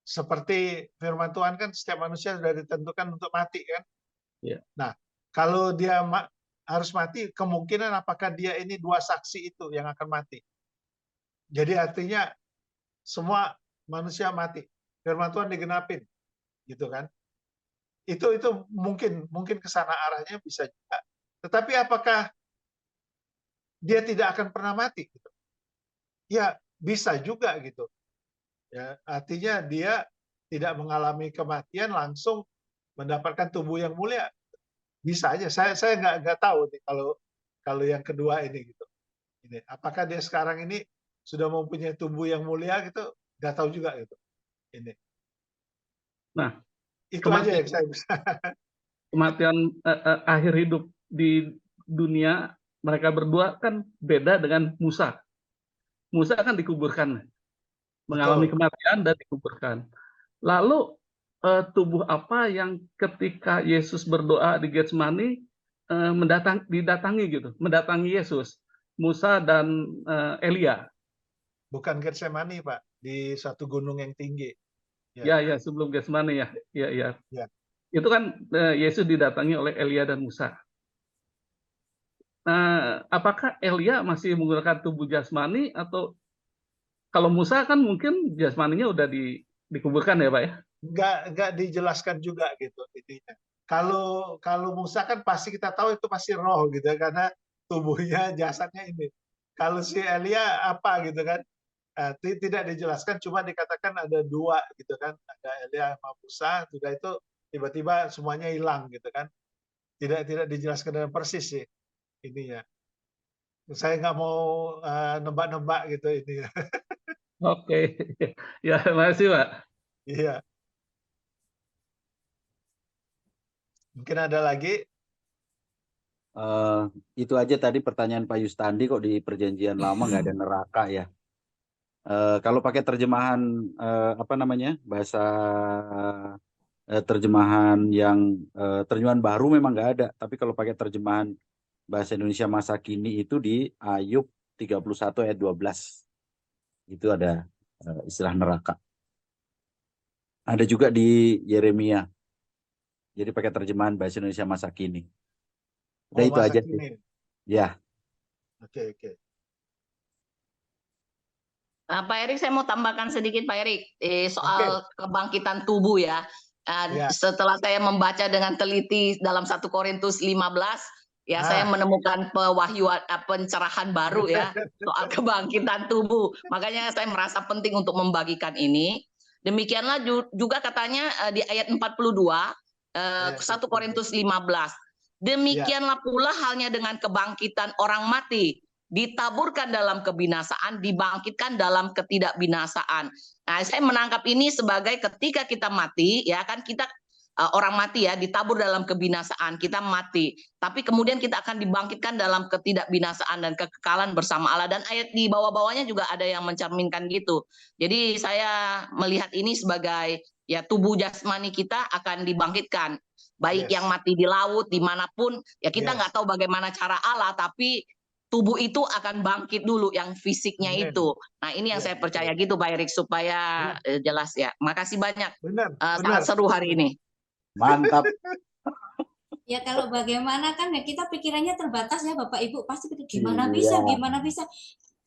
Seperti firman Tuhan kan setiap manusia sudah ditentukan untuk mati kan? Ya. Nah, kalau dia harus mati, kemungkinan apakah dia ini dua saksi itu yang akan mati? Jadi artinya semua manusia mati. Firman Tuhan digenapin, gitu kan? Itu mungkin ke sana arahnya bisa juga. Tetapi apakah dia tidak akan pernah mati? Gitu? Ya bisa juga gitu. Ya, artinya dia tidak mengalami kematian langsung mendapatkan tubuh yang mulia. Bisa aja. Saya nggak tahu nih kalau yang kedua ini gitu. Ini apakah dia sekarang ini sudah mempunyai tubuh yang mulia gitu? Nggak tahu juga gitu. Ini. Nah, itu aja yang saya bisa. Kematian akhir hidup di dunia mereka berdua kan beda dengan Musa. Musa kan dikuburkan, mengalami kematian dan dikuburkan. Lalu tubuh apa yang ketika Yesus berdoa di Getsemani mendatangi Yesus, Musa dan Elia? Bukan Getsemani, Pak, di satu gunung yang tinggi. Ya, sebelum Getsemani ya. Ya. Itu kan Yesus didatangi oleh Elia dan Musa. Nah, apakah Elia masih menggunakan tubuh jasmani atau kalau Musa kan mungkin jasmaninya udah dikuburkan ya, Pak ya? Nggak dijelaskan juga gitu intinya. Kalau Musa kan pasti kita tahu itu pasti roh gitu karena tubuhnya jasadnya ini. Kalau si Elia apa gitu kan? Tidak dijelaskan, cuma dikatakan ada dua gitu kan, ada Elia sama Musa, juga itu tiba-tiba semuanya hilang gitu kan. Tidak dijelaskan dengan persis sih ininya. Saya nggak mau nebak-nebak gitu ini. Oke, ya makasih Pak. Iya. Mungkin ada lagi? Itu aja tadi pertanyaan Pak Yustandi, kok di Perjanjian Lama nggak ada neraka ya? Kalau pakai terjemahan bahasa terjemahan yang terjemahan baru memang nggak ada, tapi kalau pakai terjemahan bahasa Indonesia masa kini itu di Ayub 31 ayat 12 itu ada istilah neraka. Ada juga di Yeremia, jadi pakai terjemahan bahasa Indonesia masa kini. Udah itu aja sih. Ya. Oke. Pak Erik, saya mau tambahkan sedikit Pak Erik soal kebangkitan tubuh ya. Setelah saya membaca dengan teliti dalam 1 Korintus 15, ya saya menemukan pencerahan baru ya soal kebangkitan tubuh. Makanya saya merasa penting untuk membagikan ini. Demikianlah juga katanya di ayat 42, 1 Korintus 15. Demikianlah pula halnya dengan kebangkitan orang mati. Ditaburkan dalam kebinasaan, dibangkitkan dalam ketidakbinasaan. Nah, saya menangkap ini sebagai ketika kita mati, ya kan kita orang mati ya, ditabur dalam kebinasaan, kita mati. Tapi kemudian kita akan dibangkitkan dalam ketidakbinasaan dan kekekalan bersama Allah. Dan ayat di bawah-bawahnya juga ada yang mencerminkan gitu. Jadi saya melihat ini sebagai ya tubuh jasmani kita akan dibangkitkan. Baik yang mati di laut, dimanapun, ya kita nggak tahu bagaimana cara Allah, tapi tubuh itu akan bangkit dulu yang fisiknya itu. Nah ini yang saya percaya gitu Pak Erik supaya jelas ya. Makasih banyak. Sangat seru hari ini. Mantap. Ya kalau bagaimana kan ya kita pikirannya terbatas ya Bapak Ibu pasti gimana bisa.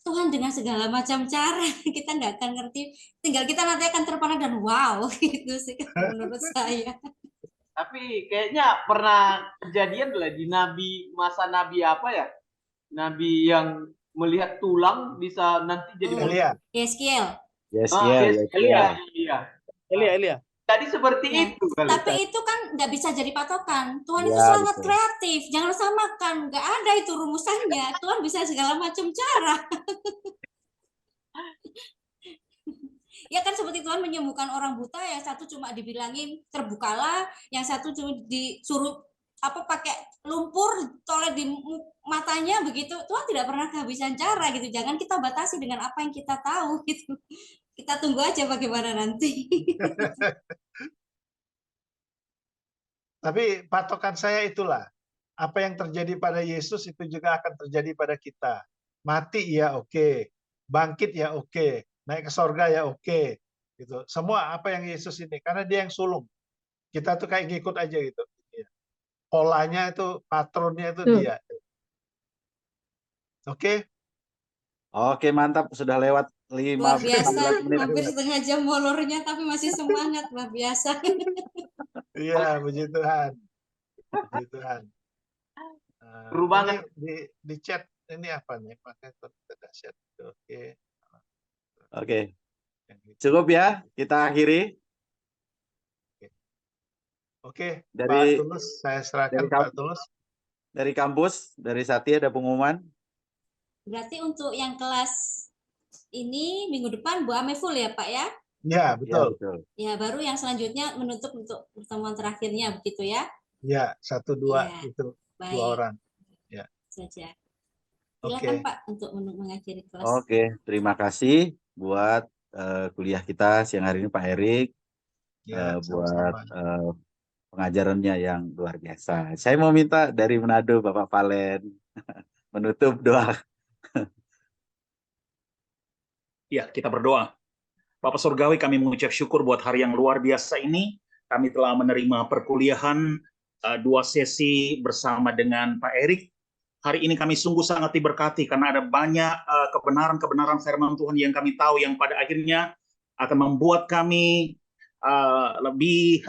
Tuhan dengan segala macam cara kita nggak akan ngerti. Tinggal kita nanti akan terpana dan wow gitu sih menurut saya. Tapi kayaknya pernah kejadian lah di masa Nabi apa ya? Nabi yang melihat tulang bisa nanti jadi Yeskiel. Elia. Jadi seperti itu. Tapi itu kan nggak bisa jadi patokan. Tuhan itu sangat kreatif. Jangan samakan. Nggak ada itu rumusannya. Tuhan bisa segala macam cara. Ya kan seperti Tuhan menyembuhkan orang buta, yang satu cuma dibilangin terbukalah, yang satu cuma disuruh pakai lumpur toleh di matanya begitu. Tuhan tidak pernah kehabisan cara gitu. Jangan kita batasi dengan apa yang kita tahu gitu. Kita tunggu aja bagaimana nanti. Tapi patokan saya itulah, apa yang terjadi pada Yesus itu juga akan terjadi pada kita. Mati ya oke, bangkit ya oke, naik ke sorga ya oke, gitu. Semua apa yang Yesus ini, karena dia yang sulung. Kita tuh kayak ngikut aja gitu. Polanya itu, patronnya itu dia. Oke? Oke, mantap. Sudah lewat 15 Luar biasa, menit. hampir setengah jam molornya, tapi masih semangat, luar biasa. Iya, puji Tuhan. Puji Tuhan. Seru banget. Di chat ini apa nih? Pakai chat. Oke. Oke. Cukup ya, kita akhiri. Oke, dari Pak Tulus, saya serahkan Pak Tulus. Dari kampus, dari Satya ada pengumuman. Berarti untuk yang kelas ini minggu depan Bu Ame full ya Pak ya? Ya, betul. Ya, betul. Ya, baru yang selanjutnya menutup untuk pertemuan terakhirnya begitu ya? Ya, 1-2 ya, itu baik. 2 orang. Ya. Saja. Silakan Pak untuk mengakhiri kelas. Oke, terima kasih buat kuliah kita siang hari ini Pak Erik. Ya, buat pengajarannya yang luar biasa. Saya mau minta dari Manado Bapak Valen menutup doa. Ya, kita berdoa. Bapak Surgawi, kami mengucap syukur buat hari yang luar biasa ini. Kami telah menerima perkuliahan 2 sesi bersama dengan Pak Erik. Hari ini kami sungguh sangat diberkati karena ada banyak kebenaran-kebenaran firman Tuhan yang kami tahu yang pada akhirnya akan membuat kami lebih